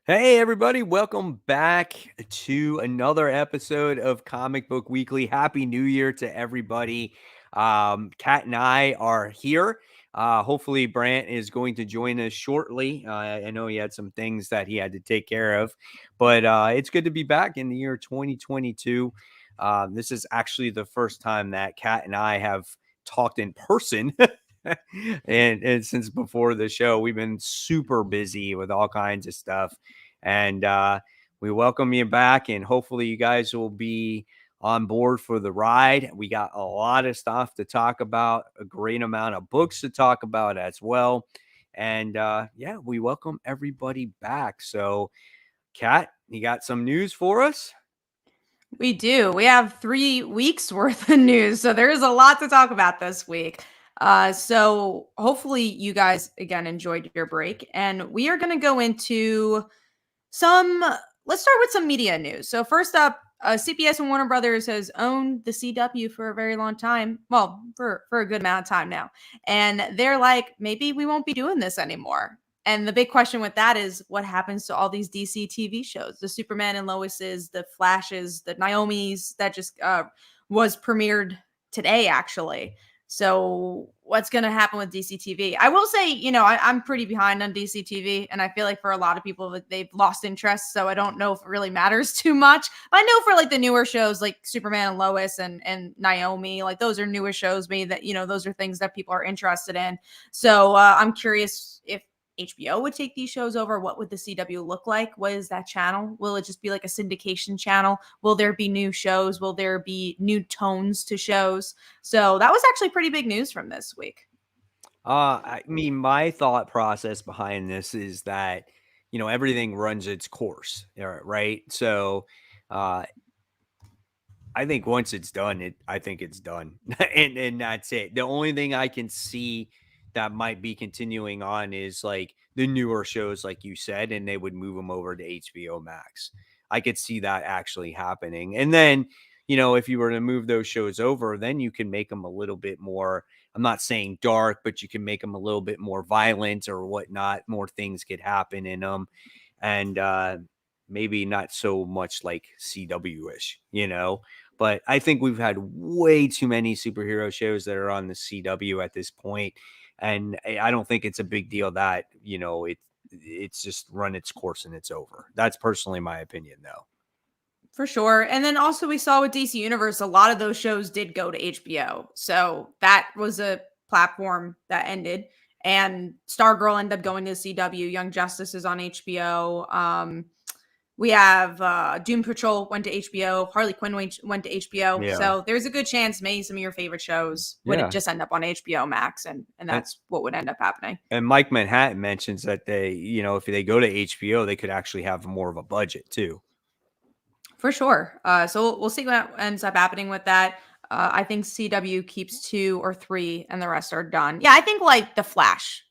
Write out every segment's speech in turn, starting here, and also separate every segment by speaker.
Speaker 1: Hey, everybody, welcome back to another episode of Comic Book Weekly. Happy New Year to everybody. Kat and I are here. Hopefully, Brant is going to join us shortly. I know he had some things that he had to take care of, but it's good to be back in the year 2022. This is actually the first time that Kat and I have talked in person. And since before the show, we've been super busy with all kinds of stuff. And we welcome you back, and hopefully you guys will be on board for the ride. We got a lot of stuff to talk about, a great amount of books to talk about as well. And yeah, we welcome everybody back. So, Kat, you got some news for us?
Speaker 2: We do. We have 3 weeks worth of news. So there is a lot to talk about this week. So hopefully you guys again enjoyed your break. And we are going to go into some, let's start with some media news. So first up, CBS and Warner Brothers has owned the CW for a very long time. Well, for a good amount of time now. And they're like, maybe we won't be doing this anymore. And the big question with that is what happens to all these DC TV shows, the Superman and Lois's, the Flashes, the Naomi's that just was premiered today, actually. So what's going to happen with DC TV? I will say, I'm pretty behind on DC TV, and I feel like for a lot of people, they've lost interest. So I don't know if it really matters too much. But I know for like the newer shows like Superman and Lois and Naomi, like those are newer shows, maybe that, those are things that people are interested in. So I'm curious if HBO would take these shows over. What would the CW look like? What is that channel? Will it just be like a syndication channel? Will there be new shows? Will there be new tones to shows? So that was actually pretty big news from this week.
Speaker 1: I mean, my thought process behind this is that, everything runs its course, right? So, uh, I think once it's done, I think it's done, and that's it. The only thing I can see that might be continuing on is like the newer shows, like you said, and they would move them over to HBO Max. I could see that actually happening, and then if you were to move those shows over, then you can make them a little bit more. I'm not saying dark, but you can make them a little bit more violent or whatnot. More things could happen in them, and maybe not so much like CW-ish. But I think we've had way too many superhero shows that are on the CW at this point, and I don't think it's a big deal that it's just run its course and it's over. That's personally my opinion, though.
Speaker 2: For sure. And then also we saw with DC Universe, a lot of those shows did go to HBO. So that was a platform that ended. And Stargirl ended up going to CW. Young Justice is on HBO. We have Doom Patrol went to HBO. Harley Quinn went to HBO.
Speaker 1: Yeah,
Speaker 2: So there's a good chance maybe some of your favorite shows would
Speaker 1: yeah.
Speaker 2: just end up on HBO Max, and
Speaker 1: And,
Speaker 2: that's what would end up happening.
Speaker 1: and Mike Manhattan mentions that if they go to HBO, they could actually have more of a budget too.
Speaker 2: For sure. So we'll see what ends up happening with that. I think CW keeps 2 or 3, and the rest are done. Yeah, I think like the Flash.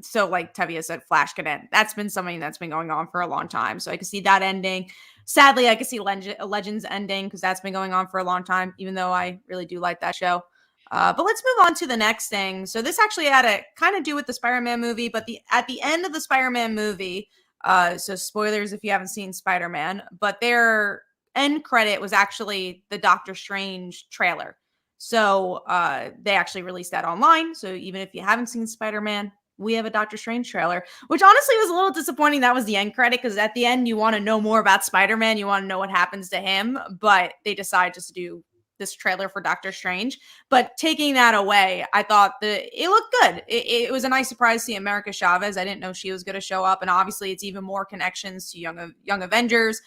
Speaker 2: So like Tevia said, Flash could end. That's been something that's been going on for a long time. So I could see that ending. Sadly, I could see Legends ending because that's been going on for a long time. Even though I really do like that show. But let's move on to the next thing. So this actually had a kind of do with the Spider-Man movie, but at the end of the Spider-Man movie, so spoilers if you haven't seen Spider-Man, but their end credit was actually the Doctor Strange trailer. So they actually released that online. So even if you haven't seen Spider-Man, we have a Doctor Strange trailer, which honestly was a little disappointing. That was the end credit because at the end you want to know more about Spider-Man, you want to know what happens to him, but they decide just to do this trailer for Doctor Strange. But taking that away, I thought that it looked good. It was a nice surprise to see America Chavez. I didn't know she was going to show up, and obviously, it's even more connections to Young Avengers.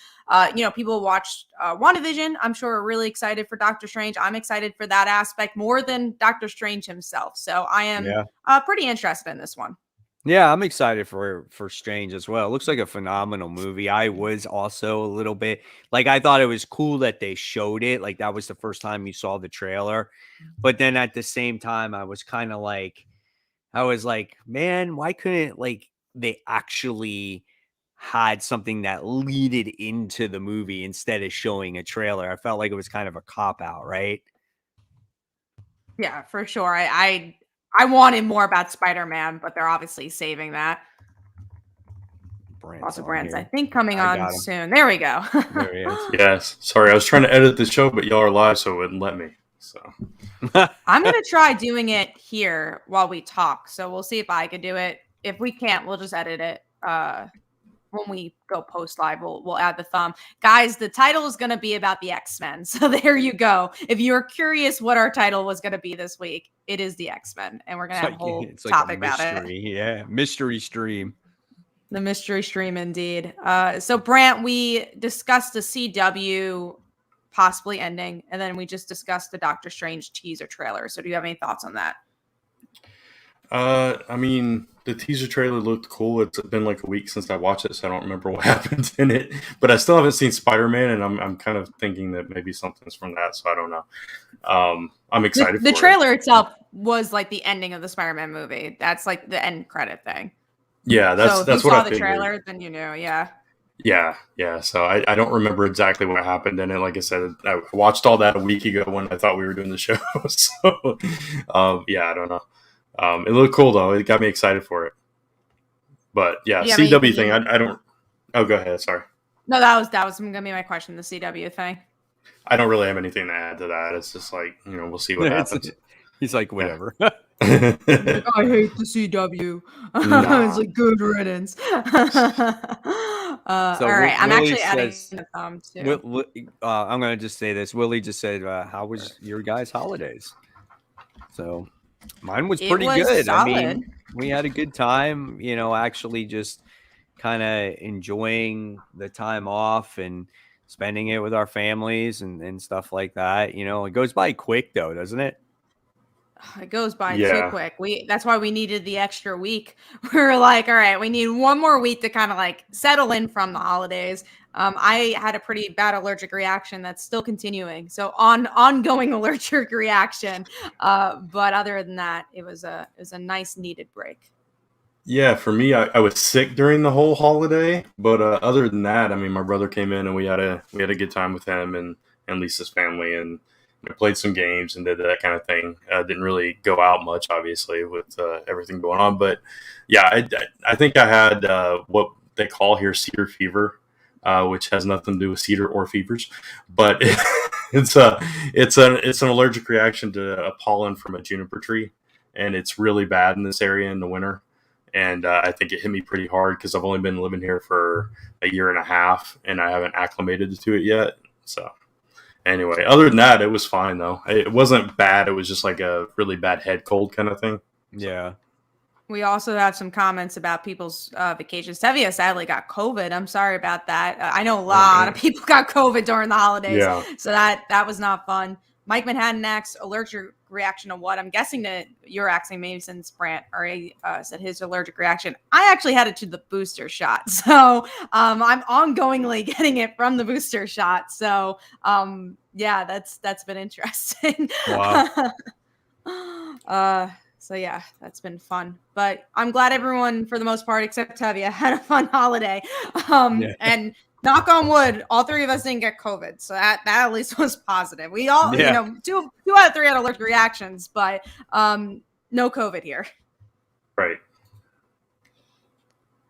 Speaker 2: People watched WandaVision. I'm sure are really excited for Doctor Strange. I'm excited for that aspect more than Doctor Strange himself. So I am
Speaker 1: Yeah.
Speaker 2: pretty interested in this one.
Speaker 1: Yeah, I'm excited for Strange as well. It looks like a phenomenal movie. I was also a little bit like I thought it was cool that they showed it. Like that was the first time you saw the trailer. But then at the same time, I was like, man, why couldn't like they actually had something that leaded into the movie instead of showing a trailer? I felt like it was kind of a cop out, right?
Speaker 2: Yeah, for sure. I wanted more about Spider-Man, but they're obviously saving that.
Speaker 1: Brandt's on
Speaker 2: Brands, I
Speaker 1: here.
Speaker 2: think coming
Speaker 1: I
Speaker 2: on
Speaker 1: got him.
Speaker 2: soon. There we go.
Speaker 1: There he is.
Speaker 3: Yes. Sorry, I was trying to edit the show, but y'all are live, so it wouldn't let me. So
Speaker 2: I'm gonna try doing it here while we talk. So we'll see if I can do it. If we can't, we'll just edit it. When we go post live, we'll add the thumb. Guys, the title is gonna be about the X-Men. So there you go. If you're curious what our title was gonna be this week, it is the X-Men, and we're gonna have a whole topic about it.
Speaker 1: Yeah, mystery stream.
Speaker 2: The mystery stream, indeed. So Brant, we discussed the CW possibly ending, and then we just discussed the Doctor Strange teaser trailer. So do you have any thoughts on that?
Speaker 3: I mean, the teaser trailer looked cool. It's been like a week since I watched it, so I don't remember what happened in it. But I still haven't seen Spider-Man, and I'm kind of thinking that maybe something's from that. So I don't know. I'm excited.
Speaker 2: The trailer itself was like the ending of the Spider-Man movie. That's like the end credit thing.
Speaker 3: Yeah, that's what I figured.
Speaker 2: If you saw the trailer, then you knew. Yeah.
Speaker 3: Yeah. So I don't remember exactly what happened in it. Like I said, I watched all that a week ago when I thought we were doing the show. So yeah, I don't know. It looked cool though. It got me excited for it. But yeah, CW thing. I don't. Oh, go ahead. Sorry.
Speaker 2: No, that was gonna be my question. The CW thing.
Speaker 3: I don't really have anything to add to that. It's just like, we'll see what happens.
Speaker 1: He's like, whatever.
Speaker 3: Yeah.
Speaker 2: I hate the CW. It's like good riddance. All right, I'm actually adding the thumb too.
Speaker 1: I'm gonna just say this. Willie just said, "How was your guys' holidays?" So mine was pretty good.
Speaker 2: Solid.
Speaker 1: I mean, we had a good time. Actually just kind of enjoying the time off and spending it with our families and stuff like that. It goes by quick though, doesn't it?
Speaker 2: It goes by too quick. That's why we needed the extra week. We were like, all right, we need one more week to kind of like settle in from the holidays. I had a pretty bad allergic reaction that's still continuing. So ongoing allergic reaction. But other than that, it was a nice needed break. Yeah,
Speaker 3: for me, I was sick during the whole holiday, but other than that, I mean, my brother came in and we had a good time with him and Lisa's family, and played some games and did that kind of thing. Didn't really go out much, obviously, with everything going on. But yeah, I think I had what they call here cedar fever, which has nothing to do with cedar or fevers, but it's an allergic reaction to a pollen from a juniper tree, and it's really bad in this area in the winter. And I think it hit me pretty hard because I've only been living here for a year and a half, and I haven't acclimated to it yet. So anyway, other than that, it was fine, though. It wasn't bad. It was just like a really bad head cold kind of thing.
Speaker 1: Yeah.
Speaker 2: We also have some comments about people's vacations. Tevia sadly got COVID. I'm sorry about that. I know a lot of people got COVID during the holidays.
Speaker 3: Yeah.
Speaker 2: So that was not fun. Mike Manhattan asks, allergic reaction to what? I'm guessing that you're asking maybe since Brant already said his allergic reaction. I actually had it to the booster shot. So I'm ongoingly getting it from the booster shot. So yeah, that's been interesting.
Speaker 1: Wow.
Speaker 2: So yeah, that's been fun. But I'm glad everyone, for the most part, except Tevia, had a fun holiday. And knock on wood, all three of us didn't get COVID. So that at least was positive. We all, two out of three had allergic reactions, but no COVID here.
Speaker 3: Right.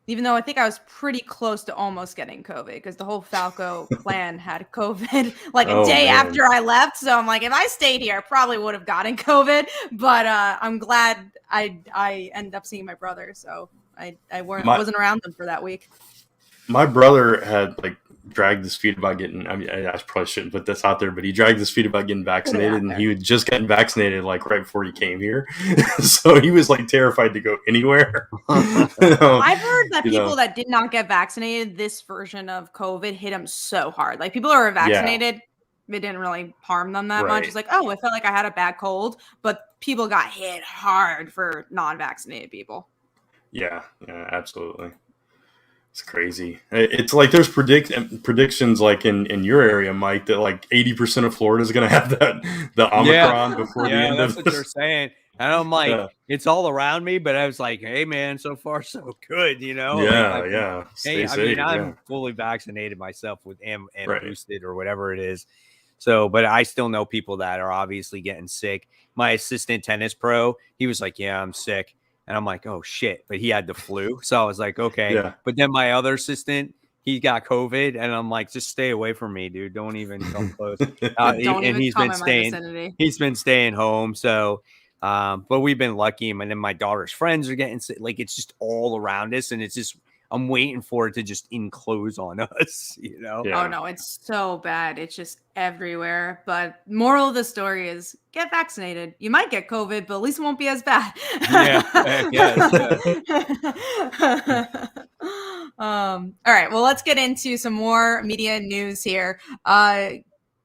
Speaker 2: Even though I think I was pretty close to almost getting COVID because the whole Falco clan had COVID like a day after I left. So I'm like, if I stayed here, I probably would have gotten COVID. But I'm glad I ended up seeing my brother. So I wasn't around them for that week.
Speaker 3: My brother had dragged his feet about getting, I mean, I probably shouldn't put this out there, but he dragged his feet about getting vaccinated, and he had just gotten vaccinated right before he came here. So he was terrified to go anywhere.
Speaker 2: I've heard that people that did not get vaccinated, this version of COVID hit them so hard. Like people who are vaccinated, it didn't really harm them that much. It's like, oh, I felt like I had a bad cold, but people got hit hard for non-vaccinated people.
Speaker 3: Yeah, absolutely. It's crazy. It's like there's predictions in your area, Mike, that 80% of Florida is going to have the Omicron before the end of this.
Speaker 1: That's what you're saying. And I'm like, it's all around me, but I was like, hey man, so far so good,
Speaker 3: Yeah.
Speaker 1: I'm fully vaccinated myself with and boosted or whatever it is. So, but I still know people that are obviously getting sick. My assistant tennis pro, he was like, yeah, I'm sick. And I'm like, oh shit, but he had the flu. So I was like, okay.
Speaker 3: Yeah.
Speaker 1: But then my other assistant, he got COVID, and I'm like, just stay away from me, dude. Don't even come close.
Speaker 2: Don't
Speaker 1: And
Speaker 2: even come in my vicinity.
Speaker 1: he's been staying home. So, but we've been lucky. And then my daughter's friends are getting sick. Like, it's just all around us, and it's just, I'm waiting for it to just enclose on us, you know?
Speaker 3: Yeah.
Speaker 2: Oh no, it's so bad. It's just everywhere. But moral of the story is get vaccinated. You might get COVID, but at least it won't be as bad. All right. Well, let's get into some more media news here.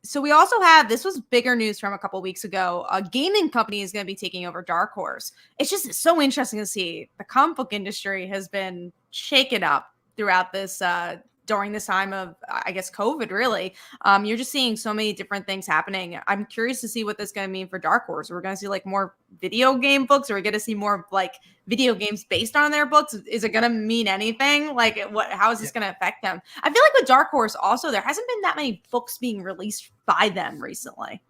Speaker 2: So we also have, this was bigger news from a couple weeks ago. A gaming company is going to be taking over Dark Horse. It's just so interesting to see. The comic book industry has been shaken up throughout this during this time of, I guess, COVID, really. You're just seeing so many different things happening. I'm curious to see what this is going to mean for Dark Horse. We're going to see like more video game books, or we're going to see more like video games based on their books. Is it going to mean anything? Like, how is this going to affect them? I feel like with Dark Horse also, there hasn't been that many books being released by them recently.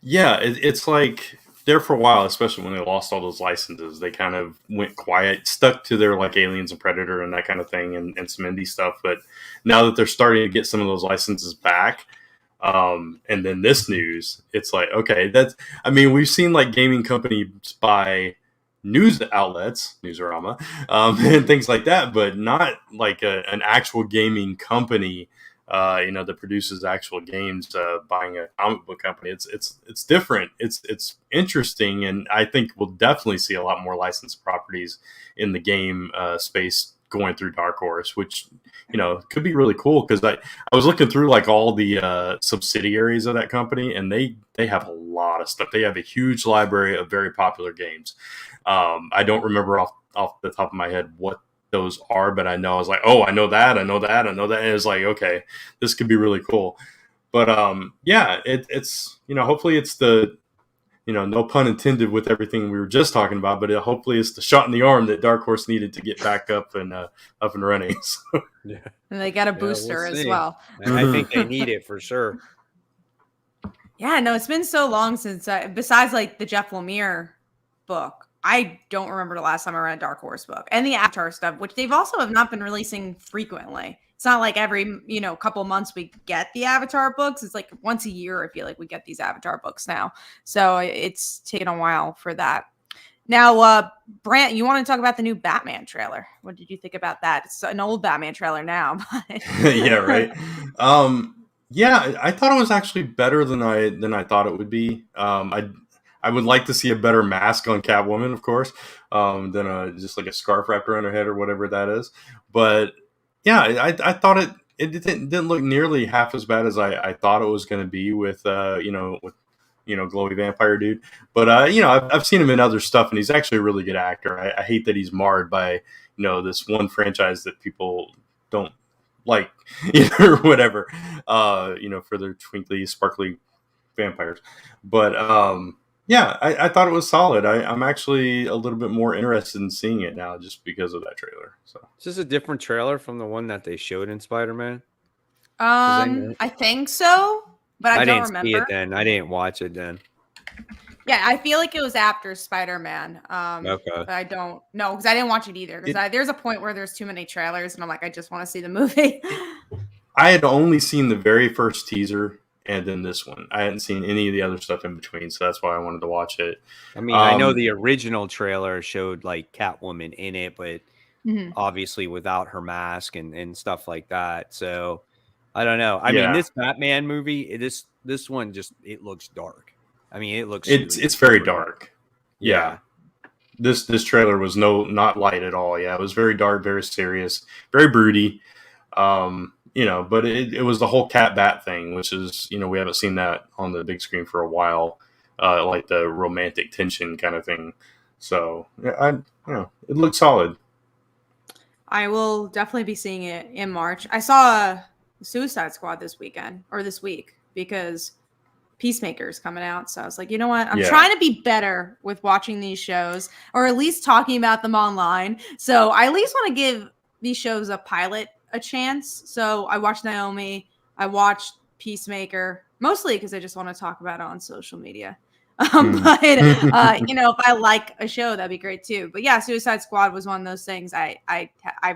Speaker 3: Yeah, it's like there for a while, especially when they lost all those licenses, they kind of went quiet, stuck to their like Aliens and Predator and that kind of thing, and some indie stuff. But now that they're starting to get some of those licenses back, and then this news, it's like, okay, we've seen like gaming companies buy news outlets, Newsarama, and things like that, but not like an actual gaming company. That produces actual games, buying a comic book company. It's different. It's interesting, and I think we'll definitely see a lot more licensed properties in the game space going through Dark Horse, which could be really cool, because I was looking through like all the subsidiaries of that company, and they have a lot of stuff. They have a huge library of very popular games. I don't remember off the top of my head what those are, but I was like, oh, I know that. And it's like, okay, this could be really cool. But it's hopefully it's the no pun intended with everything we were just talking about, but hopefully it's the shot in the arm that Dark Horse needed to get back up and running. So.
Speaker 1: Yeah,
Speaker 2: and they got a booster as well.
Speaker 1: I think they need it for sure.
Speaker 2: Yeah, no, it's been so long since besides like the Jeff Lemire book, I don't remember the last time I read a Dark Horse book, and the Avatar stuff, which they've also have not been releasing frequently. It's not like every, couple months we get the Avatar books. It's like once a year, I feel like we get these Avatar books now. So it's taken a while for that. Now, Brant, you want to talk about the new Batman trailer? What did you think about that? It's an old Batman trailer now.
Speaker 3: Yeah, right. Yeah, I thought it was actually better than I thought it would be. I would like to see a better mask on Catwoman, of course, than just like a scarf wrapped around her head or whatever that is. But yeah, I thought it didn't look nearly half as bad as I thought it was going to be with glowy vampire dude. But I've seen him in other stuff, and he's actually a really good actor. I hate that he's marred by this one franchise that people don't like or whatever. For their twinkly, sparkly vampires. But yeah, I thought it was solid. I'm actually a little bit more interested in seeing it now just because of that trailer. So
Speaker 1: is this a different trailer from the one that they showed in Spider-Man?
Speaker 2: I think so, but I don't
Speaker 1: didn't
Speaker 2: remember.
Speaker 1: see it then. I didn't watch it then.
Speaker 2: Yeah, I feel like it was after Spider-Man.
Speaker 1: Okay.
Speaker 2: But I don't know, because I didn't watch it either. Because there's a point where there's too many trailers, and I'm like, I just want to see the movie.
Speaker 3: I had only seen the very first teaser, and then this one. I hadn't seen any of the other stuff in between, so that's why I wanted to watch it.
Speaker 1: I mean, I know the original trailer showed like Catwoman in it, but obviously without her mask and stuff like that. So I don't know. I mean, this Batman movie, this one just, it looks dark. I mean, it looks
Speaker 3: it's very dark. Yeah. This trailer was not light at all. Yeah, it was very dark, very serious, very broody. But it was the whole cat bat thing, which is, we haven't seen that on the big screen for a while, like the romantic tension kind of thing. So yeah, it looked solid.
Speaker 2: I will definitely be seeing it in March. I saw Suicide Squad this week, because Peacemaker's coming out. So I was like, you know what? I'm trying to be better with watching these shows, or at least talking about them online. So I at least want to give these shows a chance. So I watched Naomi. I watched Peacemaker, mostly because I just want to talk about it on social media. But you know, if I like a show, that'd be great too. But yeah, Suicide Squad was one of those things. I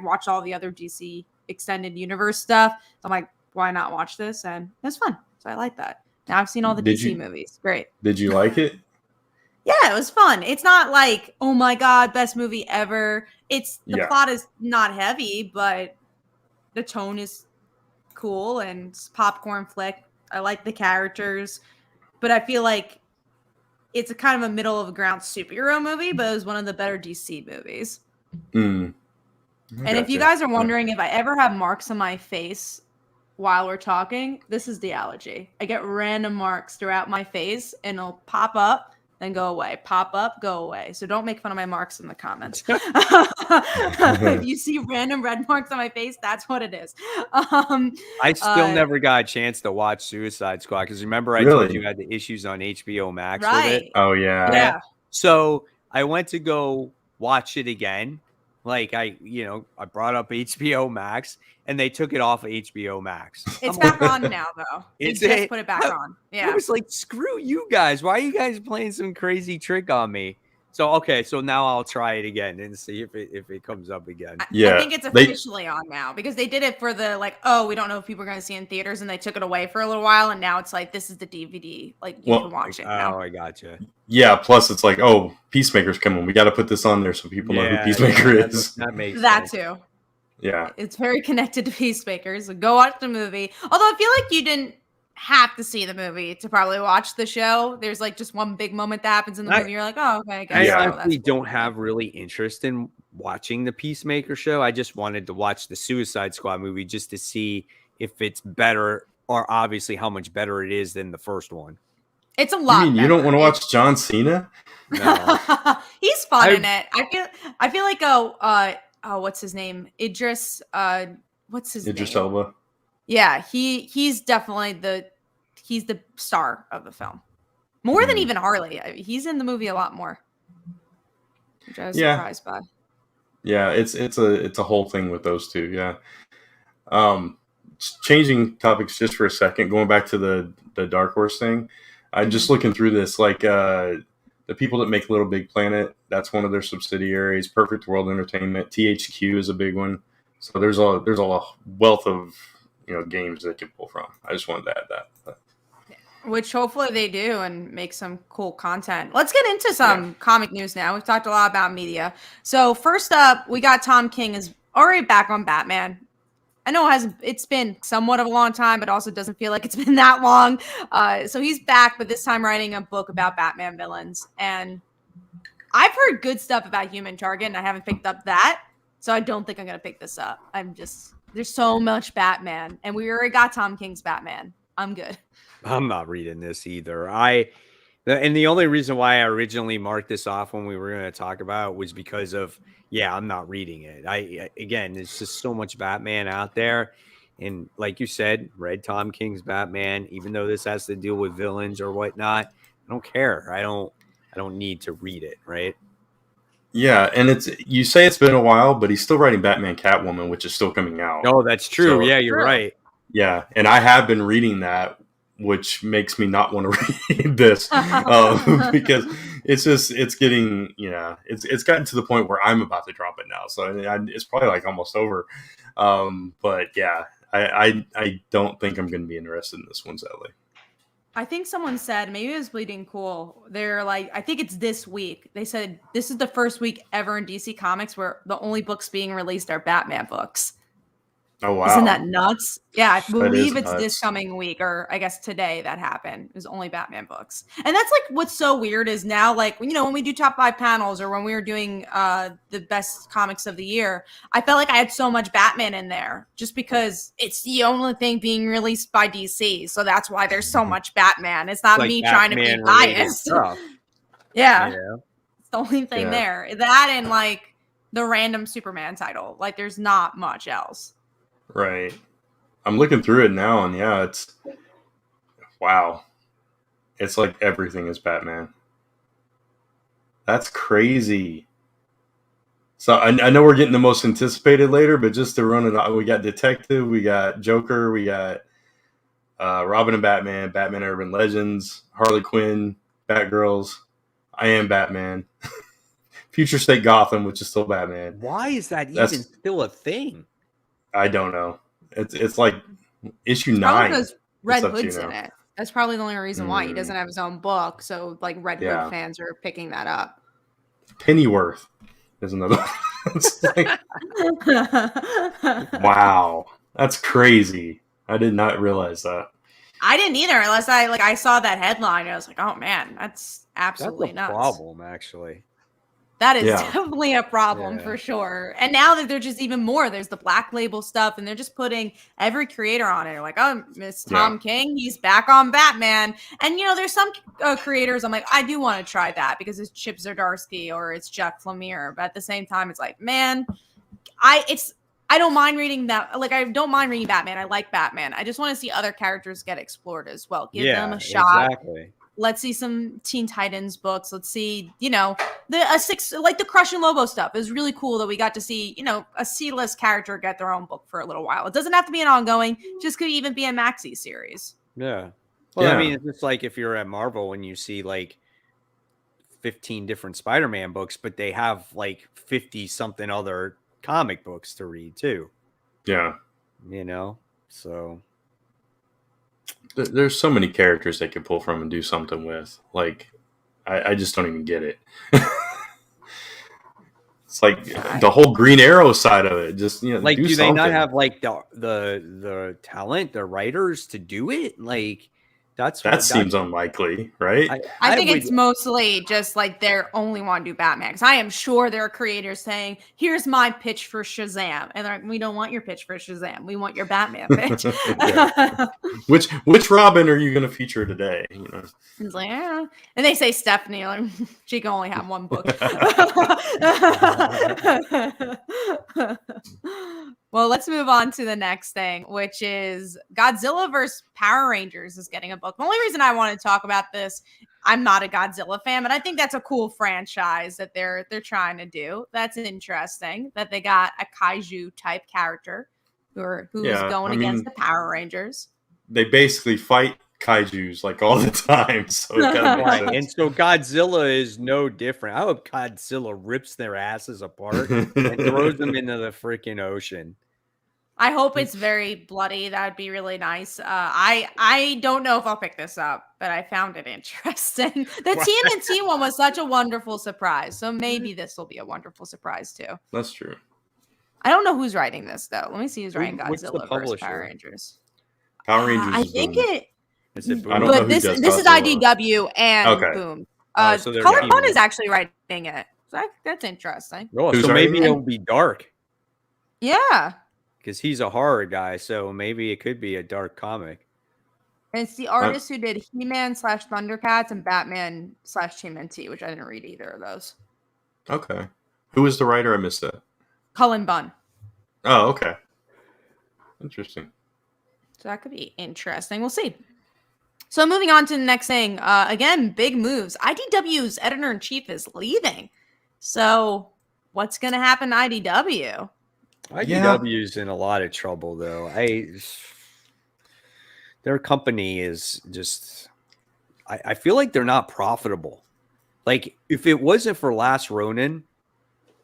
Speaker 2: watched all the other DC extended universe stuff. So I'm like, why not watch this? And it was fun. So I like that. Now I've seen all the DC movies. Great.
Speaker 3: Did you like it?
Speaker 2: Yeah, it was fun. It's not like, oh my God, best movie ever. It's the plot is not heavy, but the tone is cool and it's popcorn flick. I like the characters, but I feel like it's a kind of a middle of the ground superhero movie, but it was one of the better DC movies. And if you guys are wondering if I ever have marks on my face while we're talking, this is the allergy. I get random marks throughout my face and it'll pop up, then go away. Pop up, go away. So don't make fun of my marks in the comments. If you see random red marks on my face, that's what it is.
Speaker 1: I still never got a chance to watch Suicide Squad because remember I told you I had the issues on HBO Max with it.
Speaker 3: Oh yeah.
Speaker 1: So I went to go watch it again. Like I brought up HBO Max and they took it off of HBO Max.
Speaker 2: It's back on now though. They just put it back on. Yeah.
Speaker 1: I was like, screw you guys. Why are you guys playing some crazy trick on me? So okay, so now I'll try it again and see if it comes up again.
Speaker 2: Yeah, I think it's officially on now because they did it for the we don't know if people are going to see it in theaters and they took it away for a little while and now it's like this is the DVD, like you can watch it now.
Speaker 1: Oh, I gotcha.
Speaker 3: Yeah, plus it's like, oh, Peacemaker's coming. We got to put this on there so people know who Peacemaker is.
Speaker 1: That makes
Speaker 2: that
Speaker 1: sense.
Speaker 2: too.
Speaker 3: Yeah,
Speaker 2: it's very connected to Peacemaker. So go watch the movie. Although I feel like you didn't have to see the movie to probably watch the show. There's like just one big moment that happens in the movie. You're like, oh, okay, I guess.
Speaker 1: I honestly don't have really interest in watching the Peacemaker show. I just wanted to watch the Suicide Squad movie just to see if it's better or obviously how much better it is than the first one.
Speaker 2: It's a lot.
Speaker 3: You don't want to watch John Cena?
Speaker 2: No. He's fun in it. I feel like what's his name? Idris
Speaker 3: Idris Elba.
Speaker 2: Yeah, he's definitely the star of the film. More than even Harley. He's in the movie a lot more. Which I was surprised by.
Speaker 3: Yeah, it's a whole thing with those two, yeah. Changing topics just for a second, going back to the Dark Horse thing. I'm just looking through this, like the people that make Little Big Planet, that's one of their subsidiaries. Perfect World Entertainment, THQ is a big one. So there's a wealth of games they can pull from. I just wanted to add that.
Speaker 2: Which hopefully they do and make some cool content. Let's get into some comic news now. We've talked a lot about media. So first up, we got Tom King is already back on Batman. I know it's been somewhat of a long time, but also doesn't feel like it's been that long. So he's back, but this time writing a book about Batman villains. And I've heard good stuff about Human Target, and I haven't picked up that. So I don't think I'm going to pick this up. There's so much Batman, and we already got Tom King's Batman. I'm good.
Speaker 1: I'm not reading this either. And the only reason why I originally marked this off when we were going to talk about it was because of, I'm not reading it. Again, there's just so much Batman out there. And like you said, read Tom King's Batman, even though this has to deal with villains or whatnot. I don't care. I don't need to read it. Right.
Speaker 3: Yeah, and you say it's been a while, but he's still writing Batman Catwoman, which is still coming out.
Speaker 1: Oh, that's true. So, yeah, you're right.
Speaker 3: Yeah, and I have been reading that, which makes me not want to read this because it's getting, it's gotten to the point where I'm about to drop it now. So it's probably like almost over. But yeah, I don't think I'm going to be interested in this one, sadly.
Speaker 2: I think someone said, maybe it was Bleeding Cool. They're like, I think it's this week. They said this is the first week ever in DC Comics where the only books being released are Batman books.
Speaker 3: Oh, wow.
Speaker 2: Isn't that nuts? Yeah, I believe it's nuts. This coming week, or I guess today that happened. It was only Batman books. And that's like what's so weird is now, like, when we do top 5 panels or when we were doing the best comics of the year, I felt like I had so much Batman in there just because it's the only thing being released by DC. So that's why there's so much Batman. It's not like me trying to be biased. Yeah. It's the only thing there. That and like the random Superman title. Like there's not much else.
Speaker 3: Right. I'm looking through it now, and it's wow. It's like everything is Batman. That's crazy. So I know we're getting the most anticipated later, but just to run it out, we got Detective, we got Joker, we got Robin and Batman, Batman Urban Legends, Harley Quinn, Batgirls. I Am Batman. Future State Gotham, which is still Batman.
Speaker 1: Why is that
Speaker 3: That's-
Speaker 1: even still a thing?
Speaker 3: I don't know. It's like issue
Speaker 2: Probably
Speaker 3: 9.
Speaker 2: because Red
Speaker 3: up to
Speaker 2: Hood's in
Speaker 3: now.
Speaker 2: it. That's probably the only reason why he
Speaker 3: Mm.
Speaker 2: doesn't have his own book. So like Red
Speaker 3: Yeah.
Speaker 2: Hood fans are picking that up.
Speaker 3: Pennyworth is another. It's like, wow, that's crazy. I did not realize that.
Speaker 2: I didn't either, unless I saw that headline. And I was like, oh man, that's absolutely
Speaker 1: That's a
Speaker 2: nuts.
Speaker 1: problem, actually.
Speaker 2: That is
Speaker 3: Yeah.
Speaker 2: definitely a problem
Speaker 1: Yeah.
Speaker 2: for sure. And now that they're just even more, there's the Black Label stuff, and they're just putting every creator on it. They're like, oh, Miss Tom King, he's back on Batman. And there's some creators I'm like, I do want to try that because it's Chip Zdarsky or it's Jeff Lemire. But at the same time, it's like, man, I don't mind reading that. Like, I don't mind reading Batman. I like Batman. I just want to see other characters get explored as well. Give them a shot.
Speaker 1: Exactly.
Speaker 2: Let's see some Teen Titans books. Let's see, the Crush and Lobo stuff. It was really cool that we got to see, a C-list character get their own book for a little while. It doesn't have to be an ongoing, just could even be a maxi series.
Speaker 1: Yeah. Well,
Speaker 3: Yeah.
Speaker 1: I mean, it's just like if you're at Marvel and you see like 15 different Spider-Man books, but they have like 50 something other comic books to read too.
Speaker 3: Yeah.
Speaker 1: So
Speaker 3: There's so many characters they could pull from and do something with. Like, I just don't even get it. It's like the whole Green Arrow side of it. Just
Speaker 1: like, do they
Speaker 3: something.
Speaker 1: not have like the talent, the writers to do it? Like,
Speaker 3: That seems unlikely, right?
Speaker 2: I think it's mostly just like they're only want to do Batman. Because I am sure there are creators saying, here's my pitch for Shazam. And they're like, we don't want your pitch for Shazam. We want your Batman pitch.
Speaker 3: Which Robin are you going to feature today?
Speaker 2: It's like, yeah. And they say Stephanie, like, she can only have one book. Well, let's move on to the next thing, which is Godzilla vs. Power Rangers is getting a book. The only reason I want to talk about this, I'm not a Godzilla fan, but I think that's a cool franchise that they're trying to do. That's interesting that they got a kaiju type character who's going against the Power Rangers.
Speaker 3: They basically fight kaijus like all the time, so it kind of makes sense.
Speaker 1: And so Godzilla is no different. I hope Godzilla rips their asses apart and throws them into the freaking ocean.
Speaker 2: I hope it's very bloody. That would be really nice. I don't know if I'll pick this up, but I found it interesting. The TMNT one was such a wonderful surprise, so maybe this will be a wonderful surprise too.
Speaker 3: That's true.
Speaker 2: I don't know who's writing this though. Let me see who's writing Godzilla versus Power Rangers.
Speaker 3: Power Rangers.
Speaker 2: I think
Speaker 1: Is it Boom?
Speaker 3: I don't know
Speaker 2: but
Speaker 3: who
Speaker 2: this
Speaker 3: does
Speaker 2: is
Speaker 3: Godzilla.
Speaker 2: IDW and
Speaker 3: Okay.
Speaker 2: Boom.
Speaker 1: So they're
Speaker 2: Color
Speaker 1: teaming
Speaker 2: Fun
Speaker 1: up.
Speaker 2: is actually writing it. So that's interesting.
Speaker 1: Oh,
Speaker 3: Who's
Speaker 1: so maybe
Speaker 3: writing it?
Speaker 1: it'll be dark
Speaker 2: Yeah.
Speaker 1: because he's a horror guy. So maybe it could be a dark comic.
Speaker 2: And it's the artist who did He-Man / Thundercats and Batman / TMNT, which I didn't read either of those.
Speaker 3: Okay. Who was the writer? I missed that.
Speaker 2: Cullen Bunn.
Speaker 3: Oh, okay. Interesting.
Speaker 2: So that could be interesting. We'll see. So moving on to the next thing. Again, big moves. IDW's editor-in-chief is leaving. So what's going to happen to IDW?
Speaker 1: IDW's in a lot of trouble, though. Their company is just... I feel like they're not profitable. Like, if it wasn't for Last Ronin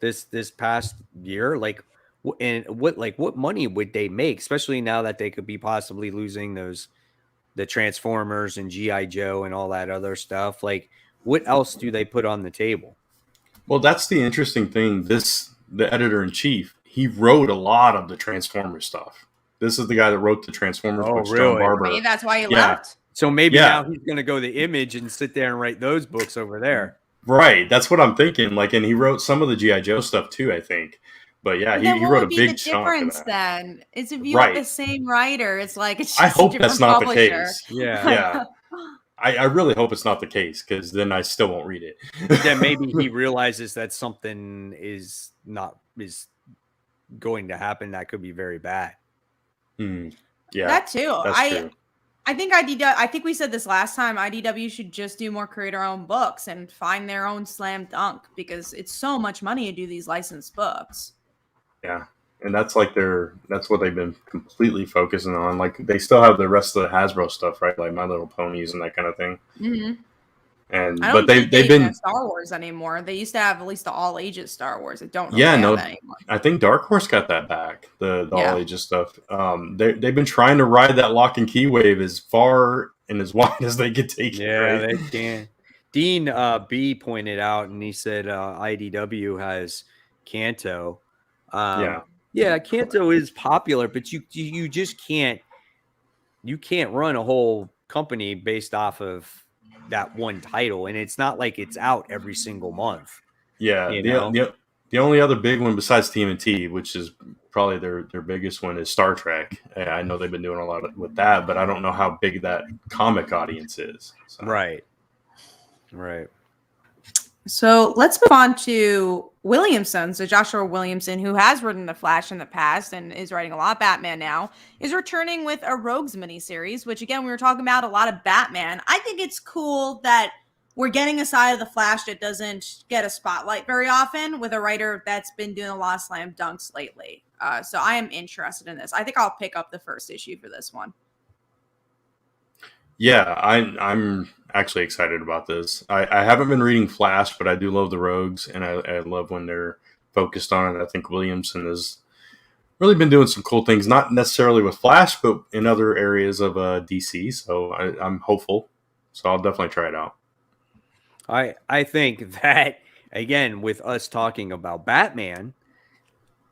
Speaker 1: this past year, what money would they make, especially now that they could be possibly losing the Transformers and G.I. Joe and all that other stuff? Like, what else do they put on the table?
Speaker 3: Well, that's the interesting thing. The editor-in-chief, he wrote a lot of the Transformers stuff. This is the guy that wrote the Transformers books, John
Speaker 1: really?
Speaker 3: Barber.
Speaker 2: Maybe that's why he
Speaker 3: Yeah.
Speaker 2: left.
Speaker 1: So maybe now he's going to go the Image and sit there and write those books over there.
Speaker 3: Right. That's what I'm thinking. Like, and he wrote some of the G.I. Joe stuff too, I think. But yeah,
Speaker 2: But then
Speaker 3: he
Speaker 2: what
Speaker 3: wrote a
Speaker 2: would be
Speaker 3: big
Speaker 2: the
Speaker 3: chunk of
Speaker 2: difference
Speaker 3: that.
Speaker 2: then? Is if you
Speaker 3: Right.
Speaker 2: have the same writer, it's like it's just
Speaker 3: I hope
Speaker 2: a
Speaker 3: that's
Speaker 2: different
Speaker 3: not
Speaker 2: publisher.
Speaker 3: the case.
Speaker 1: Yeah.
Speaker 3: Yeah. I really hope it's not the case, because then I still won't read it.
Speaker 1: Then maybe he realizes that something is going to happen that could be very bad.
Speaker 3: Yeah,
Speaker 2: That too.
Speaker 3: that's true.
Speaker 2: I think I think we said this last time. IDW should just do more creator-owned books and find their own slam dunk, because it's so much money to do these licensed books.
Speaker 3: Yeah, and that's what they've been completely focusing on. Like, they still have the rest of the Hasbro stuff, right? Like My Little Ponies and that kind of thing.
Speaker 2: Mm-hmm.
Speaker 3: And
Speaker 2: I
Speaker 3: but
Speaker 2: don't think
Speaker 3: they've
Speaker 2: they even
Speaker 3: been
Speaker 2: have Star Wars anymore. They used to have at least the all ages Star Wars. I don't know if
Speaker 3: yeah
Speaker 2: they have
Speaker 3: no
Speaker 2: that anymore.
Speaker 3: I think Dark Horse got that back, the all
Speaker 2: Yeah.
Speaker 3: ages stuff. They've been trying to ride that lock and key wave as far and as wide as they could take it.
Speaker 1: Yeah,
Speaker 3: Right?
Speaker 1: they can. Dean B pointed out, and he said IDW has Kanto.
Speaker 3: Yeah.
Speaker 1: Yeah, Kanto is popular, but you just can't run a whole company based off of that one title, and it's not like it's out every single month.
Speaker 3: Yeah,
Speaker 1: You know?
Speaker 3: the only other big one besides TMNT, which is probably their biggest one, is Star Trek. I know they've been doing a lot with that, but I don't know how big that comic audience is. So.
Speaker 1: Right.
Speaker 2: So let's move on to Williamson. So Joshua Williamson, who has written The Flash in the past and is writing a lot of Batman now, is returning with a Rogues miniseries, which again, we were talking about a lot of Batman. I think it's cool that we're getting a side of The Flash that doesn't get a spotlight very often with a writer that's been doing a lot of slam dunks lately. So I am interested in this. I think I'll pick up the first issue for this one.
Speaker 3: Yeah, I'm actually excited about this. I haven't been reading Flash, but I do love the Rogues, and I love when they're focused on it. I think Williamson has really been doing some cool things, not necessarily with Flash, but in other areas of DC. So I'm hopeful. So I'll definitely try it out.
Speaker 1: I think that, again, with us talking about Batman,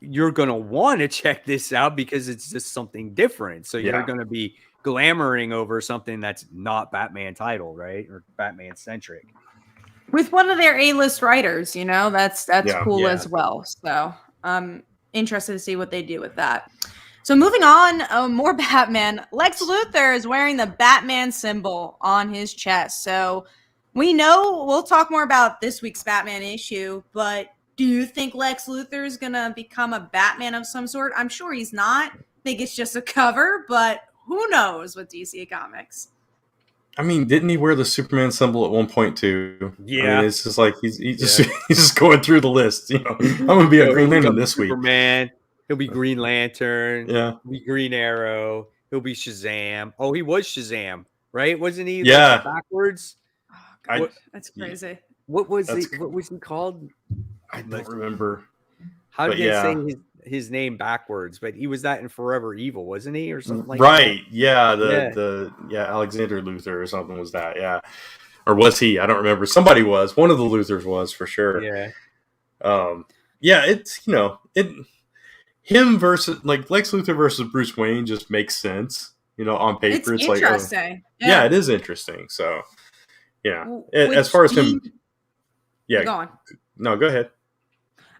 Speaker 1: you're going to want to check this out because it's just something different. So you're going to be glamoring over something that's not Batman title, right? Or Batman centric.
Speaker 2: With one of their A-list writers, that's cool as well. So I'm interested to see what they do with that. So moving on, more Batman. Lex Luthor is wearing the Batman symbol on his chest. So we know we'll talk more about this week's Batman issue, but do you think Lex Luthor is going to become a Batman of some sort? I'm sure he's not. I think it's just a cover, but who knows with DC Comics?
Speaker 3: I mean, didn't he wear the Superman symbol at one point too?
Speaker 1: Yeah.
Speaker 3: I mean, it's just like he's just going through the list. I'm going to be a Green Lantern this week.
Speaker 1: Superman. He'll be Green Lantern.
Speaker 3: Yeah.
Speaker 1: He'll be Green Arrow. He'll be Shazam. Oh, he was Shazam, right? Wasn't he?
Speaker 3: Yeah.
Speaker 1: Like backwards.
Speaker 2: Oh, God, that's crazy.
Speaker 1: What was he called?
Speaker 3: I don't remember.
Speaker 1: How did they say his name backwards? But he was that in Forever Evil, wasn't he, or something like that?
Speaker 3: Right? Yeah. Alexander Luthor or something was that? Yeah. Or was he? I don't remember. Somebody was. One of the Luthors was for sure.
Speaker 1: Yeah.
Speaker 3: It's him versus like Lex Luthor versus Bruce Wayne just makes sense. On paper, it's
Speaker 2: interesting.
Speaker 3: Like, it is interesting. So, yeah.
Speaker 2: Which
Speaker 3: as far as him,
Speaker 2: go on.
Speaker 3: No, go ahead.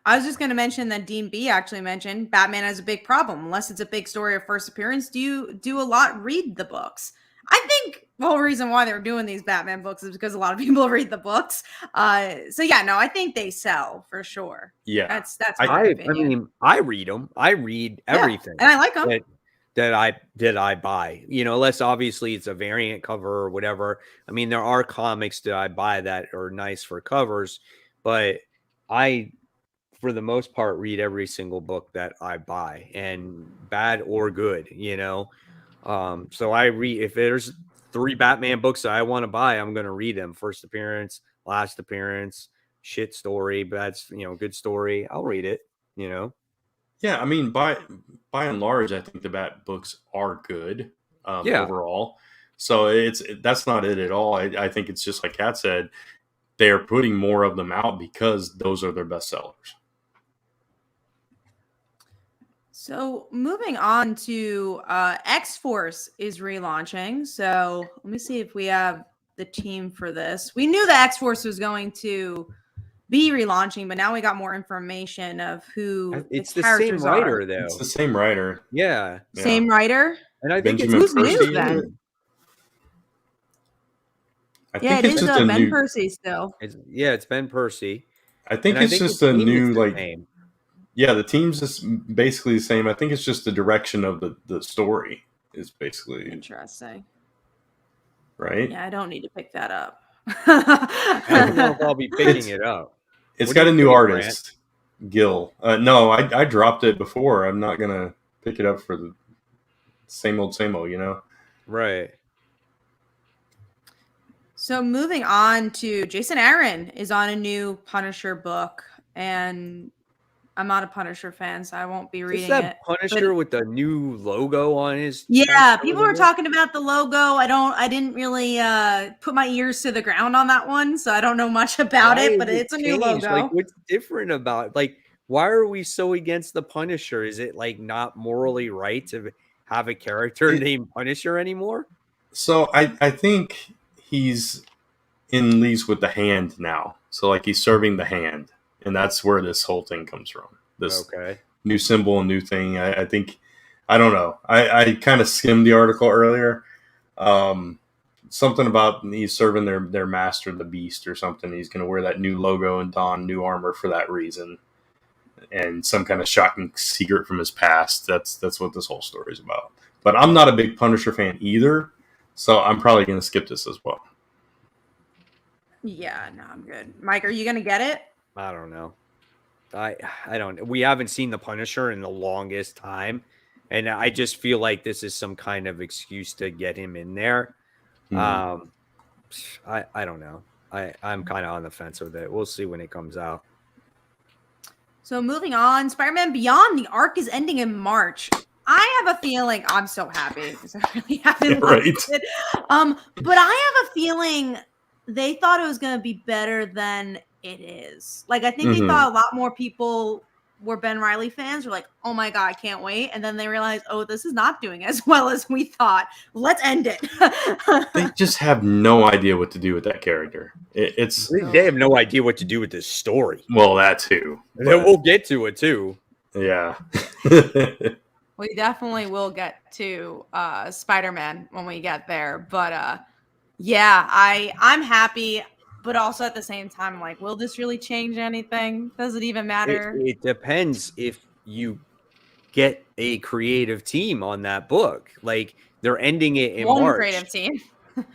Speaker 2: I was just going to mention that Dean B actually mentioned Batman has a big problem. Unless it's a big story or first appearance, do you do a lot read the books? I think the whole reason why they're doing these Batman books is because a lot of people read the books. I think they sell for sure.
Speaker 3: Yeah.
Speaker 2: That's my opinion.
Speaker 1: I mean, I read them. I read everything.
Speaker 2: And I like them.
Speaker 1: That I buy, unless obviously it's a variant cover or whatever. I mean, there are comics that I buy that are nice for covers, but I, for the most part, read every single book that I buy, and bad or good, So I read, if there's 3 Batman books that I want to buy, I'm going to read them. First appearance, last appearance, shit story, but that's, good story. I'll read it,
Speaker 3: Yeah, I mean, by and large, I think the Bat books are good overall. So that's not it at all. I think it's just like Kat said, they are putting more of them out because those are their best sellers.
Speaker 2: So moving on to X-Force is relaunching. So let me see if we have the team for this. We knew that X-Force was going to be relaunching, but now we got more information of who
Speaker 1: it's
Speaker 2: the
Speaker 1: same writer,
Speaker 2: are.
Speaker 1: though.
Speaker 3: It's the same writer.
Speaker 1: Yeah.
Speaker 2: Same writer?
Speaker 1: And I think
Speaker 3: Benjamin
Speaker 2: it's
Speaker 3: Percy.
Speaker 2: new then.
Speaker 3: I think it's just
Speaker 2: Ben Percy still.
Speaker 1: It's Ben Percy.
Speaker 3: I think it's just a new
Speaker 1: name.
Speaker 3: Yeah, the team's just basically the same. I think it's just the direction of the story is basically
Speaker 2: interesting.
Speaker 3: Right?
Speaker 2: Yeah, I don't need to pick that up.
Speaker 1: I don't know if I'll be picking it up.
Speaker 3: It's got a new artist, Gil. No, I dropped it before. I'm not gonna pick it up for the same old,
Speaker 1: Right.
Speaker 2: So moving on to Jason Aaron is on a new Punisher book, and I'm not a Punisher fan, so I won't be
Speaker 1: Is
Speaker 2: reading
Speaker 1: that
Speaker 2: it.
Speaker 1: Punisher with the new logo on his chest
Speaker 2: Yeah,
Speaker 1: or
Speaker 2: people were
Speaker 1: whatever?
Speaker 2: talking about the logo. I didn't really put my ears to the ground on that one, so I don't know much about
Speaker 1: Why
Speaker 2: it,
Speaker 1: is
Speaker 2: but
Speaker 1: it
Speaker 2: it's a new
Speaker 1: changed? Like,
Speaker 2: logo.
Speaker 1: what's different about like why are we so against the Punisher? Is it like not morally right to have a character
Speaker 3: It,
Speaker 1: named Punisher anymore?
Speaker 3: so I think he's in leagues with the Hand now. So like he's serving the Hand, and that's where this whole thing comes from. This
Speaker 1: Okay.
Speaker 3: new symbol and new thing. I think I don't know. I kind of skimmed the article earlier. Um, Something about he's serving their master, the Beast, or something. He's going to wear that new logo and don new armor for that reason, and some kind of shocking secret from his past. That's what this whole story is about. But I'm not a big Punisher fan either, so I'm probably going to skip this as well.
Speaker 2: Yeah, no, I'm good. Mike, are you gonna get it?
Speaker 1: I don't know. I don't. We haven't seen the Punisher in the longest time, and I just feel like this is some kind of excuse to get him in there. Um, I don't know. I'm kind of on the fence with it. We'll see when it comes out.
Speaker 2: So moving on, Spider-Man Beyond, the arc is ending in March. I have a feeling I'm so happy because I really haven't
Speaker 3: Right.
Speaker 2: liked it. But I have a feeling they thought it was going to be better than it is. Like, I think they thought a lot more people were Ben Reilly fans were like, oh my God, I can't wait. And then they realized, oh, this is not doing as well as we thought. Let's end it.
Speaker 3: They just have no idea what to do with that character. It's
Speaker 1: They have no idea what to do with this story.
Speaker 3: well, that too.
Speaker 1: But we'll get to it too.
Speaker 3: Yeah.
Speaker 2: We definitely will get to Spider-Man when we get there. But yeah, I'm happy, but also at the same time, like, will this really change anything? Does it even matter?
Speaker 1: It depends if you get a creative team on that book. Like they're ending it in
Speaker 2: One
Speaker 1: March.
Speaker 2: creative team.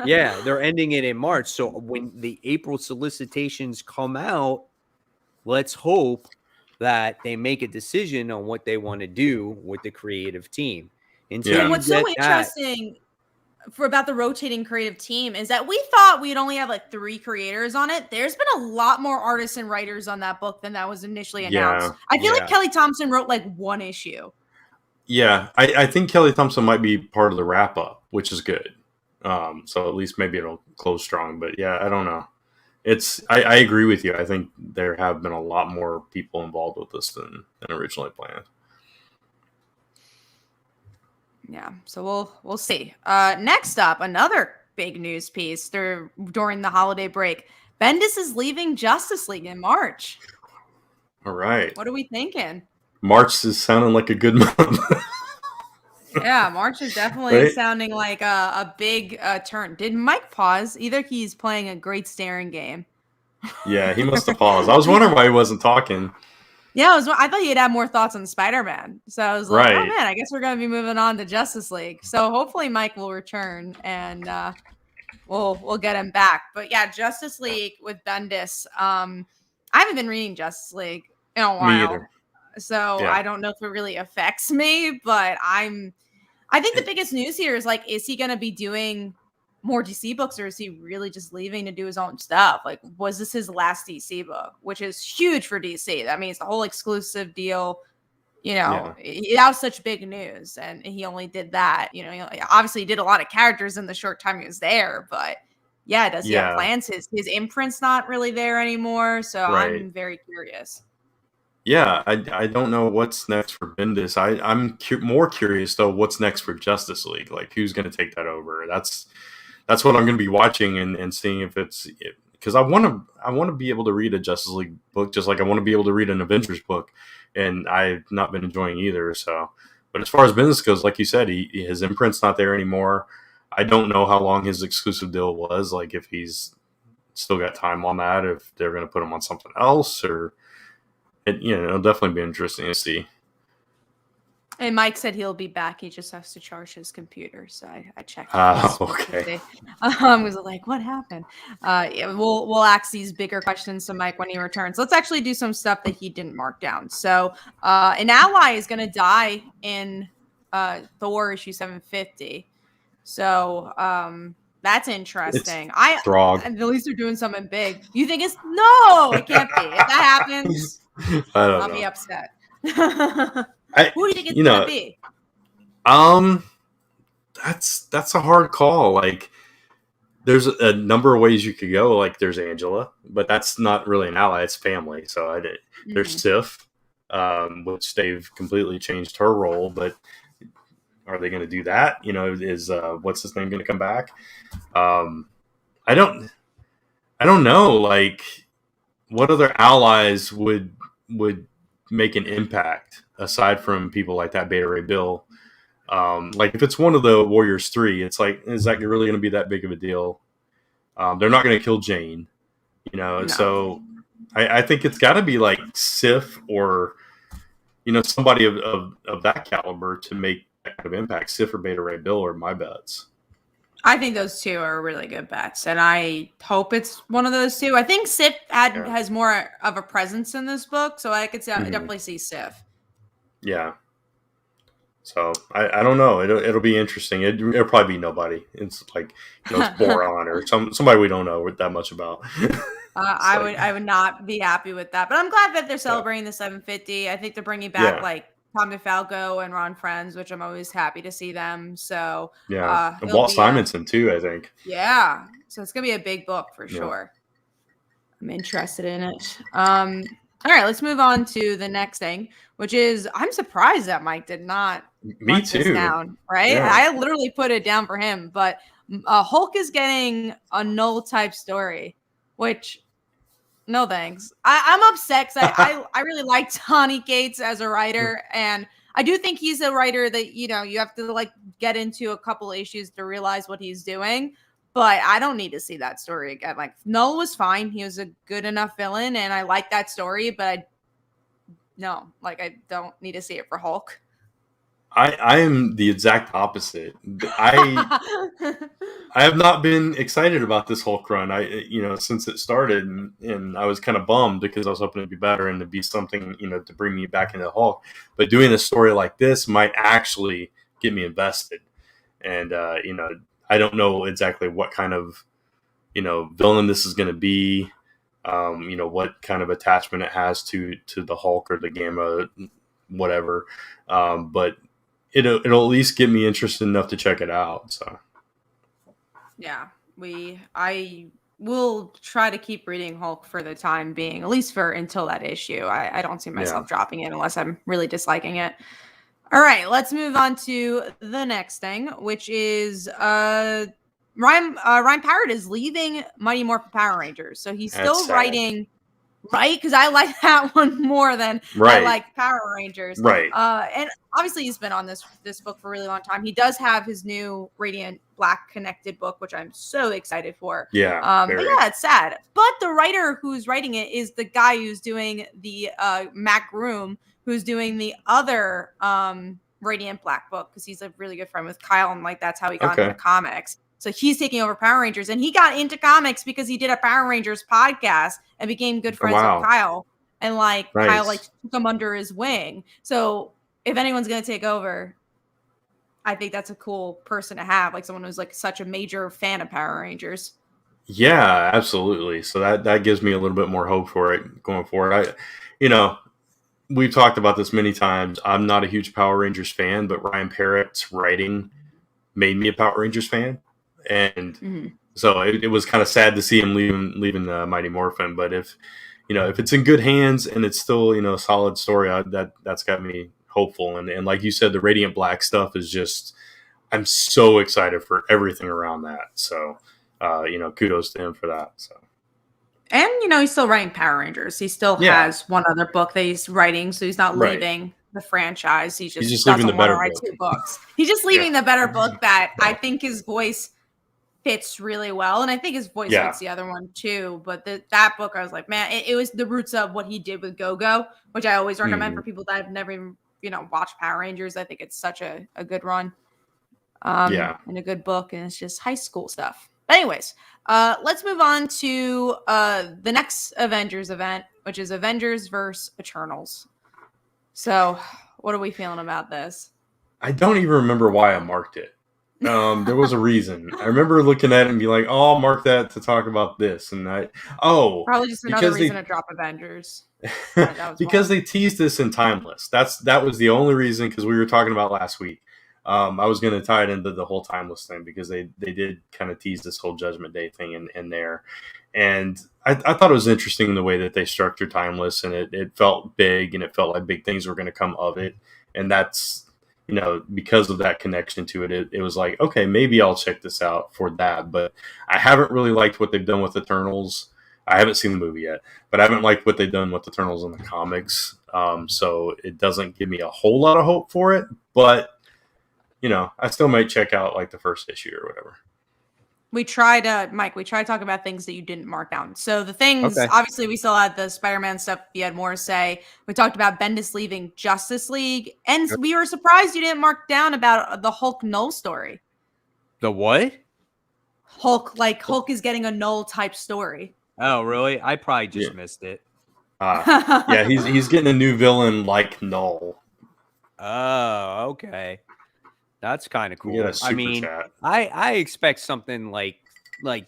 Speaker 1: Yeah, they're ending it in March. So when the April solicitations come out, let's hope that they make a decision on what they want to do with the creative team. Until
Speaker 3: Yeah.
Speaker 2: And
Speaker 1: you
Speaker 2: what's so
Speaker 1: get that,
Speaker 2: interesting about the rotating creative team is that we thought we'd only have like 3 creators on it. There's been a lot more artists and writers on that book than that was initially announced. I feel like Kelly Thompson wrote like 1 issue.
Speaker 3: Yeah, I think Kelly Thompson might be part of the wrap up, which is good. So at least maybe it'll close strong. But yeah, I don't know. I agree with you. I think there have been a lot more people involved with this than originally planned.
Speaker 2: Yeah, so we'll see. Next up, another big news piece during the holiday break. Bendis is leaving Justice League in March.
Speaker 3: All right.
Speaker 2: What are we thinking?
Speaker 3: March is sounding like a good month.
Speaker 2: Yeah, March is definitely
Speaker 3: Right?
Speaker 2: sounding like a big turn. Did Mike pause? Either he's playing a great staring game.
Speaker 3: Yeah, he must have paused. I was wondering why he wasn't talking.
Speaker 2: Yeah, I thought he'd have more thoughts on Spider-Man. So I was like, oh
Speaker 3: Right.
Speaker 2: man, I guess we're going to be moving on to Justice League. So hopefully Mike will return and we'll get him back. But yeah, Justice League with Bendis. I haven't been reading Justice League in a while.
Speaker 3: Me either.
Speaker 2: So
Speaker 3: Yeah.
Speaker 2: I don't know if it really affects me, but I think the biggest news here is like, is he going to be doing more DC books or is he really just leaving to do his own stuff? Like, was this his last DC book, which is huge for DC? That means the whole exclusive deal, that was such big news. And he only did that, obviously he did a lot of characters in the short time he was there, but yeah, does he have plans? His imprint's not really there anymore. So I'm very curious.
Speaker 3: Yeah, I don't know what's next for Bendis. I'm more curious though. What's next for Justice League? Like, who's going to take that over? That's what I'm going to be watching and seeing if it's because I want to be able to read a Justice League book just like I want to be able to read an Avengers book, and I've not been enjoying either. So, but as far as Bendis goes, like you said, his imprint's not there anymore. I don't know how long his exclusive deal was. Like, if he's still got time on that, if they're going to put him on something else or. It'll definitely be interesting to see.
Speaker 2: And Mike said he'll be back. He just has to charge his computer. So I checked.
Speaker 3: Okay.
Speaker 2: I was like, what happened? Yeah, we'll ask these bigger questions to Mike when he returns. Let's actually do some stuff that he didn't mark down. So an ally is going to die in Thor issue 750. So That's interesting.
Speaker 3: Throg.
Speaker 2: At least they're doing something big. You think it's no? It can't be. If that happens, I'll be upset. Who do you think it's gonna be?
Speaker 3: That's a hard call. Like, there's a number of ways you could go. Like, there's Angela, but that's not really an ally; it's family. So there's Sif, which they've completely changed her role. But are they going to do that? Is what's his name going to come back? I don't know. Like, what other allies would make an impact aside from people like that Beta Ray Bill? Like, if it's one of the Warriors 3, it's like, is that really going to be that big of a deal? They're not going to kill Jane, No. So I think it's got to be like Sif or somebody of that caliber to make that kind of impact. Sif or Beta Ray Bill are my bets.
Speaker 2: I think those two are really good bets, and I hope it's one of those two. I think Sif has more of a presence in this book, so I could definitely see Sif.
Speaker 3: Yeah. So I don't know. It'll be interesting. It'll probably be nobody. It's like it's Boron or somebody we don't know that much about.
Speaker 2: I would not be happy with that, but I'm glad that they're celebrating the 750. I think they're bringing back like Tom DeFalco and Ron Friends, which I'm always happy to see them. So
Speaker 3: and Walt Simonson too, I think.
Speaker 2: Yeah, so it's gonna be a big book for sure. I'm interested in it. All right, let's move on to the next thing, which is I'm surprised that Mike did not write this down. Right, I literally put it down for him, but Hulk is getting a null type story, which. No thanks. I'm upset because I really like Tawny Cates as a writer, and I do think he's a writer that you have to like get into a couple issues to realize what he's doing. But I don't need to see that story again. Like Null was fine; he was a good enough villain, and I like that story. But I don't need to see it for Hulk.
Speaker 3: I am the exact opposite. I have not been excited about this Hulk run. Since it started, and I was kind of bummed because I was hoping it'd be better and to be something to bring me back into Hulk. But doing a story like this might actually get me invested. And I don't know exactly what kind of villain this is going to be. What kind of attachment it has to the Hulk or the Gamma, whatever. But it'll at least get me interested enough to check it out. So,
Speaker 2: yeah, I will try to keep reading Hulk for the time being, at least until that issue. I don't see myself dropping it unless I'm really disliking it. All right, let's move on to the next thing, which is Ryan Parrott is leaving Mighty Morphin Power Rangers, so he's still writing. Right, because I like that one more than I like Power Rangers.
Speaker 3: Right,
Speaker 2: and obviously he's been on this book for a really long time. He does have his new Radiant Black Connected book, which I'm so excited for.
Speaker 3: Yeah,
Speaker 2: but it's sad. But the writer who's writing it is the guy who's doing the Mac Room, who's doing the other Radiant Black book because he's a really good friend with Kyle, and like that's how he got into comics. So he's taking over Power Rangers, and he got into comics because he did a Power Rangers podcast and became good friends with Kyle. And Kyle took him under his wing. So if anyone's going to take over, I think that's a cool person to have, like someone who's like such a major fan of Power Rangers.
Speaker 3: Yeah, absolutely. So that gives me a little bit more hope for it going forward. We've talked about this many times. I'm not a huge Power Rangers fan, but Ryan Parrott's writing made me a Power Rangers fan. And so it was kind of sad to see him leaving the Mighty Morphin. But if it's in good hands and it's still a solid story, that's got me hopeful. And like you said, the Radiant Black stuff is just, I'm so excited for everything around that. So kudos to him for that. So.
Speaker 2: And he's still writing Power Rangers. He still has one other book that he's writing, so he's not leaving the franchise. He's just
Speaker 3: leaving the better
Speaker 2: book. 2 books. He's just leaving the better book that I think his voice fits really well, and I think his voice fits the other one too. But that book, I was like, man, it was the roots of what he did with Go-Go, which I always recommend for people that have never even watched Power Rangers. I think it's such a good run, and a good book, and it's just high school stuff. But anyways, let's move on to the next Avengers event, which is Avengers vs. Eternals. So, what are we feeling about this?
Speaker 3: I don't even remember why I marked it. There was a reason. I remember looking at it and be like, "Oh, I'll mark that to talk about this." And
Speaker 2: Probably just another
Speaker 3: because
Speaker 2: reason to drop Avengers. That was
Speaker 3: because
Speaker 2: why.
Speaker 3: they teased this in Timeless. That was the only reason, because we were talking about last week. I was going to tie it into the whole Timeless thing because they did kind of tease this whole Judgment Day thing in there. And I thought it was interesting the way that they structured Timeless, and it felt big, and it felt like big things were going to come of it. And that's, because of that connection to it, it was like, okay, maybe I'll check this out for that. But I haven't really liked what they've done with Eternals. I haven't seen the movie yet, but I haven't liked what they've done with Eternals in the comics. So it doesn't give me a whole lot of hope for it. But, I still might check out like the first issue or whatever.
Speaker 2: Mike, we tried to talk about things that you didn't mark down. So the things,
Speaker 1: Okay.
Speaker 2: obviously, we still had the Spider-Man stuff. You had more to say. We talked about Bendis leaving Justice League. And we were surprised you didn't mark down about the Hulk Null story.
Speaker 1: The what?
Speaker 2: Hulk is getting a Null type story.
Speaker 1: Oh, really? I probably just missed it.
Speaker 3: Yeah, he's getting a new villain like Null.
Speaker 1: Oh, okay. That's kind of cool.
Speaker 3: I mean, chat.
Speaker 1: I expect something like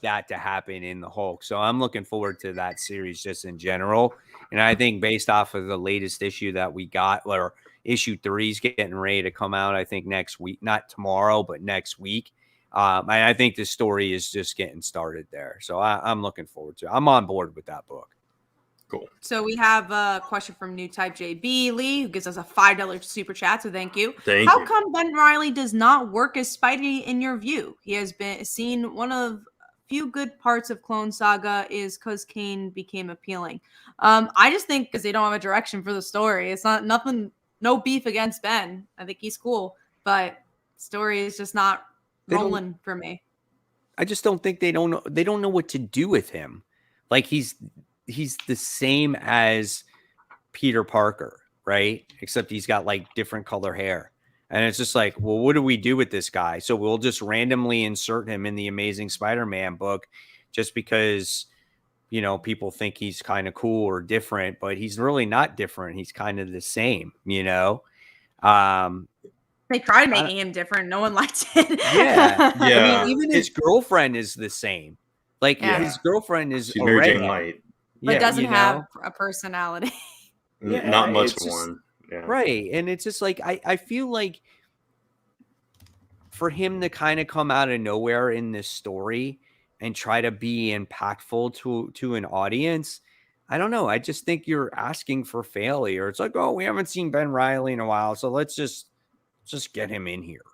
Speaker 1: that to happen in the Hulk. So I'm looking forward to that series just in general. And I think based off of the latest issue that we got, or issue 3 is getting ready to come out, I think next week, not tomorrow, but next week. I think the story is just getting started there. So I'm looking forward to it. I'm on board with that book.
Speaker 3: Cool.
Speaker 2: So we have a question from New Type JB Lee, who gives us a $5 super chat. So thank you. How come Ben Reilly does not work as Spidey in your view? He has been seen one of few good parts of Clone Saga is because Kane became appealing. I just think because they don't have a direction for the story. It's not nothing, no beef against Ben. I think he's cool, but story is just not rolling for me.
Speaker 1: I just don't think they don't know what to do with him. Like he's the same as Peter Parker, right? Except he's got like different color hair. And it's just like, well, what do we do with this guy? So we'll just randomly insert him in the Amazing Spider-Man book just because, people think he's kind of cool or different, but he's really not different. He's kind of the same,
Speaker 2: They tried making him different. No one liked it.
Speaker 1: Yeah. I mean, even his girlfriend is the same. Like his girlfriend is
Speaker 3: a redhead. Light.
Speaker 2: But doesn't have a personality.
Speaker 3: Not much of one. Yeah.
Speaker 1: Right. And it's just like, I feel like for him to kind of come out of nowhere in this story and try to be impactful to an audience, I don't know. I just think you're asking for failure. It's like, oh, we haven't seen Ben Reilly in a while, so let's just get him in here.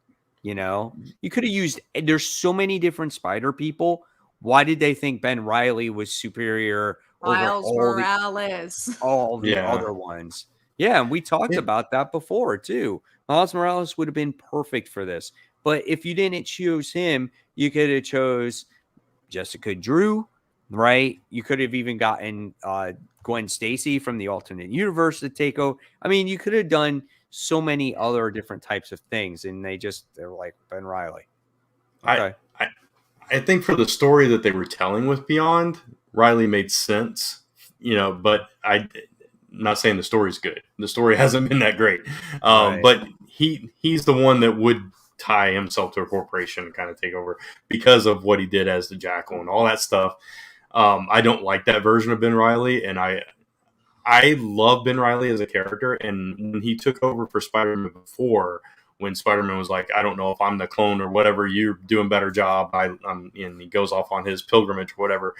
Speaker 1: You could have used, there's so many different Spider people. Why did they think Ben Reilly was superior
Speaker 2: Miles Morales?
Speaker 1: All the other ones. Yeah, and we talked about that before too. Miles Morales would have been perfect for this. But if you didn't choose him, you could have chose Jessica Drew, right? You could have even gotten Gwen Stacy from the alternate universe to take over. I mean, you could have done so many other different types of things, and they're like Ben Reilly. Okay.
Speaker 3: I think for the story that they were telling with Beyond, Riley made sense, but I'm not saying the story's good. The story hasn't been that great.
Speaker 1: Right.
Speaker 3: But he's the one that would tie himself to a corporation and kind of take over because of what he did as the Jackal and all that stuff. I don't like that version of Ben Reilly, and I love Ben Reilly as a character. And when he took over for Spider-Man before, when Spider-Man was like, I don't know if I'm the clone or whatever, you're doing a better job. And he goes off on his pilgrimage or whatever.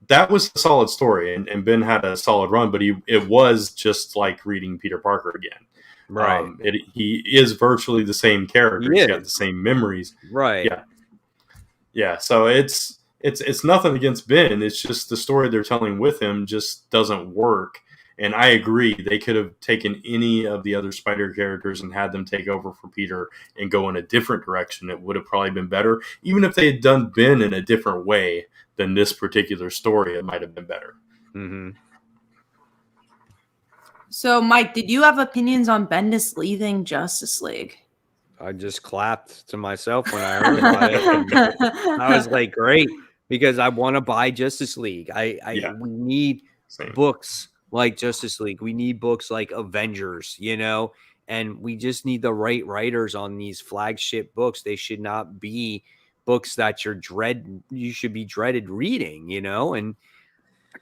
Speaker 3: That was a solid story, and Ben had a solid run, but it was just like reading Peter Parker again.
Speaker 1: Right.
Speaker 3: He is virtually the same character. He's got the same memories.
Speaker 1: Right.
Speaker 3: Yeah. Yeah. So it's nothing against Ben. It's just the story they're telling with him just doesn't work. And I agree, they could have taken any of the other Spider characters and had them take over for Peter and go in a different direction. It would have probably been better. Even if they had done Ben in a different way than this particular story, it might have been better.
Speaker 1: Mm-hmm.
Speaker 2: So, Mike, did you have opinions on Bendis leaving Justice League?
Speaker 1: I just clapped to myself when I heard about it. I was like, great, because I want to buy Justice League. We need books like Justice League. We need books like Avengers, And we just need the right writers on these flagship books. They should not be books that you should be dreaded reading, and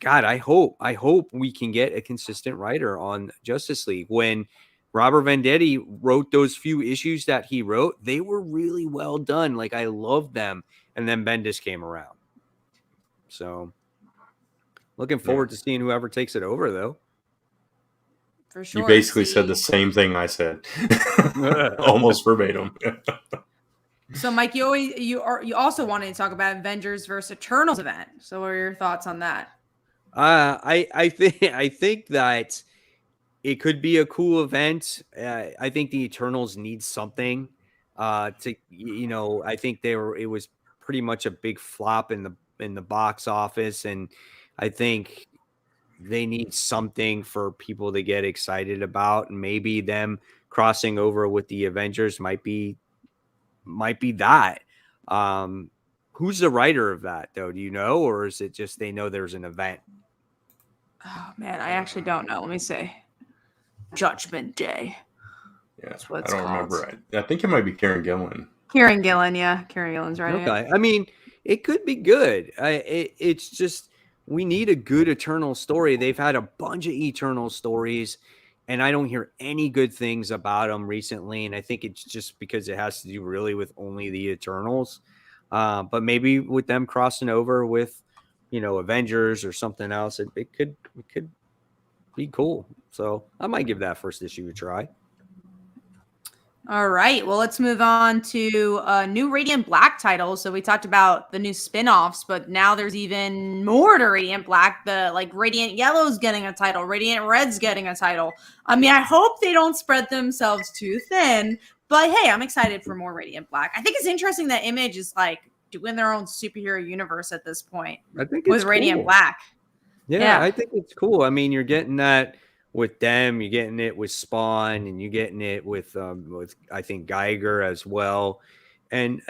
Speaker 1: God, I hope we can get a consistent writer on Justice League. When Robert Venditti wrote those few issues that he wrote, they were really well done. Like, I loved them. And then Bendis came around. So looking forward to seeing whoever takes it over, though.
Speaker 2: For sure.
Speaker 3: You basically said the same thing I said, almost verbatim.
Speaker 2: So, Mike, you also wanted to talk about Avengers versus Eternals event. So, what are your thoughts on that?
Speaker 1: I think that it could be a cool event. I think the Eternals need something I think it was pretty much a big flop in the box office, and I think they need something for people to get excited about, and maybe them crossing over with the Avengers might be that. Who's the writer of that, though? Do you know, or is it just they know there's an event?
Speaker 2: Oh man, I actually don't know. Let me see. Judgment Day.
Speaker 3: Yeah,
Speaker 2: That's what
Speaker 3: I
Speaker 2: it's
Speaker 3: don't
Speaker 2: called.
Speaker 3: remember. I think it might be Karen Gillan.
Speaker 2: Kieran Gillen, yeah. Kieran Gillen's right.
Speaker 1: Okay. I mean, it could be good. It's just we need a good Eternal story. They've had a bunch of Eternal stories, and I don't hear any good things about them recently. And I think it's just because it has to do really with only the Eternals. But maybe with them crossing over with, Avengers or something else, it could be cool. So I might give that first issue a try.
Speaker 2: All right. Well, let's move on to new Radiant Black titles. So we talked about the new spin-offs, but now there's even more to Radiant Black. Radiant Yellow's getting a title. Radiant Red's getting a title. I mean, I hope they don't spread themselves too thin, but hey, I'm excited for more Radiant Black. I think it's interesting that Image is doing their own superhero universe at this point.
Speaker 1: I think
Speaker 2: with
Speaker 1: it's
Speaker 2: Radiant
Speaker 1: cool.
Speaker 2: Black.
Speaker 1: Yeah, I think it's cool. I mean, you're getting that with them, you're getting it with Spawn, and you're getting it with I think Geiger as well. And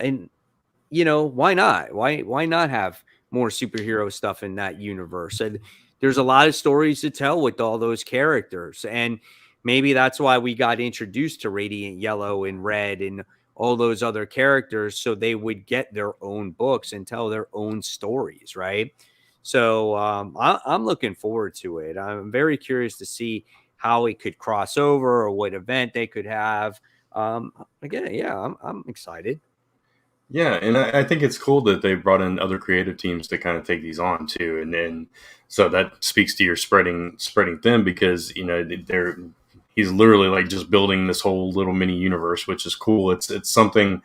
Speaker 1: why not? Why not have more superhero stuff in that universe? And there's a lot of stories to tell with all those characters. And maybe that's why we got introduced to Radiant Yellow and Red and all those other characters, so they would get their own books and tell their own stories, right? So I'm looking forward to it. I'm very curious to see how it could cross over or what event they could have. Again, yeah, I'm excited.
Speaker 3: Yeah, and I think it's cool that they brought in other creative teams to kind of take these on too, and then so that speaks to your spreading thin, because he's literally just building this whole little mini universe, which is cool. It's something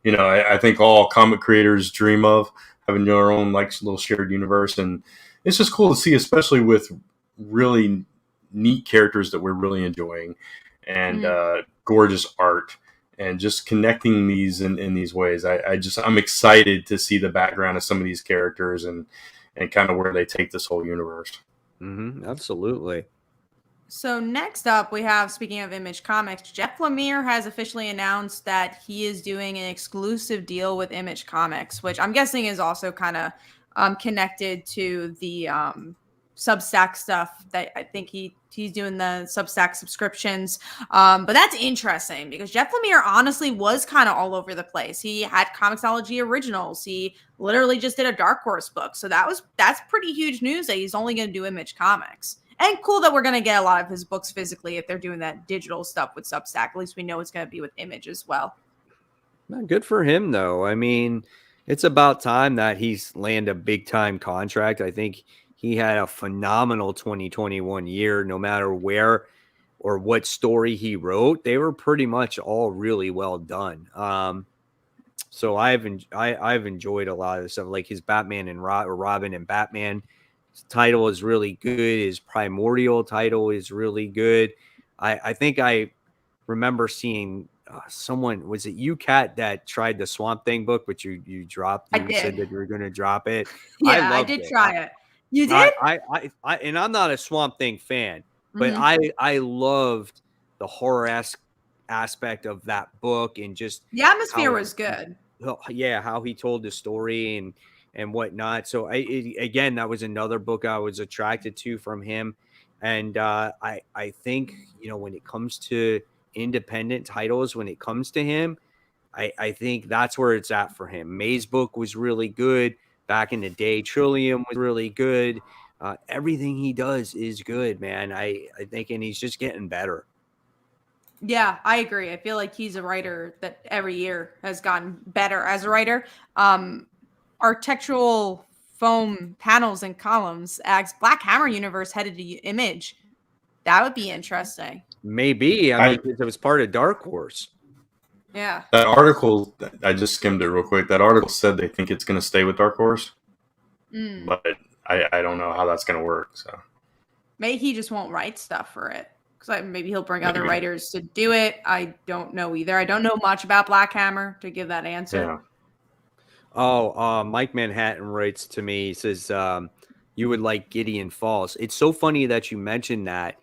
Speaker 3: I think all comic creators dream of, having your own little shared universe, and it's just cool to see, especially with really neat characters that we're really enjoying, and gorgeous art, and just connecting these in these ways. I'm excited to see the background of some of these characters and kind of where they take this whole universe.
Speaker 1: Absolutely.
Speaker 2: So next up, we have, speaking of Image Comics, Jeff Lemire has officially announced that he is doing an exclusive deal with Image Comics, which I'm guessing is also kind of connected to the Substack stuff. That I think he's doing the Substack subscriptions. But that's interesting because Jeff Lemire honestly was kind of all over the place. He had Comixology Originals. He literally just did a Dark Horse book. So that's pretty huge news that he's only going to do Image Comics. And cool that we're going to get a lot of his books physically if they're doing that digital stuff with Substack. At least we know it's going to be with Image as well.
Speaker 1: Good for him, though. I mean, it's about time that he's landed a big-time contract. I think he had a phenomenal 2021 year, no matter where or what story he wrote. They were pretty much all really well done. So I've enjoyed a lot of this stuff, like his Batman and Robin and Batman title is really good. His Primordial title is really good. I think I remember seeing someone, was it you, Kat, that tried the Swamp Thing book, but you dropped. You said that you were going to drop it.
Speaker 2: Yeah, I did try it. You did?
Speaker 1: I and I'm not a Swamp Thing fan, but I loved the horror-esque aspect of that book, and just
Speaker 2: the atmosphere was good.
Speaker 1: Yeah, how he told the story and whatnot. So again, that was another book I was attracted to from him. And I think, when it comes to independent titles when it comes to him, I think that's where it's at for him. May's book was really good back in the day. Trillium was really good. Everything he does is good, man. I think, and he's just getting better.
Speaker 2: Yeah, I agree. I feel like he's a writer that every year has gotten better as a writer. Architectural foam panels and columns as Black Hammer universe headed to Image. That would be interesting.
Speaker 1: Maybe. I mean, it was part of Dark Horse.
Speaker 2: Yeah.
Speaker 3: That article, I just skimmed it real quick. That article said they think it's going to stay with Dark Horse, but I don't know how that's going to work. So
Speaker 2: maybe he just won't write stuff for it, because maybe he'll bring other writers to do it. I don't know either. I don't know much about Black Hammer to give that answer.
Speaker 3: Yeah.
Speaker 1: Oh, Mike Manhattan writes to me. He says, you would like Gideon Falls. It's so funny that you mentioned that.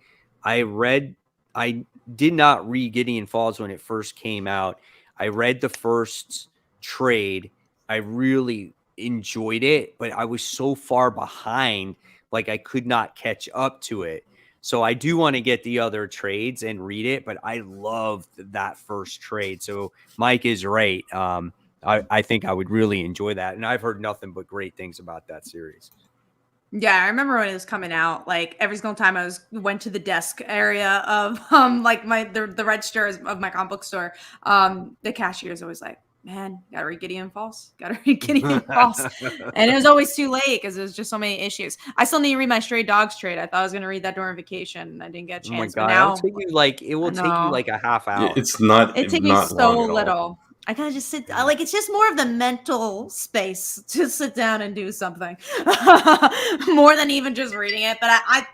Speaker 1: I did not read Gideon Falls when it first came out. I read the first trade. I really enjoyed it, but I was so far behind, like I could not catch up to it. So I do want to get the other trades and read it, but I loved that first trade. So Mike is right. I think I would really enjoy that. And I've heard nothing but great things about that series.
Speaker 2: Yeah, I remember when it was coming out, like every single time I went to the desk area of like the register of my comic book store, the cashier is always like, man, gotta read Gideon Falls. Gotta read Gideon Falls. And it was always too late because there was just so many issues. I still need to read my Stray Dogs trade. I thought I was gonna read that during vacation and I didn't get a chance.
Speaker 1: Oh my God,
Speaker 2: now,
Speaker 1: it will take you like a half hour.
Speaker 3: It's not.
Speaker 2: It takes me so little. I kind of just sit, like, it's just more of the mental space to sit down and do something more than even just reading it. But I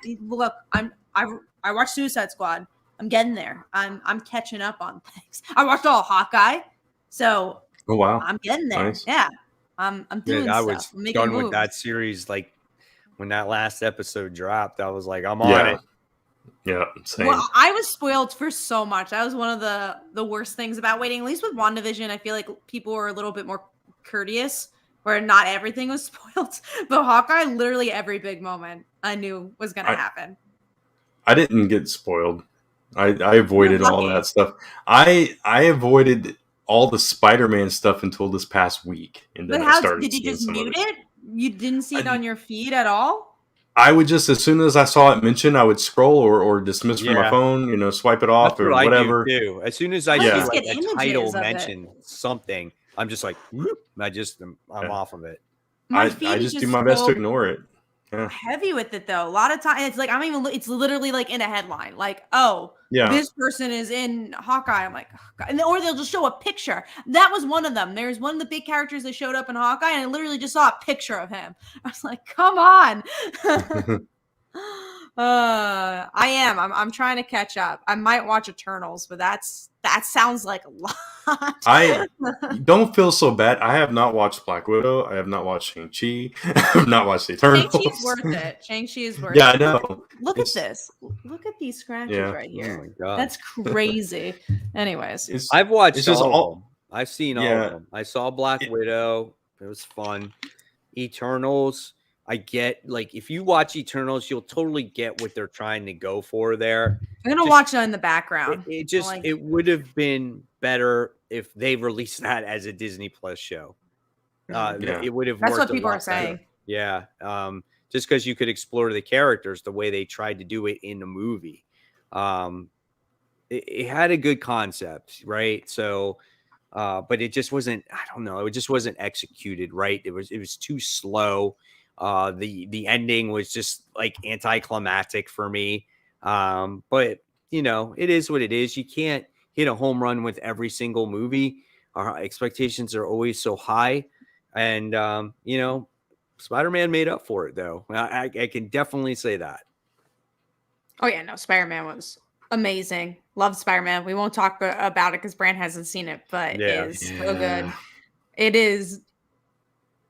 Speaker 2: watched Suicide Squad. I'm getting there. I'm catching up on things. I watched all Hawkeye. So
Speaker 3: oh, wow.
Speaker 2: I'm getting there.
Speaker 3: Nice.
Speaker 2: Yeah. I'm doing stuff.
Speaker 1: I was done with that series. Like when that last episode dropped, I was like, I'm on it.
Speaker 3: Yeah, same.
Speaker 2: Well, I was spoiled for so much. That was one of the worst things about waiting. At least with WandaVision, I feel like people were a little bit more courteous, where not everything was spoiled. But Hawkeye, literally every big moment I knew was going to happen.
Speaker 3: I didn't get spoiled. I avoided all that stuff. I avoided all the Spider-Man stuff until this past week. And then
Speaker 2: did you just mute it? You didn't see it on your feed at all?
Speaker 3: I would just, as soon as I saw it mentioned, I would scroll or dismiss from my phone, swipe it off. That's or whatever.
Speaker 1: I do. As soon as I see like a title mention something, I'm just like, whoop, I'm off of it.
Speaker 3: I just do my best to ignore it. Yeah.
Speaker 2: Heavy with it though. A lot of times it's like it's literally like in a headline, like, this person is in Hawkeye. I'm like, oh God. Or they'll just show a picture. That was one of them. There's one of the big characters that showed up in Hawkeye, and I literally just saw a picture of him. I was like, come on. I'm trying to catch up. I might watch Eternals, but that sounds like a lot.
Speaker 3: I don't feel so bad. I have not watched Black Widow. I have not watched Shang-Chi. I have not watched Eternals.
Speaker 2: Shang-Chi's worth it. Shang-Chi is worth
Speaker 3: it. I know.
Speaker 2: Look at this. Look at these scratches right here.
Speaker 1: Oh my God.
Speaker 2: That's crazy. Anyways.
Speaker 1: I've watched all of them. I've seen all of them. I saw Black Widow. It was fun. Eternals. I get, like, if you watch Eternals, you'll totally get what they're trying to go for there.
Speaker 2: I'm gonna watch it in the background.
Speaker 1: It would have been better if they released that as a Disney Plus show. It would have.
Speaker 2: That's what people are saying.
Speaker 1: Yeah, just because you could explore the characters the way they tried to do it in the movie. It had a good concept, right? So, but it just wasn't. I don't know. It just wasn't executed right. It was too slow. The ending was just like anticlimactic for me. But it is what it is. You can't hit a home run with every single movie. Our expectations are always so high, and Spider-Man made up for it though. I can definitely say that.
Speaker 2: Oh yeah, no, Spider-Man was amazing. Love Spider-Man. We won't talk about it because Brand hasn't seen it, but it is so good. It is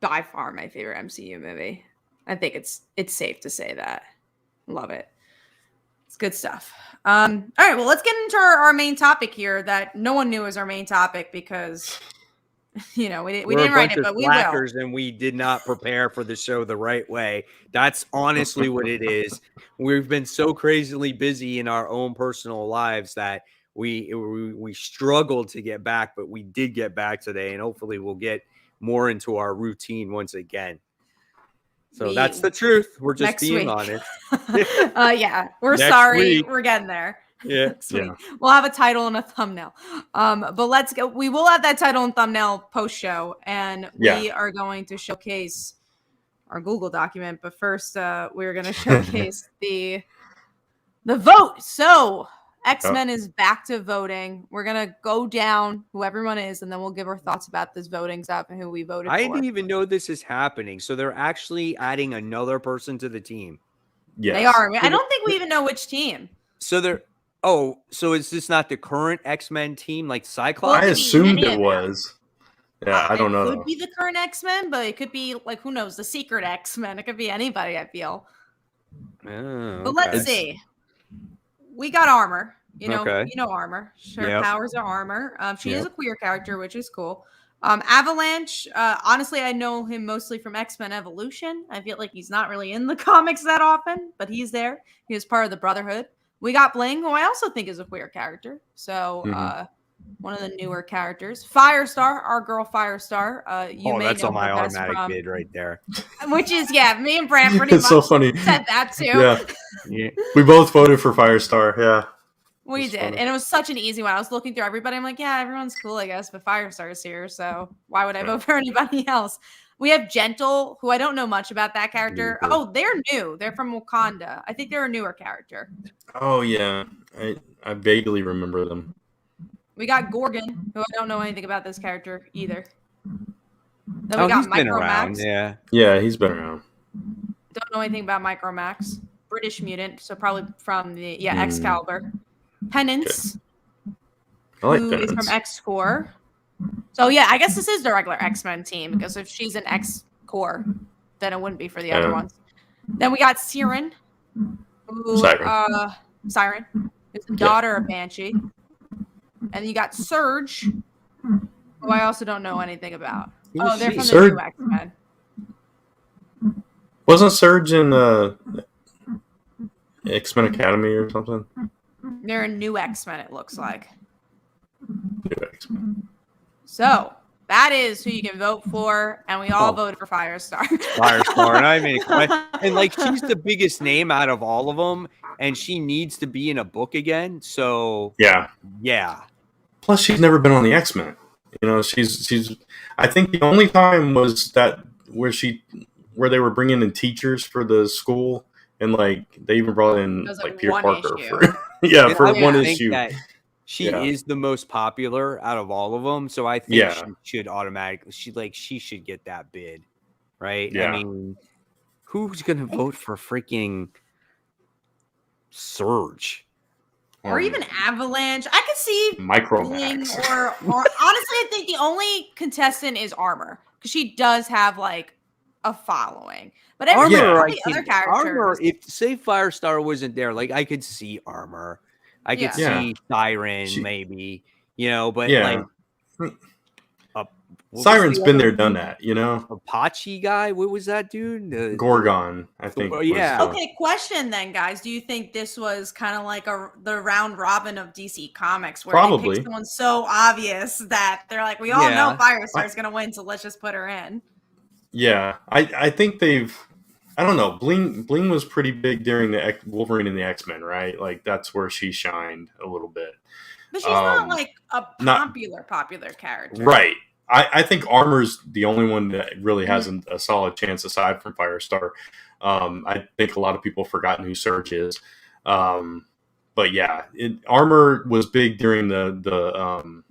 Speaker 2: by far my favorite MCU movie. I think it's safe to say that. Love it. It's good stuff. All right, well, let's get into our main topic here that no one knew was our main topic because we didn't write it, but we will.
Speaker 1: And we did not prepare for the show the right way. That's honestly what it is. We've been so crazily busy in our own personal lives that we struggled to get back, but we did get back today, and hopefully we'll get more into our routine once again. So that's the truth. We're just being honest.
Speaker 2: Yeah, we're
Speaker 1: Next
Speaker 2: sorry.
Speaker 1: week.
Speaker 2: We're getting there.
Speaker 1: Yeah.
Speaker 2: Next week. We'll have a title and a thumbnail. But let's go. We will have that title and thumbnail post show, and we are going to showcase our Google document. But first, we're going to showcase the vote. So X-Men is back to voting. We're going to go down who everyone is, and then we'll give our thoughts about this voting stuff and who we voted for.
Speaker 1: I didn't even know this is happening. So they're actually adding another person to the team.
Speaker 3: Yes.
Speaker 2: They are. I don't think we even know which team.
Speaker 1: So they're so is this not the current X-Men team like Cyclops?
Speaker 3: I assumed it was. Yeah, I don't know.
Speaker 2: It could be the current X-Men, but it could be like, who knows, the secret X-Men. It could be anybody, I feel. But let's see. We got Armor. You know Armor. Her powers are armor. She is a queer character, which is cool. Avalanche, honestly, I know him mostly from X-Men Evolution. I feel like he's not really in the comics that often, but he's there. He is part of the Brotherhood. We got Bling, who I also think is a queer character. So one of the newer characters. Firestar, our girl Firestar.
Speaker 1: That's on my automatic bid right there.
Speaker 2: Which is, me and Brant pretty much
Speaker 3: so funny.
Speaker 2: said that too.
Speaker 3: Yeah. We both voted for Firestar, yeah.
Speaker 2: We did, and it was such an easy one. I was looking through everybody. I'm like, yeah, everyone's cool, I guess, but Firestar's here, so why would I vote for anybody else? We have Gentle, who I don't know much about that character. Oh, they're new. They're from Wakanda. I think they're a newer character.
Speaker 3: Oh, yeah. I vaguely remember them.
Speaker 2: We got Gorgon, who I don't know anything about this character either. Then we got
Speaker 1: he's been around,
Speaker 2: Micromax.
Speaker 3: Yeah, he's been around.
Speaker 2: Don't know anything about Micromax. British mutant, so probably from the Excalibur. Penance, who is from X-Corps. So I guess this is the regular X-Men team, because if she's an X-Corps, then it wouldn't be for the other ones. Then we got Siren, who Siren is the daughter of Banshee. And you got Surge, who I also don't know anything about. They're from the new X-Men.
Speaker 3: Wasn't Surge in X-Men Academy or something?
Speaker 2: They're a new X-Men, it looks like.
Speaker 3: New X-Men.
Speaker 2: So that is who you can vote for, and we all voted for Firestar.
Speaker 1: Firestar, and I mean, and like she's the biggest name out of all of them, and she needs to be in a book again. So yeah.
Speaker 3: Plus, she's never been on the X-Men. You know, she's. I think the only time was that where they were bringing in teachers for the school, and like they even brought in like Peter Parker for one issue.
Speaker 1: That she is the most popular out of all of them, so I think she should automatically. She should get that bid, right?
Speaker 3: Yeah.
Speaker 1: I mean, who's gonna vote for freaking Surge?
Speaker 2: Or even Avalanche. I could see
Speaker 3: Micromax.
Speaker 2: Or honestly, I think the only contestant is Armor, because she does have like a following. But every other character,
Speaker 1: Armor. If say Firestar wasn't there, like I could see Armor. I could see Siren, maybe, but like
Speaker 3: Siren's been there, done that,
Speaker 1: Apache guy. What was that dude?
Speaker 3: Gorgon, I think.
Speaker 2: Okay, question then, guys. Do you think this was kind of like the round robin of DC Comics, where they picked someone so obvious that they're like, we all know Firestar's going to win, so let's just put her in?
Speaker 3: Yeah, I think they've. I don't know. Bling was pretty big during the Wolverine and the X-Men, right? Like that's where she shined a little bit.
Speaker 2: But she's not like a popular character,
Speaker 3: right? I think Armor's the only one that really has a solid chance aside from Firestar. I think a lot of people have forgotten who Surge is, but yeah, Armor was big during the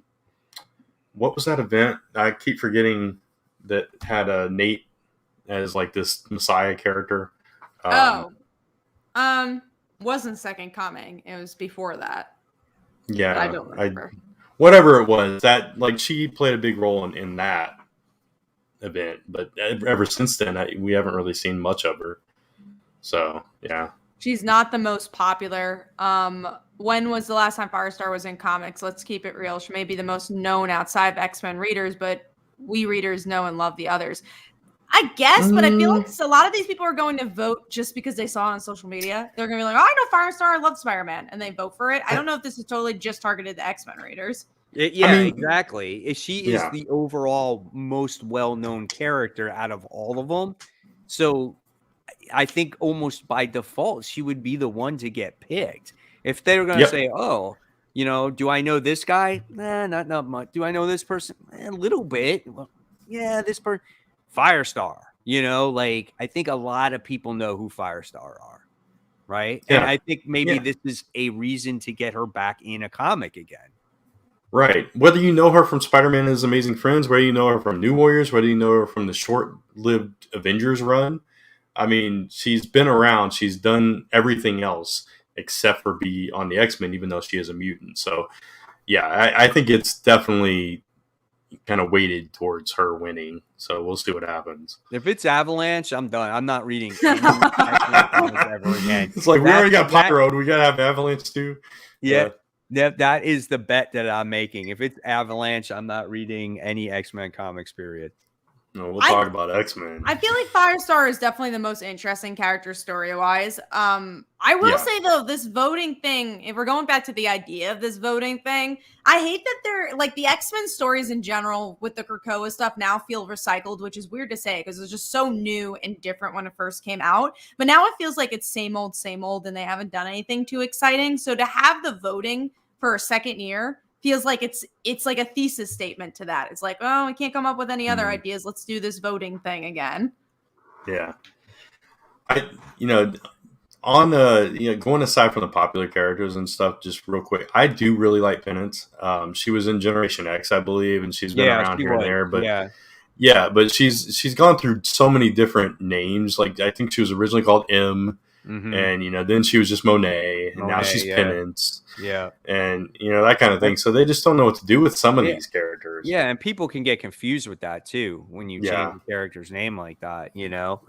Speaker 3: what was that event? I keep forgetting that had Nate as like this Messiah character.
Speaker 2: Wasn't Second Coming. It was before that.
Speaker 3: Yeah.
Speaker 2: I don't remember.
Speaker 3: Whatever it was, that like she played a big role in that event, but ever since then, we haven't really seen much of her. So, yeah.
Speaker 2: She's not the most popular. When was the last time Firestar was in comics? Let's keep it real. She may be the most known outside of X-Men readers, but we readers know and love the others. I guess, but I feel like a lot of these people are going to vote just because they saw it on social media. They're going to be like, oh, I know Firestar, I love Spider-Man, and they vote for it. I don't know if this is totally just targeted the X-Men readers.
Speaker 1: Exactly. She is
Speaker 3: Yeah.
Speaker 1: the overall most well-known character out of all of them. So I think almost by default, she would be the one to get picked. If they're going to say, oh, do I know this guy? Nah, not much. Do I know this person? A little bit. Well, yeah, this person. Firestar. I think a lot of people know who Firestar are. Right.
Speaker 3: Yeah.
Speaker 1: And I think maybe this is a reason to get her back in a comic again.
Speaker 3: Right. Whether you know her from Spider-Man and His Amazing Friends, whether you know her from New Warriors, whether you know her from the short-lived Avengers run, I mean, she's been around. She's done everything else except for be on the X-Men, even though she is a mutant. So, yeah, I think it's definitely kind of weighted towards her winning. So we'll see what happens.
Speaker 1: If it's Avalanche, I'm done. I'm not reading any X-Men comics ever again.
Speaker 3: It's like we already got Pyro. We got to have Avalanche too.
Speaker 1: Yeah. That is the bet that I'm making. If it's Avalanche, I'm not reading any X-Men comics, period.
Speaker 3: No, we'll talk about X-Men.
Speaker 2: I feel like Firestar is definitely the most interesting character story-wise. I will say, though, this voting thing, if we're going back to the idea of this voting thing, I hate that they're, like, the X-Men stories in general with the Krakoa stuff now feel recycled, which is weird to say because it was just so new and different when it first came out. But now it feels like it's same old, and they haven't done anything too exciting. So to have the voting for a second year feels like it's like a thesis statement to that. It's like, oh, we can't come up with any other ideas. Let's do this voting thing again.
Speaker 3: Yeah. Going aside from the popular characters and stuff, just real quick, I do really like Penance. She was in Generation X, I believe, and she's been around here and there. But but she's gone through so many different names. Like I think she was originally called M. Mm-hmm. And then she was just Monet, and now she's Penance, and that kind of thing. So they just don't know what to do with some of these characters.
Speaker 1: Yeah, and people can get confused with that too when you change the character's name like that.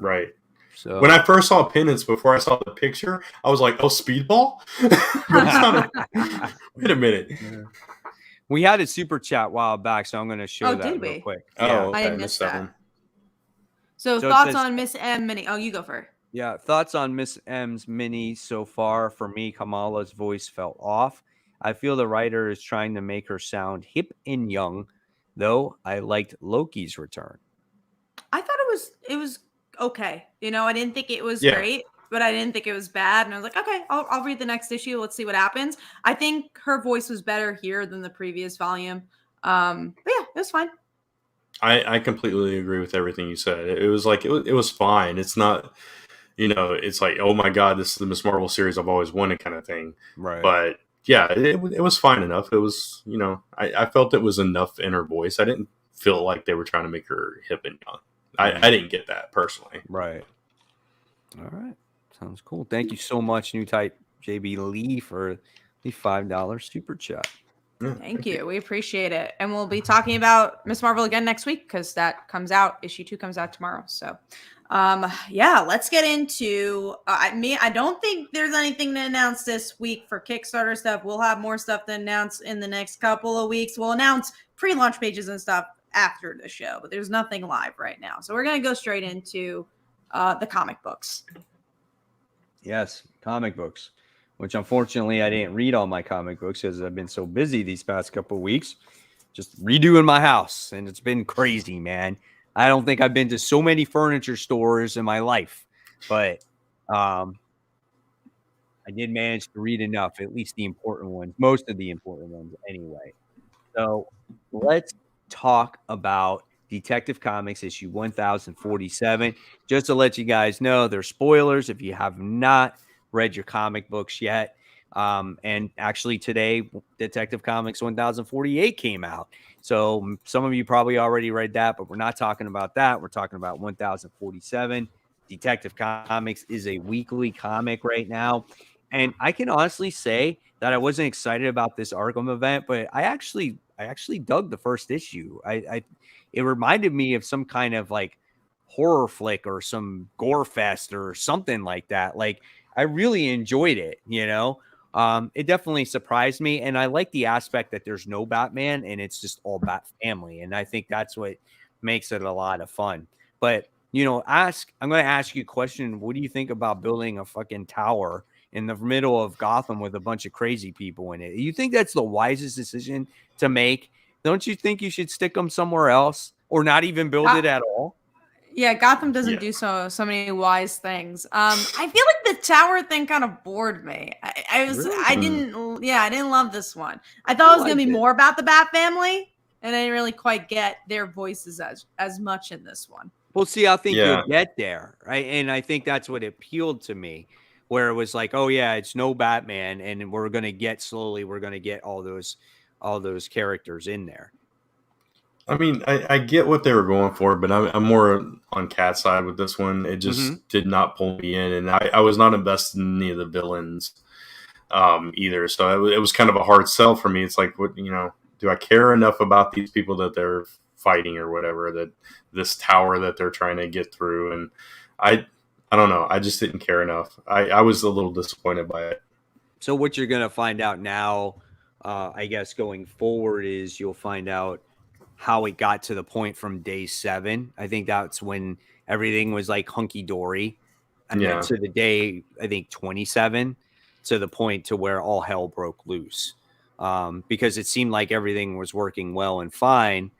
Speaker 3: Right.
Speaker 1: So
Speaker 3: when I first saw Penance, before I saw the picture, I was like, "Oh, Speedball." Wait a minute.
Speaker 1: We had a super chat a while back, so I'm going to show that real quick.
Speaker 3: Oh, okay.
Speaker 2: I missed that one. So thoughts on Miss M mini? Oh, you go first.
Speaker 1: Yeah, thoughts on Miss M's mini so far. For me, Kamala's voice felt off. I feel the writer is trying to make her sound hip and young, though I liked Loki's return.
Speaker 2: I thought it was okay. I didn't think it was great, but I didn't think it was bad. And I was like, okay, I'll read the next issue. Let's see what happens. I think her voice was better here than the previous volume. But yeah, it was fine.
Speaker 3: I completely agree with everything you said. It was like, it was fine. It's not... it's like, oh my God, this is the Miss Marvel series I've always wanted kind of thing.
Speaker 1: Right.
Speaker 3: But yeah, it was fine enough. It was, I felt it was enough in her voice. I didn't feel like they were trying to make her hip and young. I didn't get that personally.
Speaker 1: Right. All right. Sounds cool. Thank you so much, New Type JB Lee, for the $5 super chat.
Speaker 3: Yeah,
Speaker 2: thank you. We appreciate it. And we'll be talking about Miss Marvel again next week because that comes out. Issue 2 comes out tomorrow. So let's get into I don't think there's anything to announce this week for Kickstarter stuff. We'll have more stuff to announce in the next couple of weeks. We'll announce pre-launch pages and stuff after the show, but there's nothing live right now. So we're going to go straight into the comic books.
Speaker 1: Yes, comic books, which unfortunately I didn't read all my comic books because I've been so busy these past couple of weeks just redoing my house, and it's been crazy, man. I don't think I've been to so many furniture stores in my life, but I did manage to read enough, at least the important ones, most of the important ones anyway. So let's talk about Detective Comics issue 1047. Just to let you guys know, there's spoilers if you have not read your comic books yet. And actually today, Detective Comics 1048 came out. So some of you probably already read that, but we're not talking about that. We're talking about 1047. Detective Comics is a weekly comic right now. And I can honestly say that I wasn't excited about this Arkham event, but I actually dug the first issue. It reminded me of some kind of like horror flick or some gore fest or something like that. Like I really enjoyed it, It definitely surprised me, and I like the aspect that there's no Batman and it's just all Bat family, and I think that's what makes it a lot of fun. But I'm going to ask you a question. What do you think about building a fucking tower in the middle of Gotham with a bunch of crazy people in it? You think that's the wisest decision to make? Don't you think you should stick them somewhere else or not even build it at all?
Speaker 2: Yeah, Gotham doesn't
Speaker 3: Yeah.
Speaker 2: do so many wise things. I feel like the tower thing kind of bored me.
Speaker 1: Really?
Speaker 2: I didn't love this one. I thought it was gonna be more about the Bat family, and I didn't really quite get their voices as much in this one.
Speaker 1: Well, see, I think
Speaker 3: Yeah.
Speaker 1: you'll get there, right? And I think that's what appealed to me, where it was like, oh yeah, it's no Batman, and we're gonna get all those characters in there.
Speaker 3: I mean, I get what they were going for, but I'm more on Cat's side with this one. It just did not pull me in, and I was not invested in any of the villains either. So it was kind of a hard sell for me. It's like, what, do I care enough about these people that they're fighting or whatever, that this tower that they're trying to get through? And I don't know. I just didn't care enough. I was a little disappointed by it.
Speaker 1: So what you're gonna find out now, I guess going forward, is you'll find out how it got to the point from day 7. I think that's when everything was like hunky dory, and then to the day, I think 27, to the point to where all hell broke loose, because it seemed like everything was working well and fine.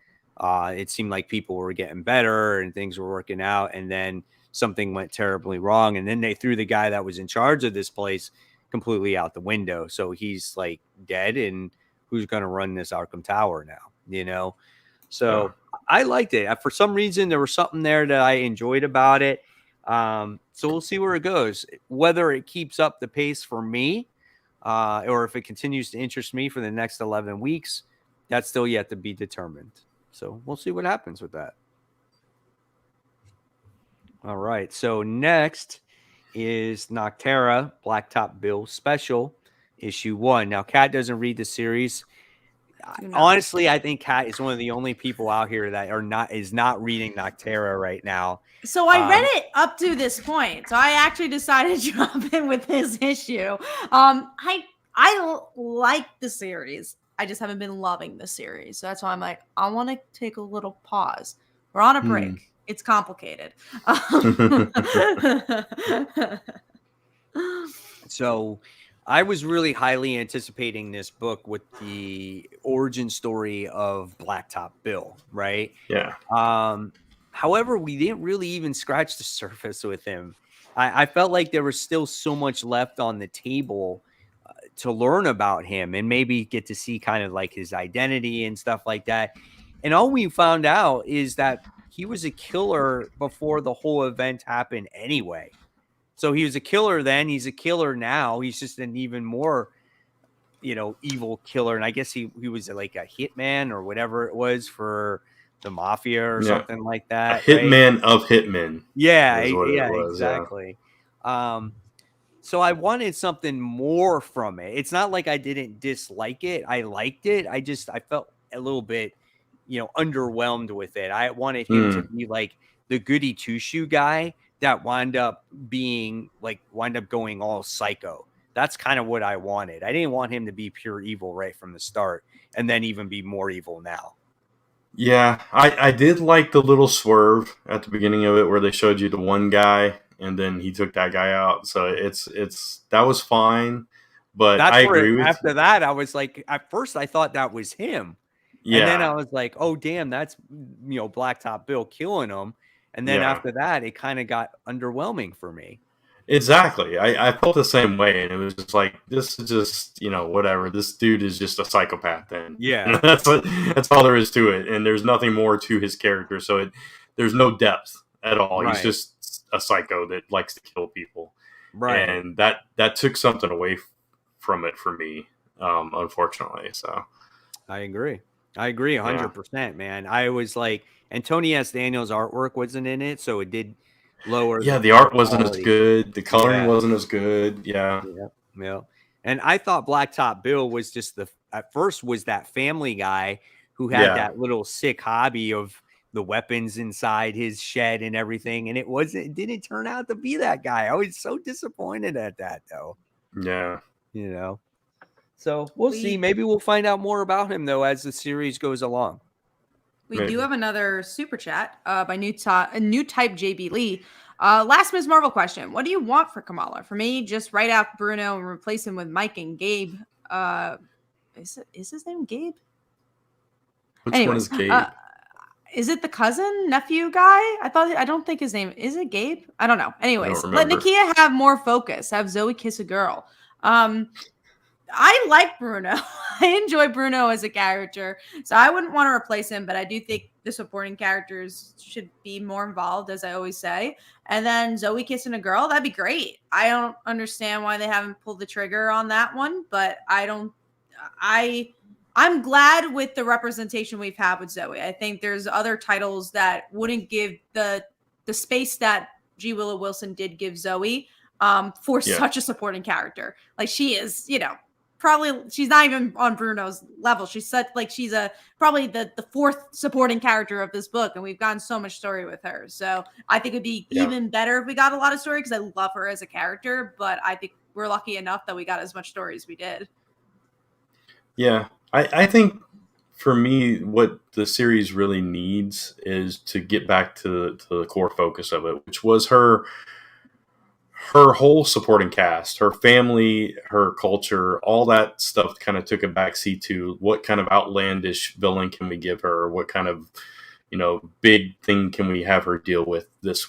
Speaker 1: It seemed like people were getting better and things were working out, and then something went terribly wrong, and then they threw the guy that was in charge of this place completely out the window. So he's like dead, and who's going to run this Arkham Tower now? So I liked it. For some reason, there was something there that I enjoyed about it. So we'll see where it goes. Whether it keeps up the pace for me, or if it continues to interest me for the next 11 weeks, that's still yet to be determined. So we'll see what happens with that. All right. So next is Noctera Blacktop Bill Special Issue 1. Now, Kat doesn't read the series. Honestly, I think Kat is one of the only people out here that is not reading Noctera right now.
Speaker 2: So I read it up to this point. So I actually decided to jump in with this issue. I like the series. I just haven't been loving the series. So that's why I'm like, I want to take a little pause. We're on a break. It's complicated.
Speaker 1: So I was really highly anticipating this book with the origin story of Blacktop Bill, right?
Speaker 3: Yeah.
Speaker 1: However, we didn't really even scratch the surface with him. I felt like there was still so much left on the table to learn about him and maybe get to see kind of like his identity and stuff like that. And all we found out is that he was a killer before the whole event happened anyway. So he was a killer then. He's a killer now. He's just an even more, evil killer. And I guess he was like a hitman or whatever it was for the mafia or something like that.
Speaker 3: A hitman of hitmen.
Speaker 1: Yeah, exactly. So I wanted something more from it. It's not like I didn't dislike it. I liked it. I felt a little bit, underwhelmed with it. I wanted him to be like the goody two-shoe guy that wound up going all psycho. That's kind of what I wanted. I didn't want him to be pure evil right from the start and then even be more evil now.
Speaker 3: Yeah, I did like the little swerve at the beginning of it where they showed you the one guy and then he took that guy out. So that was fine. But I agree with
Speaker 1: after that, I was like, at first I thought that was him. Yeah. And then I was like, oh damn, that's Blacktop Bill killing him. And then after that, it kind of got underwhelming for me.
Speaker 3: Exactly. I felt the same way. And it was just like, this is just, whatever. This dude is just a psychopath then.
Speaker 1: Yeah.
Speaker 3: That's all there is to it. And there's nothing more to his character. So there's no depth at all. Right. He's just a psycho that likes to kill people. Right. And that took something away from it for me, unfortunately. So
Speaker 1: I agree 100%, man. I was like, and Tony S. Daniels' artwork wasn't in it, so it did lower.
Speaker 3: Yeah, the art wasn't as good. The coloring wasn't as good. Yeah.
Speaker 1: And I thought Blacktop Bill was just at first was that family guy who had that little sick hobby of the weapons inside his shed and everything. And it didn't turn out to be that guy. I was so disappointed at that though.
Speaker 3: Yeah.
Speaker 1: So we'll see. Maybe we'll find out more about him though as the series goes along.
Speaker 2: We
Speaker 3: Maybe.
Speaker 2: do have another super chat by new type JB Lee. Last Ms. Marvel question: what do you want for Kamala? For me, just write out Bruno and replace him with Mike and Gabe. Is his name Gabe?
Speaker 3: Which one
Speaker 2: Anyways,
Speaker 3: is Gabe?
Speaker 2: is it the cousin nephew guy? I don't think his name is it Gabe. I don't know. Anyways, let
Speaker 3: remember.
Speaker 2: Nakia have more focus. Have Zoe kiss a girl. I like Bruno. I enjoy Bruno as a character, so I wouldn't want to replace him. But I do think the supporting characters should be more involved, as I always say. And then Zoe kissing a girl, that'd be great. I don't understand why they haven't pulled the trigger on that one, but I'm glad with the representation we've had with Zoe. I think there's other titles that wouldn't give the space that G. Willow Wilson did give Zoe for such a supporting character. Like she is, probably she's not even on Bruno's level. She's probably the fourth supporting character of this book, and we've gotten so much story with her. So I think it'd be even better if we got a lot of story because I love her as a character. But I think we're lucky enough that we got as much story as we did.
Speaker 3: Yeah, I think for me, what the series really needs is to get back to the core focus of it, which was her whole supporting cast, her family, her culture, all that stuff kind of took a backseat to what kind of outlandish villain can we give her? What kind of, big thing can we have her deal with this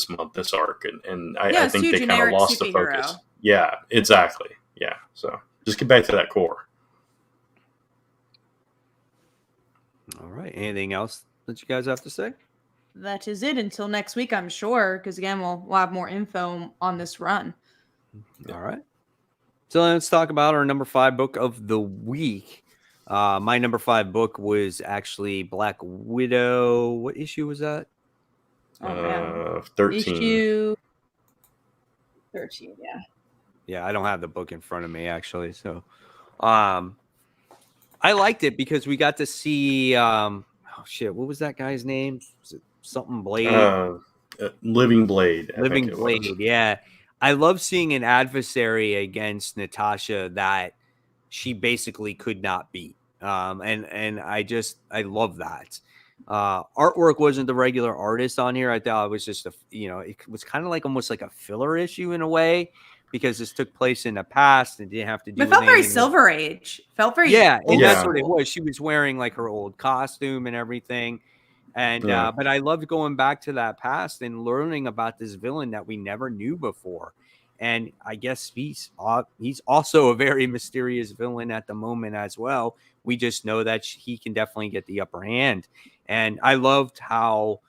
Speaker 3: month, this arc? And I think they kind of lost the focus. Yeah, exactly. Yeah. So just get back to that core.
Speaker 1: All right. Anything else that you guys have to say?
Speaker 2: That is it until next week, I'm sure, because again, we'll have more info on this run.
Speaker 1: All right. So let's talk about our number 5 book of the week. My number 5 book was actually Black Widow. What issue was that?
Speaker 3: 13.
Speaker 2: Issue 13, yeah.
Speaker 1: Yeah, I don't have the book in front of me, actually. So I liked it because we got to see what was that guy's name? Was it something Blade?
Speaker 3: Living Blade.
Speaker 1: Living Blade, yeah. I love seeing an adversary against Natasha that she basically could not beat. And I love that. Artwork wasn't the regular artist on here. I thought it was just it was kind of like almost like a filler issue in a way, because this took place in the past and didn't have to do.
Speaker 2: It felt very Silver Age. Felt very
Speaker 1: that's what it was. She was wearing like her old costume and everything, and but I loved going back to that past and learning about this villain that we never knew before. And I guess he's also a very mysterious villain at the moment as well. We just know that he can definitely get the upper hand, and I loved how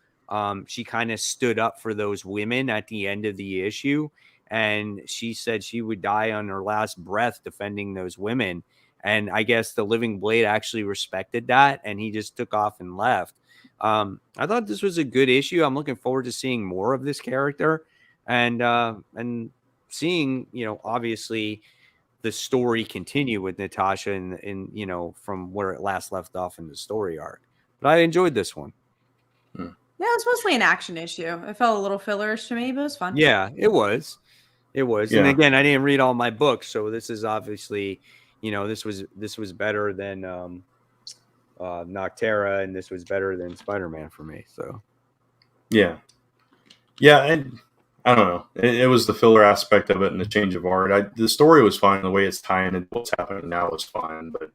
Speaker 1: she kind of stood up for those women at the end of the issue. And she said she would die on her last breath defending those women. And I guess the Living Blade actually respected that, and he just took off and left. I thought this was a good issue. I'm looking forward to seeing more of this character and seeing, obviously the story continue with Natasha and from where it last left off in the story arc. But I enjoyed this one.
Speaker 2: Yeah, it was mostly an action issue. It felt a little fillerish to me, but it was fun.
Speaker 1: Yeah, it was. It was. Yeah. And again, I didn't read all my books, so this is obviously, this was better than Noctera, and this was better than Spider-Man for me. So
Speaker 3: yeah, and I don't know. It was the filler aspect of it and the change of art. The story was fine. The way it's tying into what's happening now is fine, but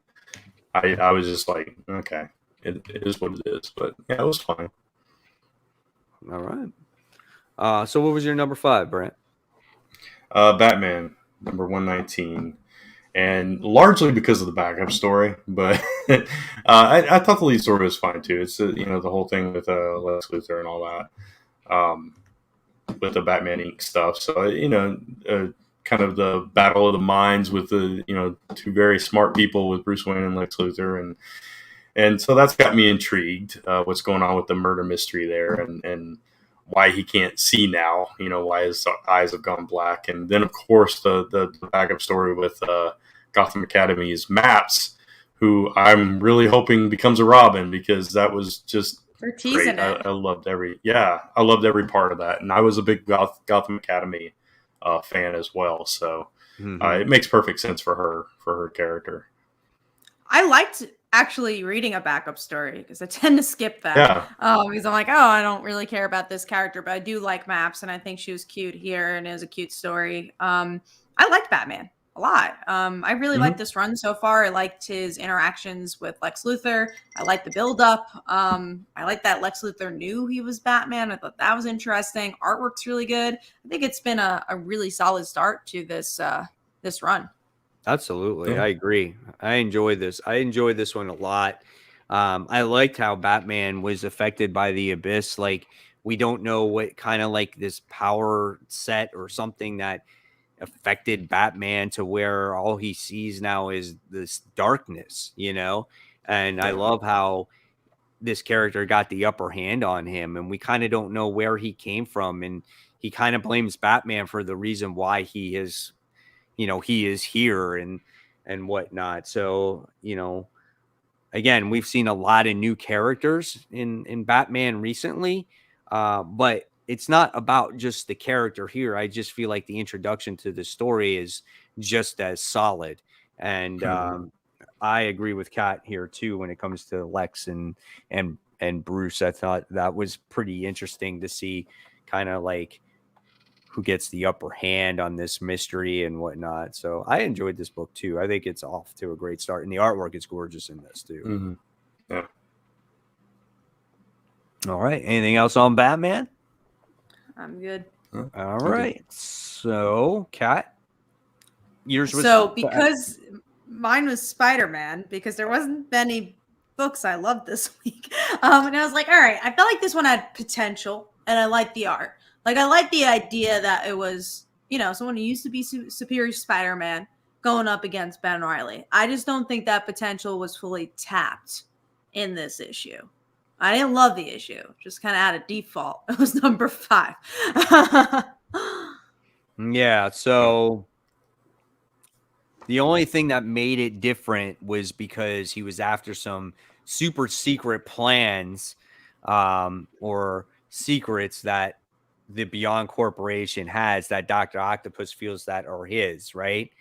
Speaker 3: I was just like, okay, it is what it is. But yeah, it was fine.
Speaker 1: All right. So what was your number 5, Brent?
Speaker 3: Batman, number 119. And largely because of the backup story, but I thought the lead story was fine too. It's the whole thing with Lex Luthor and all that, with the Batman Inc. stuff. So kind of the battle of the minds with the two very smart people with Bruce Wayne and Lex Luthor, and so that's got me intrigued. What's going on with the murder mystery there, and why he can't see now, why his eyes have gone black. And then, of course, the backup story with Gotham Academy's Maps, who I'm really hoping becomes a Robin, because that was just great. I loved every part of that. And I was a big Gotham Academy fan as well. So it makes perfect sense for her character.
Speaker 2: I liked actually reading a backup story because I tend to skip them.
Speaker 3: Yeah.
Speaker 2: Because I'm like, oh, I don't really care about this character, but I do like Maps, and I think she was cute here, and it was a cute story. I liked Batman a lot. I really liked this run so far. I liked his interactions with Lex Luthor. I liked the build-up. I like that Lex Luthor knew he was Batman. I thought that was interesting. Artwork's really good. I think it's been a really solid start to this this run.
Speaker 1: Absolutely.
Speaker 3: Yeah.
Speaker 1: I agree. I enjoyed this. I enjoyed this one a lot. I liked how Batman was affected by the abyss. Like, we don't know what kind of like this power set or something that affected Batman to where all he sees now is this darkness, you know? And I love how this character got the upper hand on him, and we kind of don't know where he came from. And he kind of blames Batman for the reason why he is, you know, he is here and whatnot. So, you know, again, we've seen a lot of new characters in Batman recently, but it's not about just the character here. I just feel like the introduction to the story is just as solid. And I agree with Kat here too when it comes to Lex and Bruce. I thought that was pretty interesting to see, kind of like who gets the upper hand on this mystery and whatnot. So I enjoyed this book too. I think it's off to a great start, and the artwork is gorgeous in this too.
Speaker 3: Yeah.
Speaker 1: All right. Anything else on Batman?
Speaker 2: I'm good.
Speaker 1: All right. So, Kat, yours was
Speaker 2: because mine was Spider-Man, because there wasn't many books I loved this week. And I was like, all right, I felt like this one had potential, and I liked the art. Like, I like the idea that it was, you know, someone who used to be Superior Spider-Man going up against Ben Reilly. I just don't think that potential was fully tapped in this issue. I didn't love the issue. Just kind of out of default. It was number 5.
Speaker 1: Yeah. So the only thing that made it different was because he was after some super secret plans or secrets that the Beyond Corporation has that Dr. Octopus feels that are his, right?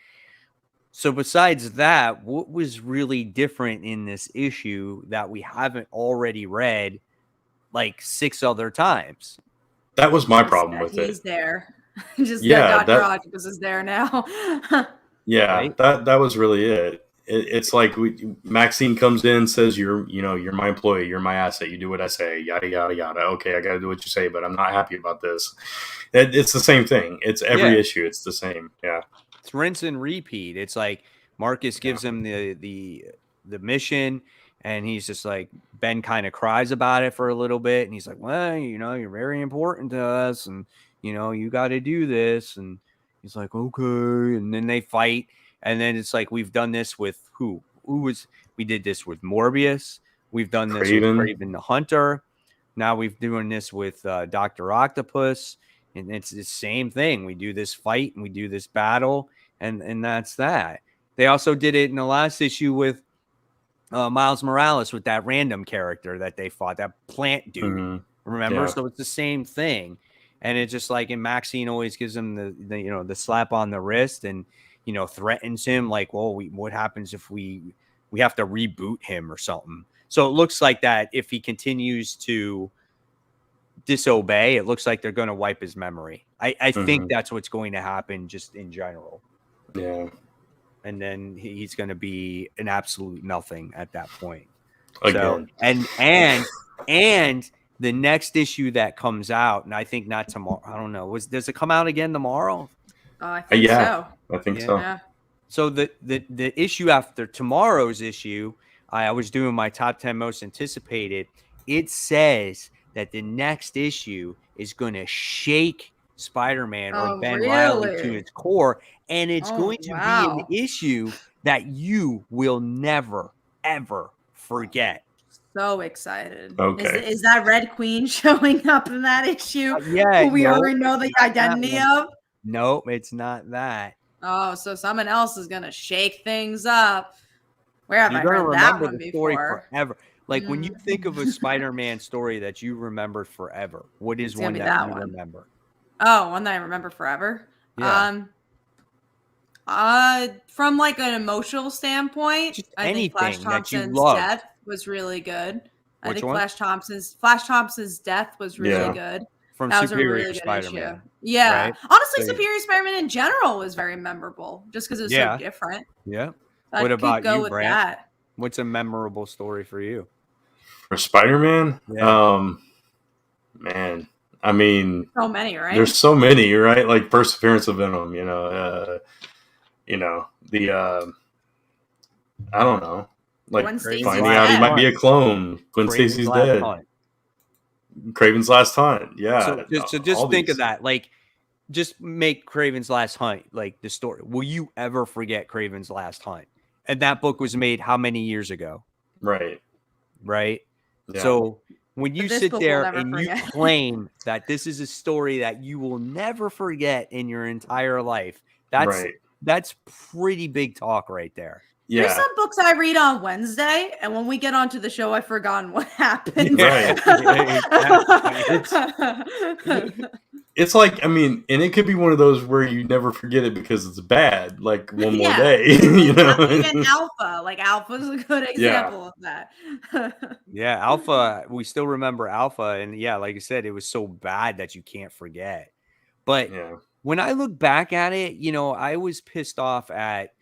Speaker 1: So besides that, what was really different in this issue that we haven't already read like 6 other times?
Speaker 3: That was my problem with it.
Speaker 2: He's there. Just that Dr. Octopus is there now.
Speaker 3: Yeah,
Speaker 1: right?
Speaker 3: that was really it. It's like Maxine comes in, says you're my employee, you're my asset, you do what I say, yada yada yada. Okay, I got to do what you say, but I'm not happy about this. It's the same thing. It's every issue. It's the same. Yeah,
Speaker 1: it's rinse and repeat. It's like Marcus gives him the mission, and he's just like, Ben kind of cries about it for a little bit, and he's like, well, you know, you're very important to us, and you know, you got to do this. And he's like, okay. And then they fight. And then it's like, we've done this with we did this with Morbius. We've done this with Kraven the Hunter. Now we've doing this with Dr. Octopus. And it's the same thing. We do this fight and we do this battle. And that's that. They also did it in the last issue with Miles Morales with that random character that they fought, that plant dude. Remember? Yeah. So it's the same thing. And it's just like, and Maxine always gives him the you know, the slap on the wrist and, you know, threatens him like, well, what happens if we have to reboot him or something? So it looks like that if he continues to disobey, it looks like they're going to wipe his memory. I think that's what's going to happen just in general.
Speaker 3: Yeah.
Speaker 1: And then he's going to be an absolute nothing at that point.
Speaker 3: Again.
Speaker 1: So, and the next issue that comes out, and I think not tomorrow, I don't know, does it come out again tomorrow?
Speaker 2: I think so.
Speaker 3: I think so.
Speaker 2: Yeah.
Speaker 1: So the issue after tomorrow's issue, I was doing my top 10 most anticipated. It says that the next issue is going to shake Spider-Man or Ben Reilly to its core, and it's going to be an issue that you will never, ever forget.
Speaker 2: So excited.
Speaker 3: Okay.
Speaker 2: Is that Red Queen showing up in that issue?
Speaker 1: Yeah.
Speaker 2: Who we already know the identity of?
Speaker 1: Nope, it's not that.
Speaker 2: Oh, so someone else is going to shake things up. Where have
Speaker 1: You're
Speaker 2: I heard that one
Speaker 1: the story
Speaker 2: before?
Speaker 1: Forever. Like when you think of a Spider-Man story that you remember forever, what is one that you remember?
Speaker 2: Oh, one that I remember forever.
Speaker 1: Yeah.
Speaker 2: From like an emotional standpoint,
Speaker 1: Just
Speaker 2: I think Flash
Speaker 1: anything that you
Speaker 2: Thompson's
Speaker 1: loved.
Speaker 2: death was really good. I
Speaker 1: Which
Speaker 2: think
Speaker 1: one?
Speaker 2: Flash Thompson's death was really
Speaker 3: Yeah.
Speaker 2: good.
Speaker 1: From
Speaker 2: That was a
Speaker 1: Superior
Speaker 2: really good issue.
Speaker 1: Spider-Man,
Speaker 2: Yeah.
Speaker 1: right?
Speaker 2: Honestly,
Speaker 1: So,
Speaker 2: Superior Spider-Man in general was very memorable just because it was so
Speaker 1: yeah.
Speaker 2: different.
Speaker 1: Yeah.
Speaker 2: I
Speaker 1: What
Speaker 2: could
Speaker 1: about
Speaker 2: go
Speaker 1: you,
Speaker 2: with
Speaker 1: Brant?
Speaker 2: that.
Speaker 1: What's a memorable story for you?
Speaker 3: For Spider-Man,
Speaker 1: Yeah.
Speaker 3: man, I mean,
Speaker 2: So many, right?
Speaker 3: there's so many, right? Like first appearance of Venom, the I don't know, like
Speaker 2: Gwen
Speaker 1: Craven's
Speaker 2: Stacy's
Speaker 3: finding out he
Speaker 2: dead.
Speaker 3: might be a clone. Gwen
Speaker 1: Craven's
Speaker 3: Stacy's
Speaker 1: Last
Speaker 3: dead.
Speaker 1: Hunt.
Speaker 3: Craven's Last Hunt. Yeah.
Speaker 1: So just
Speaker 3: all
Speaker 1: think of
Speaker 3: these.
Speaker 1: that. Like, just make Craven's Last Hunt like the story. Will you ever forget Craven's Last Hunt? And that book was made how many years ago?
Speaker 3: Right.
Speaker 1: Right.
Speaker 3: Yeah.
Speaker 1: So when you
Speaker 2: But this
Speaker 1: sit
Speaker 2: book we'll
Speaker 1: there
Speaker 2: never
Speaker 1: and you
Speaker 2: forget.
Speaker 1: claim that this is a story that you will never forget in your entire life,
Speaker 3: Right.
Speaker 1: that's pretty big talk right there.
Speaker 3: Yeah.
Speaker 2: There's some books I read on Wednesday, and when we get onto the show, I've forgotten what happened.
Speaker 3: Right. It's like, I mean, and it could be one of those where you never forget it because it's bad, like One More Day, you know?
Speaker 2: Even Alpha. Like, Alpha's a good example of that.
Speaker 1: Yeah, Alpha, we still remember Alpha. And yeah, like I said, it was so bad that you can't forget. But
Speaker 3: Yeah.
Speaker 1: when I look back at it, I was pissed off at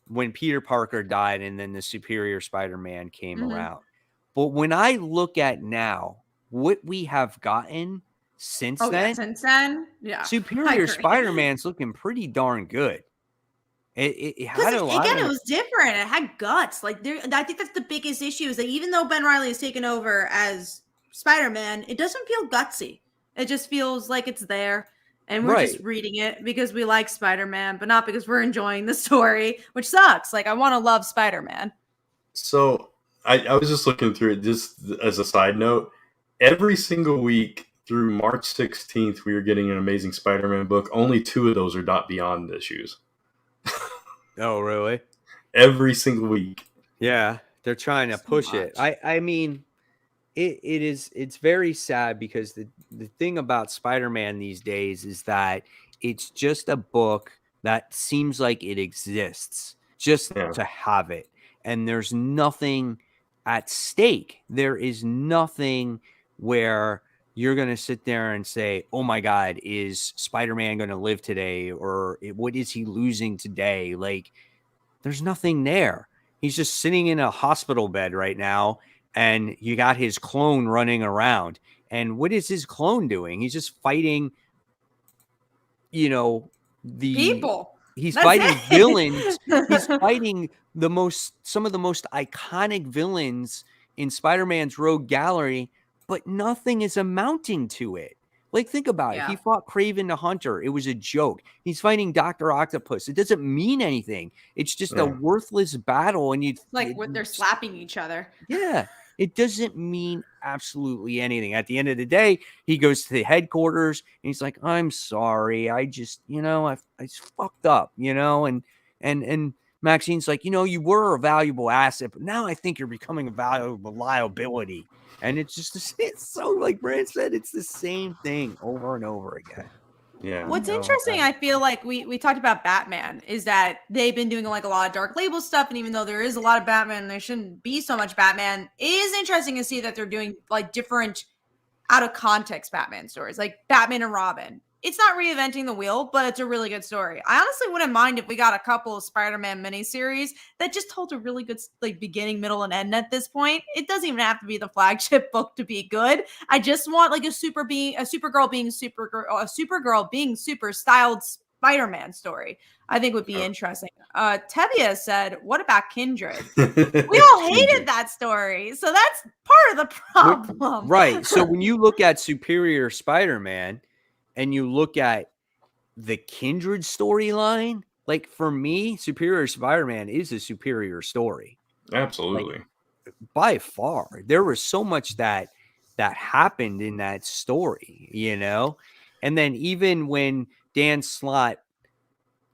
Speaker 1: when Peter Parker died and then the Superior Spider-Man came around. But when I look at now, what we have gotten since then,
Speaker 2: yeah,
Speaker 1: Superior Spider-Man's looking pretty darn good. It had a lot
Speaker 2: it was different. It had guts. Like, I think that's the biggest issue is that even though Ben Reilly has taken over as Spider-Man, it doesn't feel gutsy. It just feels like it's there. And we're just reading it because we like Spider-Man, but not because we're enjoying the story, which sucks. Like, I want to love Spider-Man.
Speaker 3: So I was just looking through it just as a side note. Every single week through March 16th, we are getting an Amazing Spider-Man book. Only 2 of those are Dot Beyond issues.
Speaker 1: Oh, really?
Speaker 3: Every single week.
Speaker 1: Yeah, they're trying to push it. I mean, it's very sad because the thing about Spider-Man these days is that it's just a book that seems like it exists just to have it. And there's nothing at stake. There is nothing where you're going to sit there and say, oh my God, is Spider-Man going to live today? Or what is he losing today? Like, there's nothing there. He's just sitting in a hospital bed right now. And you got his clone running around. And what is his clone doing? He's just fighting, the
Speaker 2: people.
Speaker 1: He's fighting villains. He's fighting some of the most iconic villains in Spider-Man's Rogue Gallery, but nothing is amounting to it. Like, think about it. He fought Kraven the Hunter. It was a joke. He's fighting Dr. Octopus. It doesn't mean anything. It's just a worthless battle. And
Speaker 2: they're slapping each other.
Speaker 1: Yeah. It doesn't mean absolutely anything. At the end of the day, he goes to the headquarters and he's like, I'm sorry. I just, I fucked up, and Maxine's like, you were a valuable asset, but now I think you're becoming a valuable liability. And it's so, like Brand said, it's the same thing over and over again.
Speaker 3: Yeah.
Speaker 2: What's interesting, I feel like we talked about Batman, is that they've been doing like a lot of Dark Label stuff, and even though there is a lot of Batman, there shouldn't be so much Batman. It is interesting to see that they're doing like different out of context Batman stories, like Batman and Robin. It's not reinventing the wheel, but it's a really good story. I honestly wouldn't mind if we got a couple of Spider-Man miniseries that just told a really good like beginning, middle, and end at this point. It doesn't even have to be the flagship book to be good. I just want like a Supergirl being super styled Spider-Man story. I think would be interesting. Tevia said, what about Kindred? We all hated that story. So that's part of the problem.
Speaker 1: Right. So when you look at Superior Spider-Man, and you look at the Kindred storyline, like for me, Superior Spider-Man is a superior story.
Speaker 3: Absolutely.
Speaker 1: Like, by far. There was so much that happened in that story, And then even when Dan Slott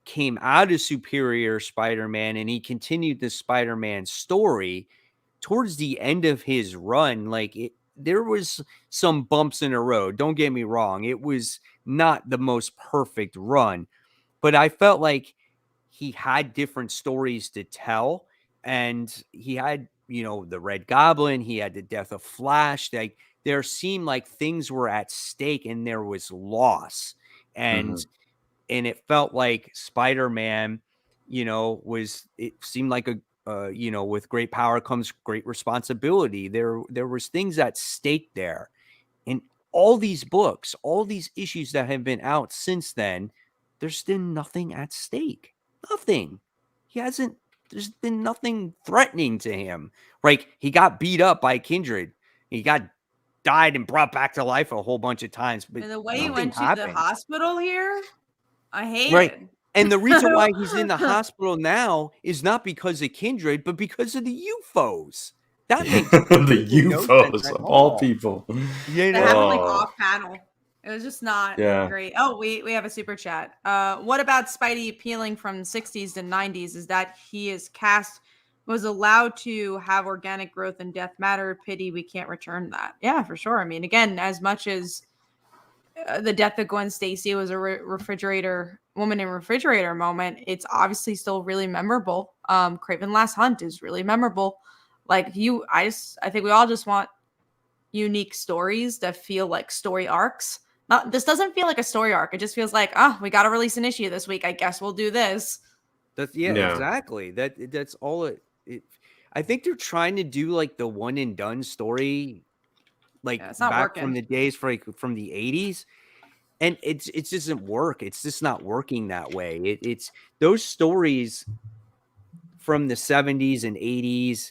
Speaker 1: came out of Superior Spider-Man and he continued the Spider-Man story, towards the end of his run, there was some bumps in the road. Don't get me wrong. It was not the most perfect run, but I felt like he had different stories to tell, and he had, the Red Goblin, he had the death of Flash. Like, there seemed like things were at stake and there was loss. And
Speaker 3: Mhm.
Speaker 1: it felt like Spider-Man, it seemed like with great power comes great responsibility. There was things at stake there. And all these books, all these issues that have been out since then, there's still nothing at stake. Nothing. There's been nothing threatening to him. Like, he got beat up by Kindred. He got died and brought back to life a whole bunch of times, but
Speaker 2: And the way he
Speaker 1: nothing
Speaker 2: went to the
Speaker 1: happened.
Speaker 2: hospital here, I hate
Speaker 1: Right.
Speaker 2: it.
Speaker 1: And the reason why he's in the hospital now is not because of Kindred, but because of the UFOs. That makes
Speaker 3: The
Speaker 1: absolutely no sense
Speaker 3: UFOs
Speaker 1: at
Speaker 3: of all
Speaker 1: all.
Speaker 3: people.
Speaker 2: That happened like
Speaker 3: Oh.
Speaker 2: off panel. It was just not
Speaker 3: Yeah.
Speaker 2: great. Oh, we have a super chat. What about Spidey appealing from 60s to 90s is that he is cast was allowed to have organic growth and death matter. Pity we can't return that. Yeah, for sure. I mean, again, as much as the death of Gwen Stacy was a refrigerator woman in refrigerator moment, it's obviously still really memorable. Kraven Last Hunt is really memorable. Like I think we all just want unique stories that feel like story arcs. This doesn't feel like a story arc. It just feels like, we got to release an issue this week. I guess we'll do this.
Speaker 1: Yeah,
Speaker 3: Yeah.
Speaker 1: exactly. That's all it. I think they're trying to do like the one and done story, like
Speaker 2: Yeah, it's not
Speaker 1: back
Speaker 2: working.
Speaker 1: from the days from the 80s. And it just doesn't work. It's just not working that way. It's those stories from the 70s and 80s,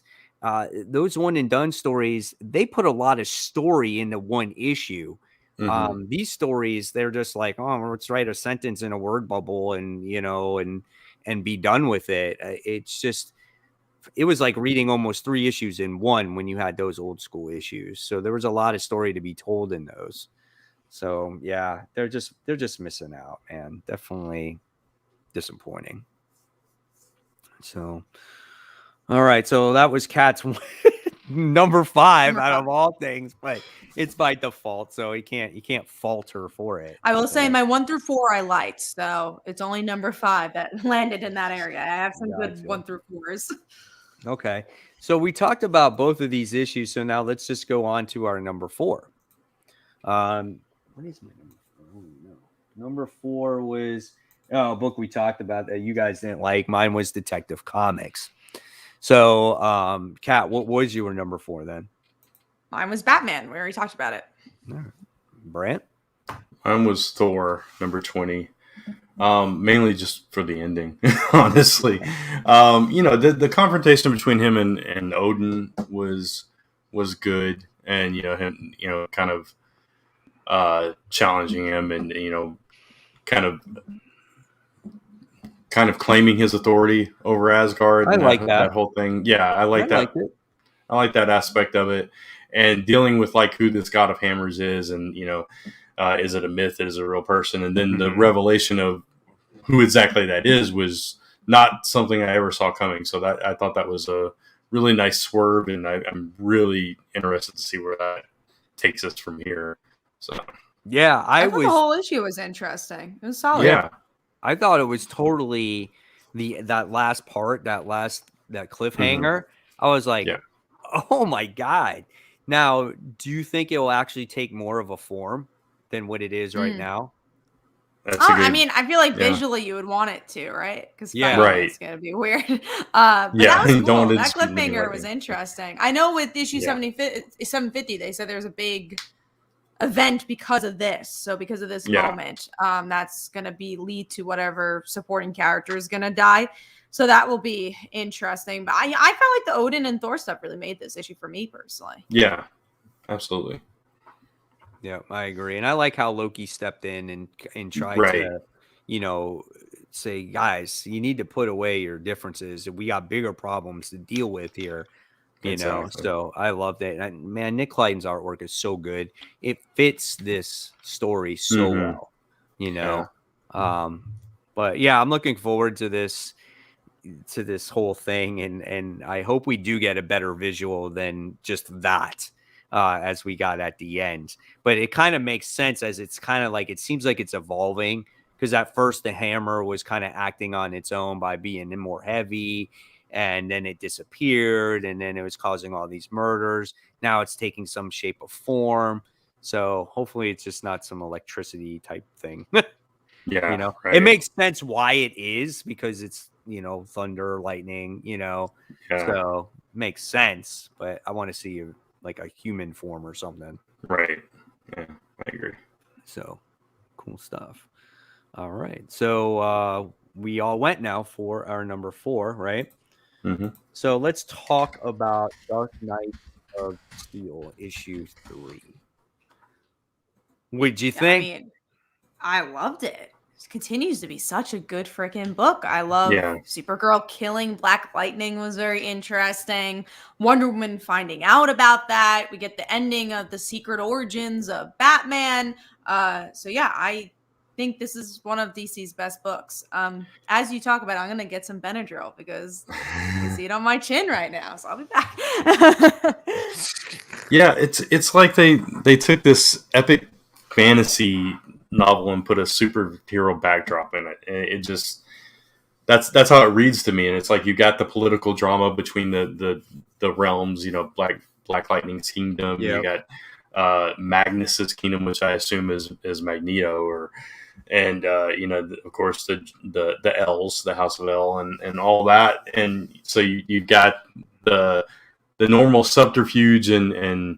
Speaker 1: those one and done stories, they put a lot of story into one issue.
Speaker 3: Mhm.
Speaker 1: These stories, they're just like, oh, let's write a sentence in a word bubble and and be done with it. It was like reading almost 3 issues in one when you had those old school issues. So there was a lot of story to be told in those. So yeah, they're just missing out, man. Definitely disappointing. So, all right. So that was Cat's number 5 out of all things, but it's by default, so you can't falter for it.
Speaker 2: I will say my 1 through 4 I liked, so it's only number 5 that landed in that area. I have some good 1 through 4s.
Speaker 1: Okay. So we talked about both of these issues, so now let's just go on to our number 4. What is my number 4? Oh, no. Number 4 was a book we talked about that you guys didn't like. Mine was Detective Comics. So, Kat, what was your number 4 then?
Speaker 2: Mine was Batman. We already talked about it.
Speaker 1: Brant?
Speaker 3: Mine was Thor, number 20. Mainly just for the ending, honestly. The confrontation between him and Odin was good, and him kind of challenging him, and kind of claiming his authority over Asgard.
Speaker 1: I like that
Speaker 3: whole thing. Yeah, I like that. I like that aspect of it, and dealing with like who this God of Hammers is, and is it a myth? Is it a real person? And then the revelation of who exactly that is was not something I ever saw coming. So that I thought that was a really nice swerve, and I'm really interested to see where that takes us from here. So
Speaker 1: yeah,
Speaker 2: I thought the whole issue was interesting. It was solid.
Speaker 3: Yeah,
Speaker 1: I thought it was totally that last part, that cliffhanger. I was like, oh my God. Now, do you think it will actually take more of a form than what it is right now?
Speaker 2: I mean, I feel like visually you would want it to, right? Because it's going to be weird. But that was cool. That cliffhanger was interesting. I know with issue 750, they said there's a big event because of this. So because of this moment, that's going to lead to whatever supporting character is going to die. So that will be interesting. But I felt like the Odin and Thor stuff really made this issue for me personally.
Speaker 3: Yeah, absolutely.
Speaker 1: Yeah, I agree. And I like how Loki stepped in and tried to, say, guys, you need to put away your differences. We got bigger problems to deal with here. So I love that. And man, Nick Clayton's artwork is so good. It fits this story so well, But yeah, I'm looking forward to this whole thing, and I hope we do get a better visual than just that as we got at the end. But it kind of makes sense as it's kind of like it seems like it's evolving, because at first the hammer was kind of acting on its own by being more heavy, and then it disappeared, and then it was causing all these murders. Now it's taking some shape of form. So hopefully it's just not some electricity type thing.
Speaker 3: Yeah,
Speaker 1: You know,
Speaker 3: right.
Speaker 1: it makes sense why it is, because it's, thunder, lightning,
Speaker 3: Yeah.
Speaker 1: so makes sense. But I want to see like a human form or something.
Speaker 3: Right. Yeah, I agree.
Speaker 1: So cool stuff. All right. So we all went now for our number 4, right?
Speaker 3: Mm-hmm.
Speaker 1: So let's talk about Dark Knight of Steel issue 3. What'd you
Speaker 2: I
Speaker 1: think?
Speaker 2: mean, I loved it. It continues to be such a good freaking book. I love
Speaker 3: Yeah.
Speaker 2: Supergirl killing Black Lightning was very interesting. Wonder Woman finding out about that. We get the ending of the secret origins of Batman. So yeah, I think this is one of DC's best books. As you talk about it, I'm gonna get some Benadryl because you can see it on my chin right now. So I'll be back.
Speaker 3: Yeah, it's like they took this epic fantasy novel and put a superhero backdrop in it, and it just that's how it reads to me. And it's like you got the political drama between the realms, Black Lightning's kingdom.
Speaker 1: Yep.
Speaker 3: You got Magnus's kingdom, which I assume is Magneto, of course the L's, the House of L, and all that. And so you got the normal subterfuge and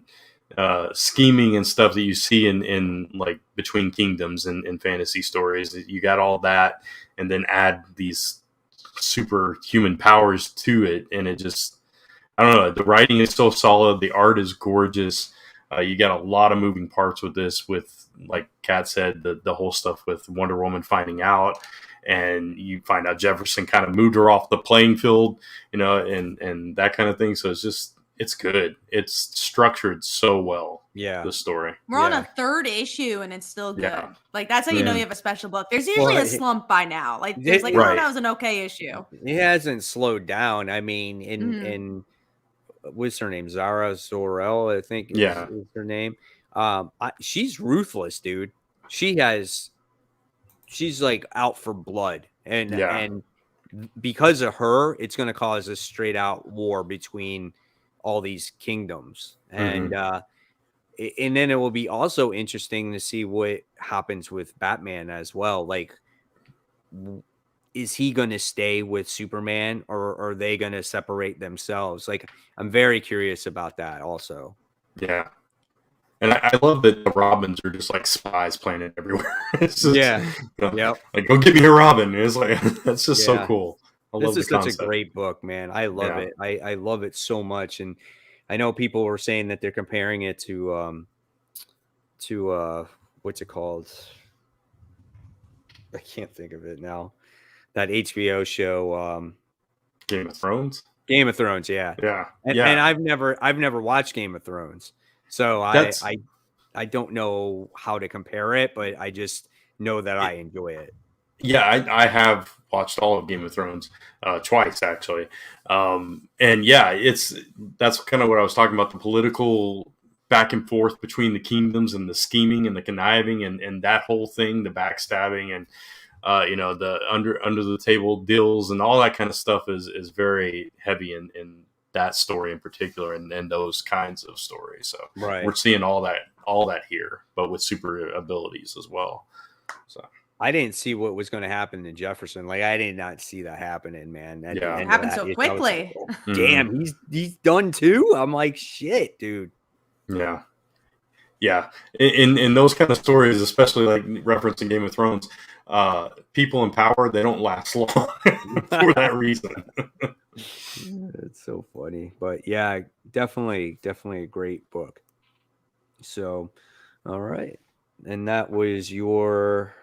Speaker 3: scheming and stuff that you see in like between kingdoms and fantasy stories. You got all that, and then add these superhuman powers to it, and it just, I don't know. The writing is so solid. The art is gorgeous. You got a lot of moving parts with this. With, like Kat said, the whole stuff with Wonder Woman finding out, and you find out Jefferson kind of moved her off the playing field, and that kind of thing. So it's good. It's structured so well.
Speaker 1: Yeah.
Speaker 3: The story.
Speaker 2: We're on a 3rd issue and it's still good.
Speaker 3: Yeah.
Speaker 2: Like, that's how you know you have a special book. There's usually a slump by now. Like, there's like,
Speaker 3: Right.
Speaker 2: that was an okay issue.
Speaker 1: It hasn't slowed down. I mean, in what's her name? Zara Zorel, I think is her name. She's ruthless, dude. She's like out for blood. And because of her, it's going to cause a straight out war between all these kingdoms. And then it will be also interesting to see what happens with Batman as well. Like, is he going to stay with Superman, or are they going to separate themselves? Like, I'm very curious about that also.
Speaker 3: Yeah. And I love that the Robins are just like spies planted everywhere. It's just, like, go get me a Robin. It's like, that's just so cool.
Speaker 1: This is such a great book, man. I love it. I love it so much. And I know people were saying that they're comparing it to what's it called? I can't think of it now. That HBO show,
Speaker 3: Game of Thrones.
Speaker 1: Game of Thrones, yeah. And I've never watched Game of Thrones, so I don't know how to compare it, but I just know that I enjoy it.
Speaker 3: Yeah, I have watched all of Game of Thrones twice, actually. And yeah, that's kind of what I was talking about, the political back and forth between the kingdoms and the scheming and the conniving and that whole thing, the backstabbing and, the under the table deals and all that kind of stuff is very heavy in that story in particular and those kinds of stories. So we're seeing all that here, but with super abilities as well. So
Speaker 1: I didn't see what was going to happen to Jefferson. Like, I did not see that happening, man.
Speaker 2: It happened so quickly.
Speaker 1: Like, oh, damn, he's done too. I'm like, shit, dude.
Speaker 3: Yeah. Yeah. In those kind of stories, especially like referencing Game of Thrones, people in power, they don't last long for that reason.
Speaker 1: It's so funny. But yeah, definitely a great book. So, all right. And that was your...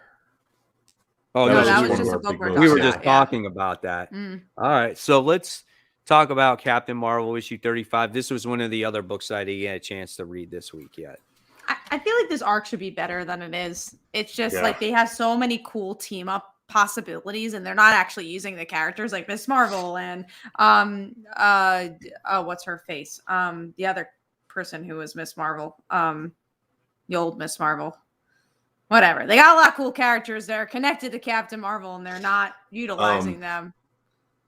Speaker 1: Oh,
Speaker 2: no, that was just a book
Speaker 1: we were just talking about that. All right. So let's talk about Captain Marvel issue 35. This was one of the other books I didn't get a chance to read this week yet.
Speaker 2: I feel like this arc should be better than it is. It's just like they have so many cool team up possibilities and they're not actually using the characters like Miss Marvel and what's her face? The other person who was Miss Marvel. The old Miss Marvel. Whatever. They got a lot of cool characters that are connected to Captain Marvel, and they're not utilizing them.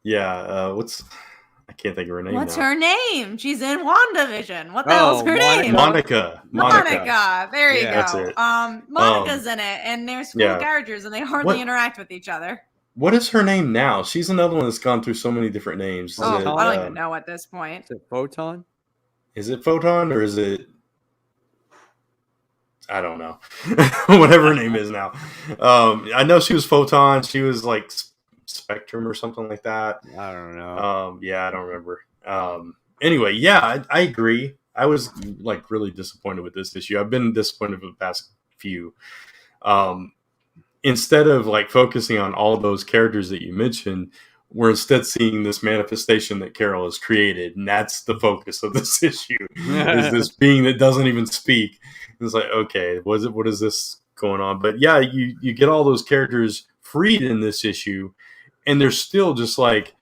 Speaker 3: Yeah. I can't think of her name
Speaker 2: What's
Speaker 3: now.
Speaker 2: her name? She's in WandaVision. What the hell's her name?
Speaker 3: Monica.
Speaker 2: There you
Speaker 1: Yeah.
Speaker 2: go.
Speaker 3: That's it.
Speaker 2: Monica's in it, and there's cool
Speaker 3: yeah.
Speaker 2: characters, and they hardly
Speaker 3: What-
Speaker 2: interact with each other.
Speaker 3: What is her name now? She's another one that's gone through so many different names. Is
Speaker 2: Oh,
Speaker 3: it,
Speaker 2: I don't even know at this point.
Speaker 1: Is it Photon?
Speaker 3: Is it Photon or is it? I don't know. Whatever her name is now. I know she was Photon. She was like Spectrum or something like that.
Speaker 1: I don't know.
Speaker 3: Yeah, I don't remember. Anyway, yeah, I agree. I was like really disappointed with this issue. I've been disappointed with the past few. Instead of like focusing on all those characters that you mentioned, we're instead seeing this manifestation that Carol has created, and that's the focus of this issue. Is this being that doesn't even speak? It's like, okay, what is this going on? But yeah, you get all those characters freed in this issue, and they're still just like,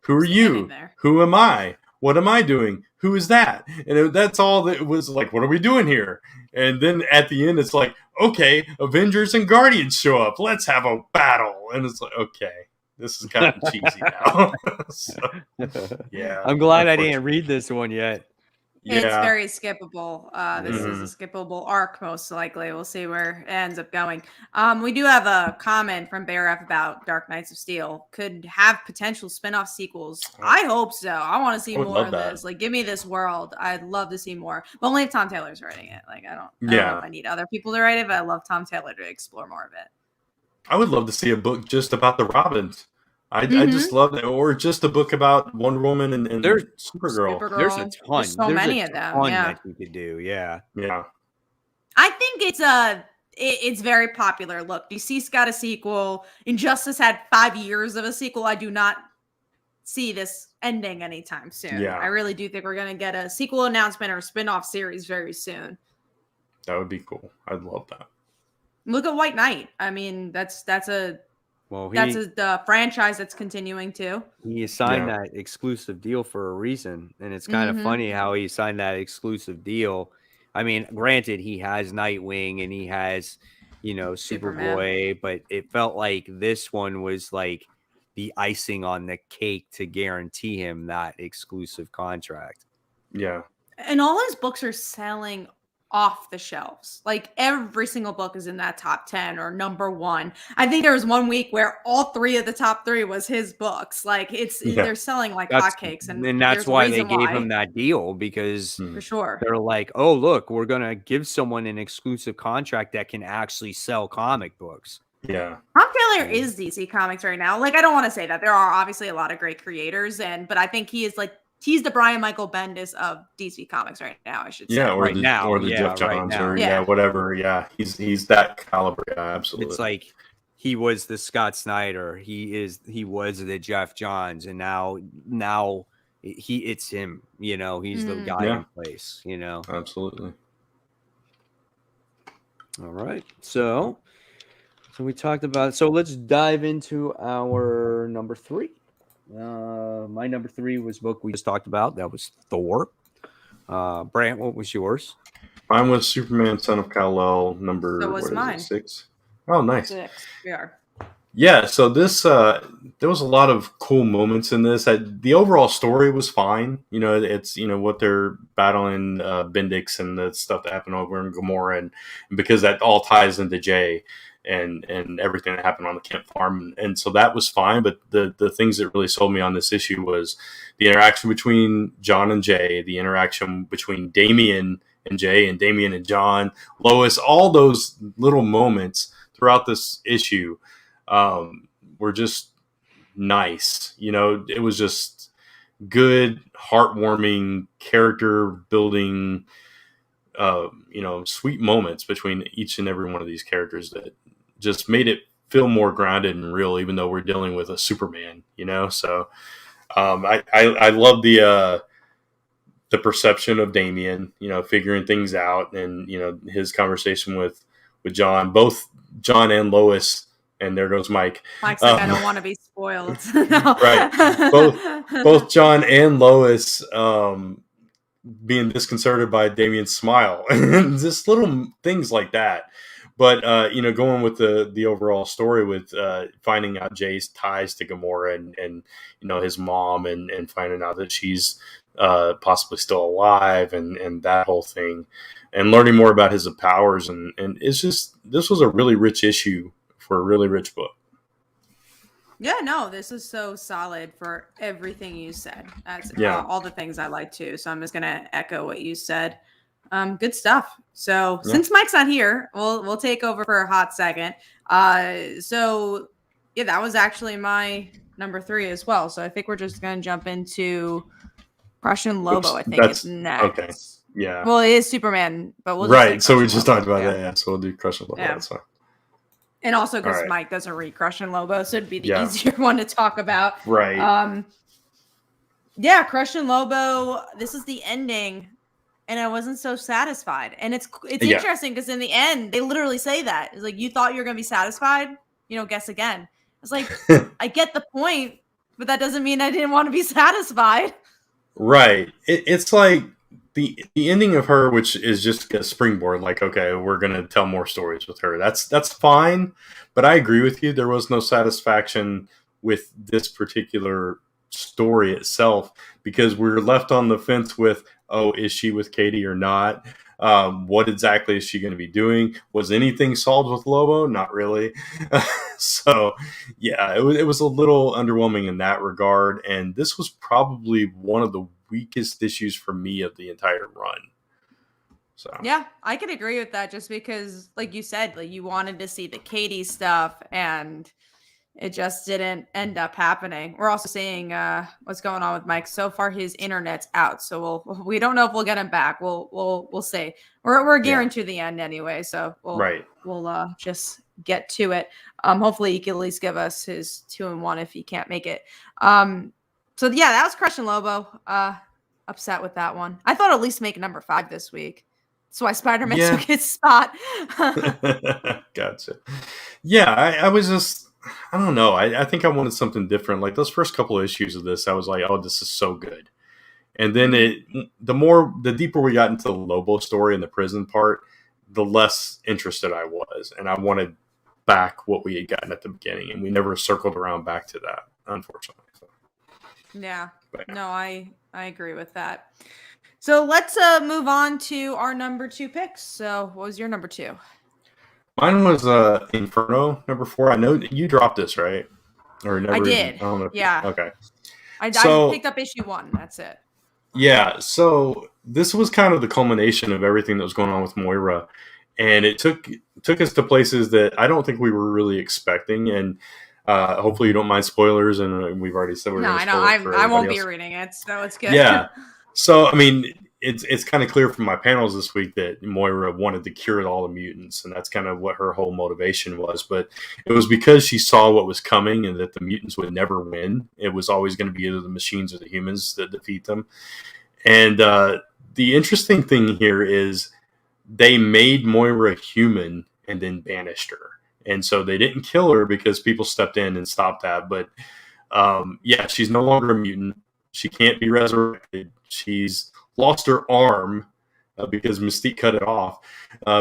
Speaker 3: who are you? Who am I? What am I doing? Who is that? And that's all that was like, what are we doing here? And then at the end, it's like, okay, Avengers and Guardians show up. Let's have a battle. And it's like, okay, this is kind of cheesy now. So, yeah.
Speaker 1: I'm glad I didn't read this one yet.
Speaker 2: It's very skippable. This is a skippable arc, most likely. We'll see where it ends up going. We do have a comment from Bear F about Dark Knights of Steel. Could have potential spin-off sequels. I hope so. I want to see more of this. Like, give me this world. I'd love to see more. But only if Tom Taylor's writing it. Like, I don't know if I need other people to write it, but I love Tom Taylor to explore more of it.
Speaker 3: I would love to see a book just about the Robins. I just love that, or just a book about Wonder Woman and Supergirl.
Speaker 1: There's a ton.
Speaker 2: There's so many of them.
Speaker 1: That you could do. Yeah.
Speaker 2: I think it's very popular. Look, DC's got a sequel. Injustice had 5 years of a sequel. I do not see this ending anytime soon.
Speaker 3: Yeah.
Speaker 2: I really do think we're going to get a sequel announcement or a spin-off series very soon.
Speaker 3: That would be cool. I'd love that.
Speaker 2: Look at White Knight. I mean, that's a franchise that's continuing too.
Speaker 1: He signed that exclusive deal for a reason, and it's kind of funny how he signed that exclusive deal. I mean, granted, he has Nightwing and he has, Superboy, but it felt like this one was like the icing on the cake to guarantee him that exclusive contract.
Speaker 3: Yeah.
Speaker 2: And all his books are selling off the shelves. Like every single book is in that top 10 or number 1. I think there was one week where all 3 of the top 3 was his books. Like they're selling like hotcakes, and
Speaker 1: that's why they gave him that deal, because
Speaker 2: for sure
Speaker 1: they're like, oh look, we're gonna give someone an exclusive contract that can actually sell comic books.
Speaker 3: Yeah.
Speaker 2: Tom Taylor is DC Comics right now. Like, I don't want to say that. There are obviously a lot of great creators, but I think he is like, he's the Brian Michael Bendis of DC Comics right now, I should say.
Speaker 3: Yeah, or the Jeff Johns, whatever. Yeah, he's that caliber. Yeah, absolutely.
Speaker 1: It's like he was the Scott Snyder. He was the Jeff Johns, and now it's him. He's the guy in place.
Speaker 3: Absolutely.
Speaker 1: All right, so we talked about. So let's dive into our number 3. My number 3 was a book we just talked about. That was Thor. Brant, what was yours?
Speaker 3: Mine was Superman, Son of Kal-El, number 6. Oh, nice.
Speaker 2: 6. We are.
Speaker 3: Yeah, so this there was a lot of cool moments in this. The overall story was fine. It's what they're battling Bendix and the stuff that happened over in Gamora, and because that all ties into Jay and everything that happened on the Kent farm, and so that was fine. But the things that really sold me on this issue was the interaction between John and Jay, the interaction between Damian and Jay, and Damian and John, Lois, all those little moments throughout this issue were just nice. It was just good, heartwarming, character building, sweet moments between each and every one of these characters that just made it feel more grounded and real, even though we're dealing with a Superman, So I love the perception of Damian, figuring things out, and his conversation with John, both John and Lois. And there goes Mike.
Speaker 2: Mike's like, I don't want to be spoiled.
Speaker 3: Right. Both John and Lois being disconcerted by Damian's smile, and just little things like that But going with the overall story with finding out Jay's ties to Gamora and his mom and finding out that she's possibly still alive and that whole thing, and learning more about his powers and it's just, this was a really rich issue for a really rich book.
Speaker 2: Yeah, no, this is so solid for everything you said. That's all the things I like too. So I'm just gonna echo what you said. Good stuff. So since Mike's not here, we'll take over for a hot second. So yeah, that was actually my number 3 as well. So I think we're just gonna jump into Prussian Lobo. I think is next.
Speaker 3: Okay. Yeah.
Speaker 2: Well, it is Superman, but we'll
Speaker 3: right. So we just
Speaker 2: Lobo.
Speaker 3: talked about that. Yeah. So we'll do Prussian Lobo.
Speaker 2: Yeah.
Speaker 3: That's fine.
Speaker 2: And also because Mike doesn't read Prussian Lobo, so it'd be the easier one to talk about.
Speaker 3: Right.
Speaker 2: Yeah, Prussian Lobo. This is the ending, and I wasn't so satisfied. And it's interesting because in the end, they literally say that. It's like, you thought you were gonna be satisfied, guess again. It's like, I get the point, but that doesn't mean I didn't want to be satisfied.
Speaker 3: Right. It's like the ending of her, which is just a springboard. Like, okay, we're gonna tell more stories with her. That's fine. But I agree with you. There was no satisfaction with this particular story itself because we were left on the fence with, oh, is she with Katie or not? What exactly is she going to be doing? Was anything solved with Lobo? Not really. So, yeah, it was a little underwhelming in that regard. And this was probably one of the weakest issues for me of the entire run. So
Speaker 2: yeah, I could agree with that just because, like you said, like you wanted to see the Katie stuff and it just didn't end up happening. We're also seeing what's going on with Mike. So far, his internet's out, so we don't know if we'll get him back. We'll see. We're guaranteed to the end anyway, so we'll just get to it. Hopefully, he can at least give us his 2 and 1 if he can't make it. So yeah, that was Crush and Lobo. Upset with that one. I thought at least make number 5 this week. That's why Spider-Man took his spot.
Speaker 3: Gotcha. Yeah, I was just, I don't know. I think I wanted something different. Like those first couple of issues of this, I was like, oh, this is so good. And then the deeper we got into the Lobo story and the prison part, the less interested I was. And I wanted back what we had gotten at the beginning. And we never circled around back to that, unfortunately. So.
Speaker 2: Yeah. No, I agree with that. So let's move on to our number 2 picks. So what was your number 2?
Speaker 3: Mine was Inferno, number 4. I know you dropped this, right? Or never?
Speaker 2: I did.
Speaker 3: I don't know.
Speaker 2: Yeah.
Speaker 3: Okay.
Speaker 2: I picked up issue 1. That's it.
Speaker 3: Yeah. So this was kind of the culmination of everything that was going on with Moira, and it took us to places that I don't think we were really expecting. And hopefully you don't mind spoilers. And we've already said we're going to spoil it for
Speaker 2: I won't be
Speaker 3: else.
Speaker 2: reading it, so it's good.
Speaker 3: Yeah. So I mean, it's kind of clear from my panels this week that Moira wanted to cure all the mutants, and that's kind of what her whole motivation was. But it was because she saw what was coming and that the mutants would never win. It was always going to be either the machines or the humans that defeat them. And the interesting thing here is they made Moira human and then banished her. And so they didn't kill her because people stepped in and stopped that. But she's no longer a mutant. She can't be resurrected. She's lost her arm because Mystique cut it off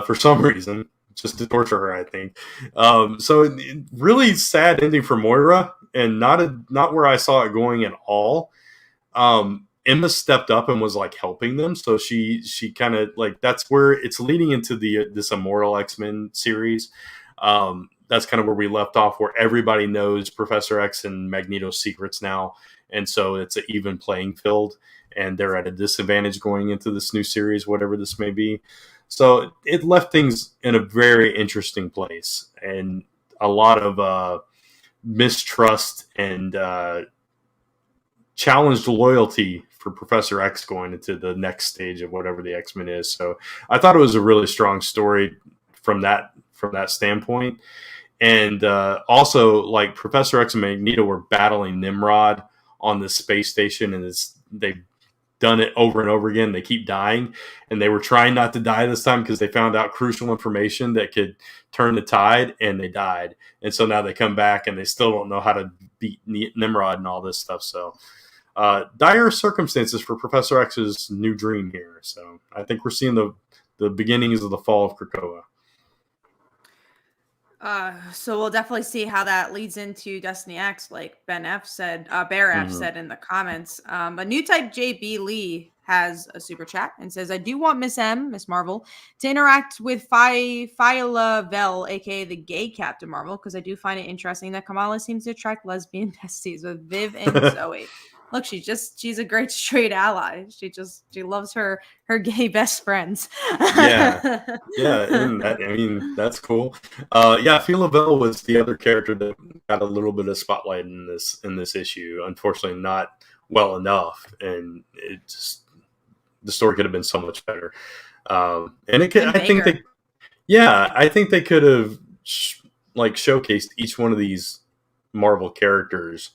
Speaker 3: for some reason, just to torture her, I think. So really sad ending for Moira, and not where I saw it going at all. Emma stepped up and was like helping them, so she kind of like, that's where it's leading into this Immortal X-Men series. That's kind of where we left off, where everybody knows Professor X and Magneto's secrets now, and so it's an even playing field. And they're at a disadvantage going into this new series, whatever this may be. So it left things in a very interesting place, and a lot of mistrust and challenged loyalty for Professor X going into the next stage of whatever the X-Men is. So I thought it was a really strong story from that standpoint. And also, like, Professor X and Magneto were battling Nimrod on the space station, and they've done it over and over again. They keep dying, and they were trying not to die this time because they found out crucial information that could turn the tide, and they died. And so now they come back, and they still don't know how to beat Nimrod and all this stuff. So dire circumstances for Professor X's new dream here. So I think we're seeing the beginnings of the fall of Krakoa.
Speaker 2: So we'll definitely see how that leads into Destiny X, like Bear F
Speaker 3: Mhm.
Speaker 2: said in the comments. But new type JB Lee has a super chat and says, I do want Miss Marvel, to interact with Phyla Vel, aka the gay Captain Marvel, because I do find it interesting that Kamala seems to attract lesbian besties with Viv and Zoe. Look, she's a great straight ally. She loves her gay best friends.
Speaker 3: Yeah. Yeah, and that, I mean, that's cool. Yeah, Fia Lavelle was the other character that got a little bit of spotlight in this issue. Unfortunately, not well enough, and it just the story could have been so much better. And it could,
Speaker 2: And
Speaker 3: I think
Speaker 2: bigger.
Speaker 3: they, yeah, I think they could have like showcased each one of these Marvel characters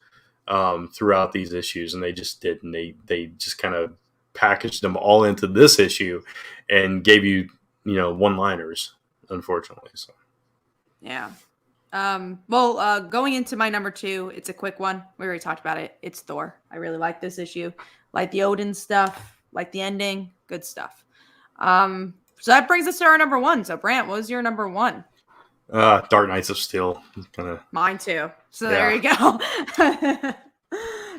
Speaker 3: throughout these issues, and they just didn't. They just kind of packaged them all into this issue and gave you one liners, unfortunately. So
Speaker 2: Yeah. Well, going into my number 2, it's a quick one. We already talked about it. It's Thor. I really like this issue. Like the Odin stuff, like the ending, good stuff. So that brings us to our number 1. So Brant, what was your number 1?
Speaker 3: Dark Knights of Steel, kind of.
Speaker 2: Mine too. So there
Speaker 3: Yeah.
Speaker 2: you go.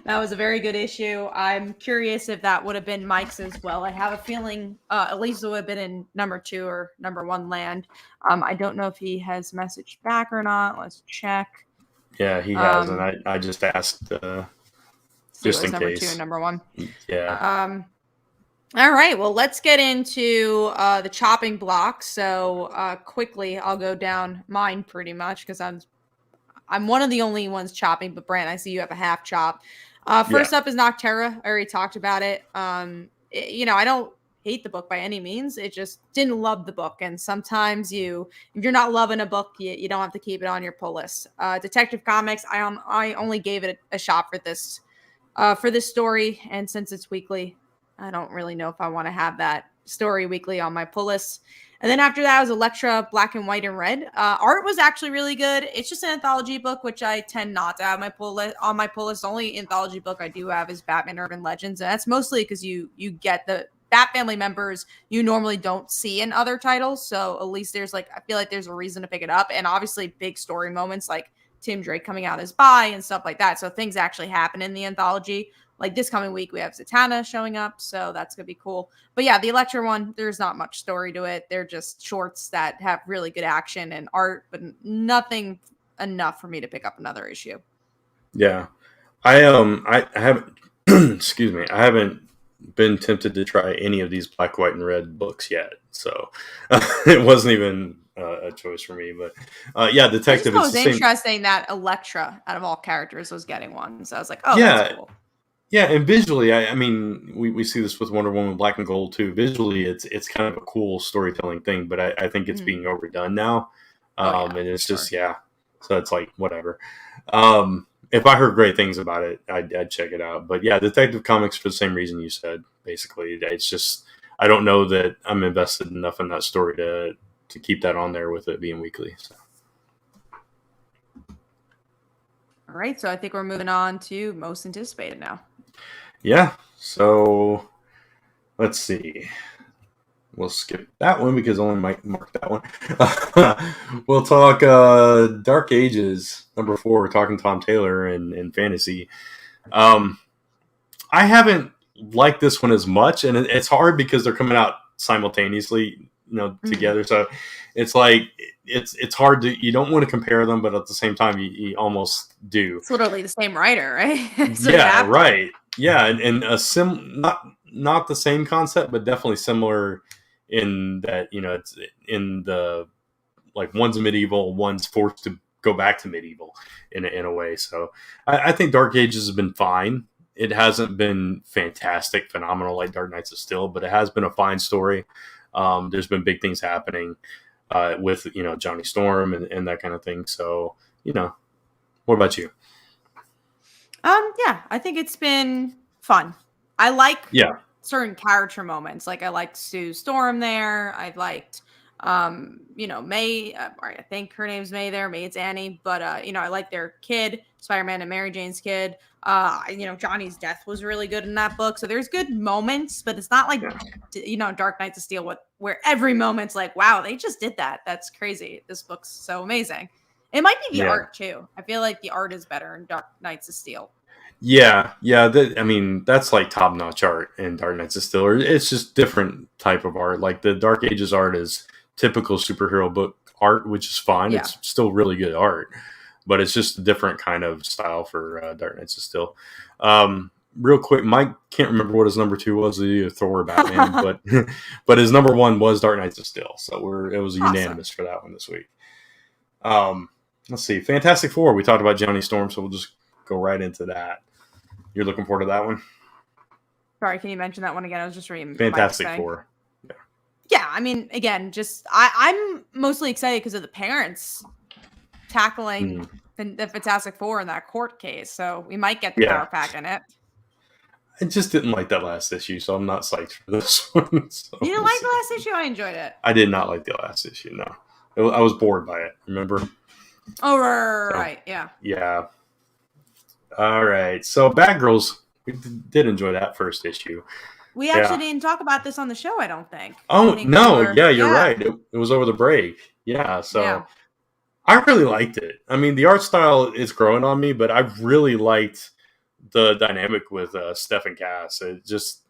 Speaker 2: That was a very good issue. I'm curious if that would have been Mike's as well. I have a feeling at least it would have been in number 2 or number 1 land. I don't know if he has messaged back or not. Let's check.
Speaker 3: Yeah, he has, and I just asked just in
Speaker 2: number
Speaker 3: case.
Speaker 2: 2 and number 1.
Speaker 3: Yeah.
Speaker 2: All right. Well, let's get into the chopping block. So quickly, I'll go down mine pretty much because I'm one of the only ones chopping. But Brant, I see you have a half chop. First up is Nocterra. I already talked about it. I don't hate the book by any means. It just didn't love the book. And sometimes if you're not loving a book, you don't have to keep it on your pull list. Detective Comics, I only gave it a shot for this story. And since it's weekly, I don't really know if I want to have that story weekly on my pull list. And then after that was Elektra, Black and White and Red. Art was actually really good. It's just an anthology book, which I tend not to have on my pull list. The only anthology book I do have is Batman Urban Legends, and that's mostly because you get the Bat family members you normally don't see in other titles. So at least I feel like there's a reason to pick it up, and obviously big story moments like Tim Drake coming out as bi and stuff like that. So things actually happen in the anthology. Like this coming week, we have Zatanna showing up, so that's going to be cool. But yeah, the Elektra one, there's not much story to it. They're just shorts that have really good action and art, but nothing enough for me to pick up another issue.
Speaker 3: Yeah. I haven't excuse me, I haven't been tempted to try any of these Black, White, and Red books yet. So it wasn't even a choice for me. But yeah, Detective
Speaker 2: It
Speaker 3: is
Speaker 2: was
Speaker 3: the same.
Speaker 2: interesting that Elektra, out of all characters, was getting one. So I was like, oh,
Speaker 3: Yeah.
Speaker 2: that's cool.
Speaker 3: Yeah, and visually, I mean, we see this with Wonder Woman Black and Gold too. Visually, it's kind of a cool storytelling thing, but I think it's being overdone now. And it's just, yeah. So it's like, whatever. If I heard great things about it, I'd check it out. But yeah, Detective Comics for the same reason you said, basically. It's just, I don't know that I'm invested enough in that story to keep that on there with it being weekly. So.
Speaker 2: All right, so I think we're moving on to most anticipated now.
Speaker 3: Yeah, so let's see. We'll skip that one because I only might mark that one. We'll talk Dark Ages, number 4. We're talking Tom Taylor and fantasy. I haven't liked this one as much, and it's hard because they're coming out simultaneously, together. So it's like it's hard to, you don't want to compare them, but at the same time you almost do.
Speaker 2: It's literally the same writer, right?
Speaker 3: So yeah, right. Yeah, and a not the same concept, but definitely similar in that, it's in the, like, one's medieval, one's forced to go back to medieval in a way. So I think Dark Ages has been fine. It hasn't been fantastic, phenomenal like Dark Knights of Steel, but it has been a fine story. There's been big things happening with, Johnny Storm and that kind of thing. So, what about you?
Speaker 2: Yeah, I think it's been fun. I like
Speaker 3: certain
Speaker 2: character moments. Like I liked Sue Storm there. I liked May, I think her name's May there. May, it's Annie. But, I like their kid, Spider-Man and Mary Jane's kid. Johnny's death was really good in that book. So there's good moments, but it's not like, Dark Knights of Steel, where every moment's like, wow, they just did that. That's crazy. This book's so amazing. It might be the art, too. I feel like the art is better in Dark Knights of Steel.
Speaker 3: Yeah. That's like top-notch art in Dark Knights of Steel. It's just different type of art. Like the Dark Ages art is typical superhero book art, which is fine. Yeah. It's still really good art, but it's just a different kind of style for Dark Knights of Steel. Real quick, Mike can't remember what his number 2 was, either Thor or Batman, but his number 1 was Dark Knights of Steel. So it was unanimous for that one this week. Let's see, Fantastic Four. We talked about Johnny Storm, so we'll just go right into that. You're looking forward to that one?
Speaker 2: Sorry, can you mention that one again? I was just reading
Speaker 3: Fantastic Four.
Speaker 2: Yeah, again, I'm mostly excited because of the parents tackling the Fantastic Four in that court case. So we might get the power pack in it.
Speaker 3: I just didn't like that last issue, so I'm not psyched for this one. So
Speaker 2: you didn't like the last issue? I enjoyed it.
Speaker 3: I did not like the last issue, no. I was bored by it, remember?
Speaker 2: Oh, right, yeah.
Speaker 3: Yeah. All right, so Bad Girls, we did enjoy that first issue.
Speaker 2: We actually didn't talk about this on the show, I don't think.
Speaker 3: Oh, no, you're right. It was over the break. Yeah, so I really liked it. The art style is growing on me, but I really liked the dynamic with Steph and Cass.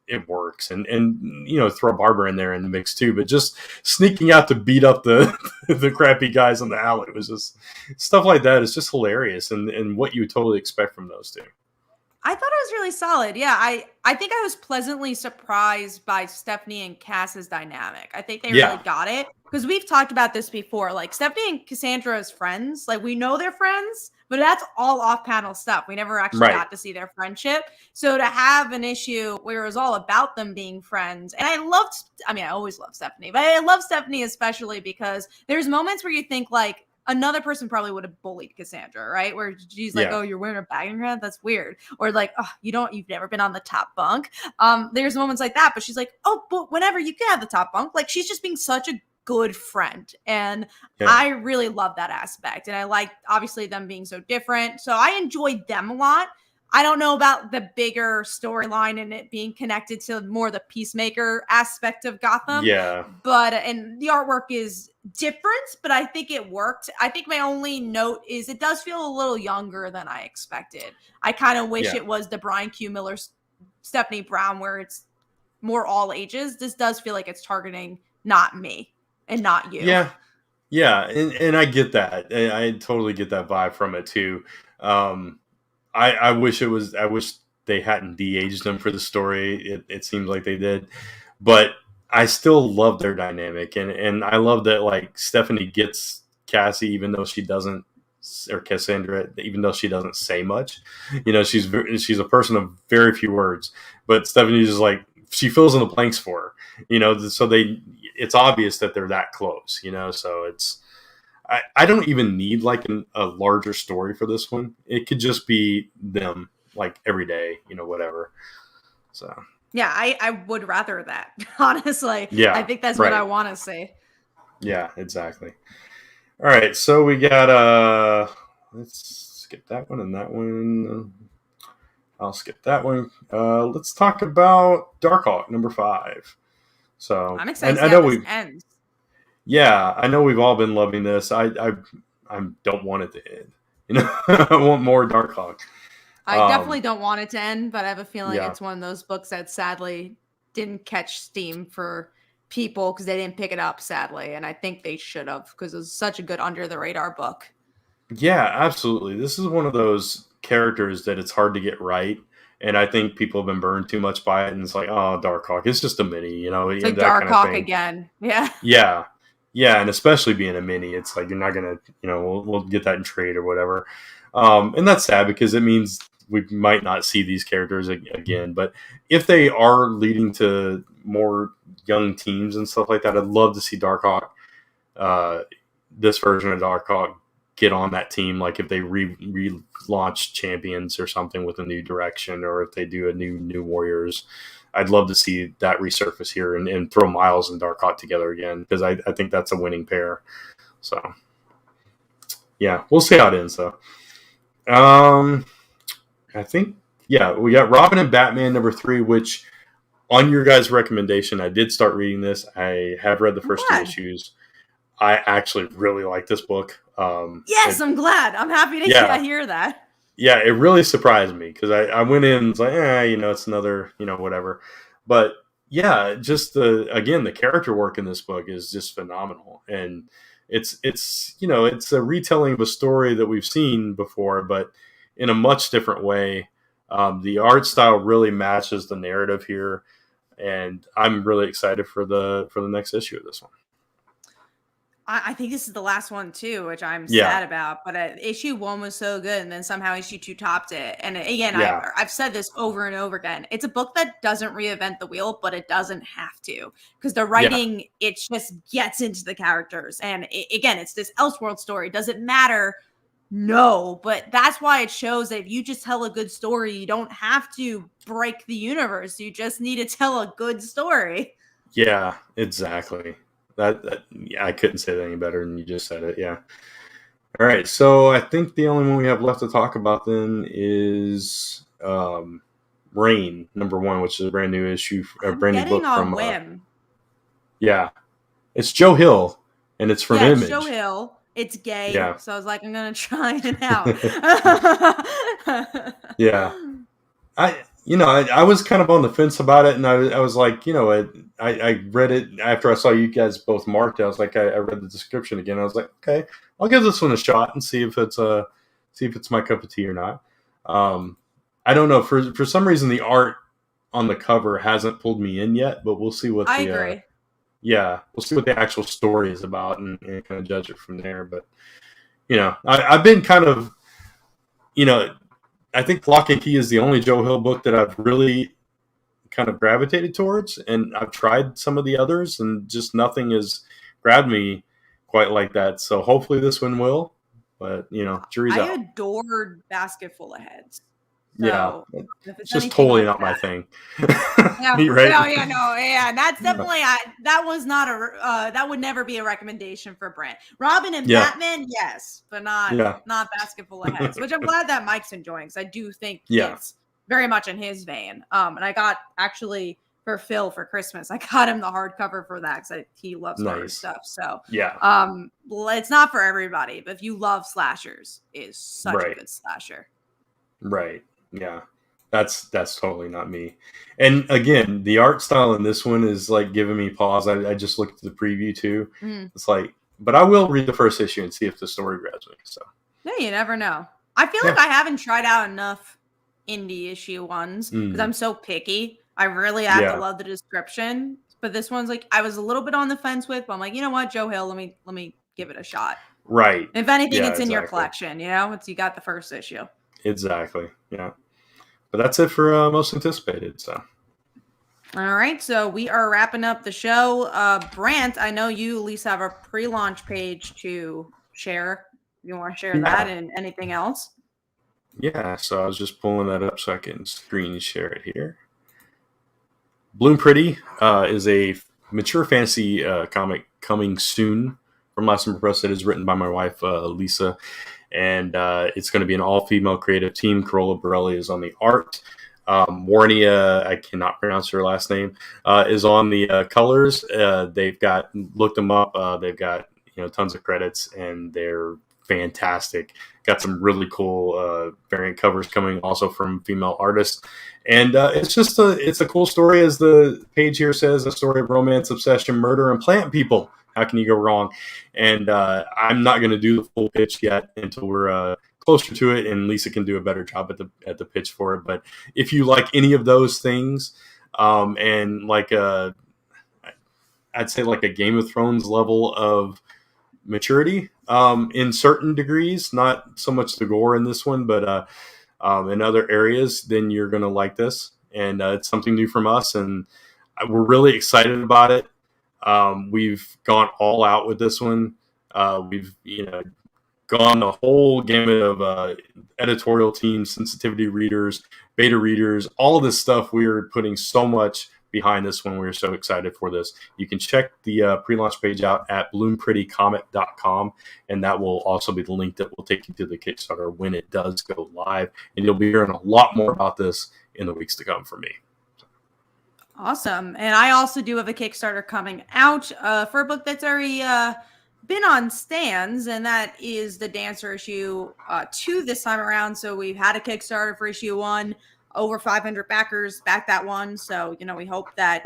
Speaker 3: It works. And throw Barbara in there in the mix too, but just sneaking out to beat up the the crappy guys in the alley was just stuff like that. It's just hilarious and what you would totally expect from those two.
Speaker 2: I thought it was really solid. Yeah, I think I was pleasantly surprised by Stephanie and Cass's dynamic. I think they really got it. Because we've talked about this before. Like, Stephanie and Cassandra as friends, like, we know they're friends, but that's all off-panel stuff. We never actually got to see their friendship. So to have an issue where it was all about them being friends, and I always love Stephanie, but I love Stephanie especially because there's moments where you think, like, another person probably would have bullied Cassandra, right? Where she's like, oh, you're wearing a bag in your head? That's weird. Or like, oh, you've never been on the top bunk. There's moments like that, but she's like, oh, but whenever you can have the top bunk. Like, she's just being such a good friend. And I really love that aspect. And I like, obviously, them being so different. So I enjoyed them a lot. I don't know about the bigger storyline and it being connected to more the Peacemaker aspect of Gotham.
Speaker 3: Yeah.
Speaker 2: And the artwork is different, but I think it worked. I think my only note is it does feel a little younger than I expected. I kind of wish it was the Brian Q. Miller, Stephanie Brown, where it's more all ages. This does feel like it's targeting not me and not you.
Speaker 3: Yeah. Yeah. And I get that. I totally get that vibe from it too. I wish they hadn't de-aged them for the story. It seems like they did, but I still love their dynamic, and I love that like Stephanie gets Cassie even though she doesn't, or Cassandra even though she doesn't say much. She's a person of very few words, but Stephanie's just like she fills in the blanks for her. So it's obvious that they're that close. So it's. I don't even need like a larger story for this one. It could just be them like every day, whatever. So
Speaker 2: yeah, I would rather that, honestly.
Speaker 3: Yeah,
Speaker 2: I think that's what I want to see.
Speaker 3: Yeah, exactly. All right, so we got let's skip that one and that one. I'll skip that one. Let's talk about Darkhawk number 5. So
Speaker 2: I'm excited to see how this ends.
Speaker 3: Yeah, I know we've all been loving this. I don't want it to end. I want more Darkhawk.
Speaker 2: I definitely don't want it to end, but I have a feeling it's one of those books that sadly didn't catch steam for people because they didn't pick it up, sadly. And I think they should have because it was such a good under-the-radar book.
Speaker 3: Yeah, absolutely. This is one of those characters that it's hard to get right. And I think people have been burned too much by it. And it's like, oh, Darkhawk. It's just a mini, It's
Speaker 2: like Darkhawk again. Yeah.
Speaker 3: Yeah. Yeah, and especially being a mini, it's like you're not going to, we'll get that in trade or whatever. And that's sad because it means we might not see these characters again. But if they are leading to more young teams and stuff like that, I'd love to see Darkhawk, this version of Darkhawk, get on that team. Like if they relaunch Champions or something with a new direction, or if they do a new Warriors I'd love to see that resurface here and throw Miles and Darkhawk together again, because I think that's a winning pair. So, yeah, we'll see how it ends, though. I think, yeah, we got Robin and Batman #3, which, on your guys' recommendation, I did start reading this. I have read the first 2 issues. I actually really like this book.
Speaker 2: Yes, I'm glad. I'm happy to hear that.
Speaker 3: Yeah, it really surprised me, because I went in and was like, it's another, whatever. But yeah, just the character work in this book is just phenomenal. And it's a retelling of a story that we've seen before, but in a much different way. The art style really matches the narrative here, and I'm really excited for the next issue of this one.
Speaker 2: I think this is the last one too, which I'm sad about. But issue 1 was so good, and then somehow issue 2 topped it. And again, I've said this over and over again. It's a book that doesn't reinvent the wheel, but it doesn't have to, because the writing it just gets into the characters. And again, it's this Elseworld story. Does it matter? No, but that's why it shows that if you just tell a good story, you don't have to break the universe. You just need to tell a good story.
Speaker 3: Yeah, exactly. I couldn't say that any better than you just said it. Yeah. All right. So I think the only one we have left to talk about then is Reign #1, which is a brand new issue, a brand new book from
Speaker 2: Whim.
Speaker 3: It's Joe Hill, and it's from Image.
Speaker 2: It's Joe Hill. It's gay.
Speaker 3: Yeah.
Speaker 2: So I was like, I'm gonna try it out.
Speaker 3: Yeah. I was kind of on the fence about it, and I was like, I read it after I saw you guys both marked it. I was like, I read the description again. I was like, okay, I'll give this one a shot and see if it's my cup of tea or not. I don't know, for some reason the art on the cover hasn't pulled me in yet, but we'll see what
Speaker 2: agree.
Speaker 3: We'll see what the actual story is about and kind of judge it from there. But I've been kind of, I think Lock and Key is the only Joe Hill book that I've really kind of gravitated towards, and I've tried some of the others, and just nothing has grabbed me quite like that. So hopefully this one will, but jury's out.
Speaker 2: I adored Basket Full of Heads.
Speaker 3: So it's just totally not my thing. Right?
Speaker 2: That's definitely that was not that would never be a recommendation for Brent. Robin and Batman, yes, but not Basket Full of Heads, which I'm glad that Mike's enjoying, because I do think it's very much in his vein. And I got, actually, for Phil for Christmas, I got him the hardcover for that, because he loves horror stuff. So it's not for everybody, but if you love slashers, it's such a good slasher.
Speaker 3: Right. Yeah, that's totally not me. And again, the art style in this one is like giving me pause. I just looked at the preview too. It's like, but I will read the first issue and see if the story grabs me. So
Speaker 2: yeah, you never know. I feel like I haven't tried out enough indie issue ones, because I'm so picky. I really have to love the description. But this one's like, I was a little bit on the fence with, but I'm like, you know what, Joe Hill, let me give it a shot.
Speaker 3: Right.
Speaker 2: If anything, it's in your collection. You got the first issue.
Speaker 3: Exactly. Yeah. But that's it for most anticipated. So.
Speaker 2: All right. So we are wrapping up the show. Brant, I know you at least have a pre-launch page to share. You want to share that and anything else?
Speaker 3: Yeah. So I was just pulling that up so I can screen share it here. Bloom Pretty is a mature fantasy comic coming soon from Last Summer Press that is written by my wife, Lisa. And it's going to be an all-female creative team. Carola Borelli is on the art. Warnia, I cannot pronounce her last name, is on the colors. They've got, looked them up. They've got tons of credits, and they're fantastic. Got some really cool variant covers coming also from female artists. And it's just it's a cool story, as the page here says, a story of romance, obsession, murder, and plant people. How can you go wrong? And I'm not going to do the full pitch yet until we're closer to it, and Lisa can do a better job at the pitch for it. But if you like any of those things, and like I'd say like a Game of Thrones level of maturity in certain degrees, not so much the gore in this one, but in other areas, then you're going to like this. And it's something new from us, and we're really excited about it. We've gone all out with this one. We've, gone the whole gamut of editorial teams, sensitivity readers, beta readers, all this stuff. We are putting so much behind this one. We're so excited for this. You can check the pre-launch page out at bloomprettycomic.com, and that will also be the link that will take you to the Kickstarter when it does go live. And you'll be hearing a lot more about this in the weeks to come from me.
Speaker 2: Awesome. And I also do have a Kickstarter coming out for a book that's already been on stands, and that is the Dancer issue 2 this time around. So we've had a Kickstarter for issue 1. Over 500 backers backed that one. So, we hope that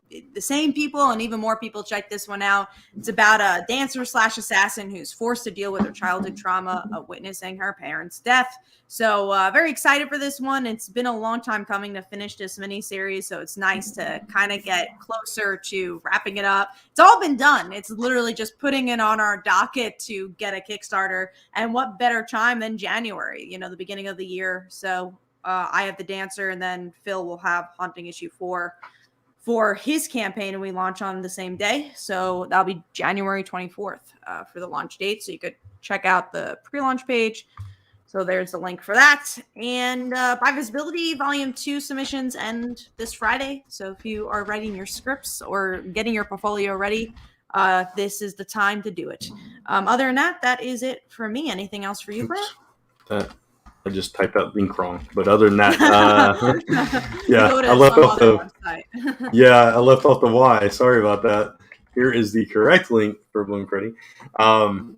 Speaker 2: the same people and even more people check this one out. It's about a dancer/assassin who's forced to deal with her childhood trauma of witnessing her parents' death. So very excited for this one. It's been a long time coming to finish this miniseries, so it's nice to kind of get closer to wrapping it up. It's all been done. It's literally just putting it on our docket to get a Kickstarter. And what better time than January, the beginning of the year. So I have the Dancer, and then Phil will have Haunting issue 4 for his campaign, and we launch on the same day. So that'll be January 24th for the launch date. So you could check out the pre-launch page. So there's the link for that. And By Visibility Volume 2 submissions end this Friday. So if you are writing your scripts or getting your portfolio ready, this is the time to do it. Other than that, that is it for me. Anything else for you, Brent?
Speaker 3: I just typed out link wrong, but other than that, yeah,
Speaker 2: Go to
Speaker 3: I left off the
Speaker 2: website.
Speaker 3: I left off the Y. Sorry about that. Here is the correct link for Bloom Pretty. No,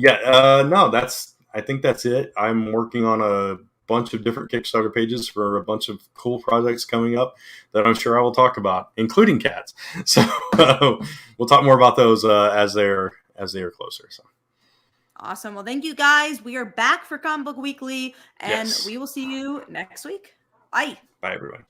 Speaker 3: I think that's it. I'm working on a bunch of different Kickstarter pages for a bunch of cool projects coming up that I'm sure I will talk about, including cats. So we'll talk more about those as they are closer. So.
Speaker 2: Awesome. Well, thank you guys. We are back for Comic Book Weekly, and
Speaker 3: Yes.
Speaker 2: we will see you next week. Bye.
Speaker 3: Bye, everyone.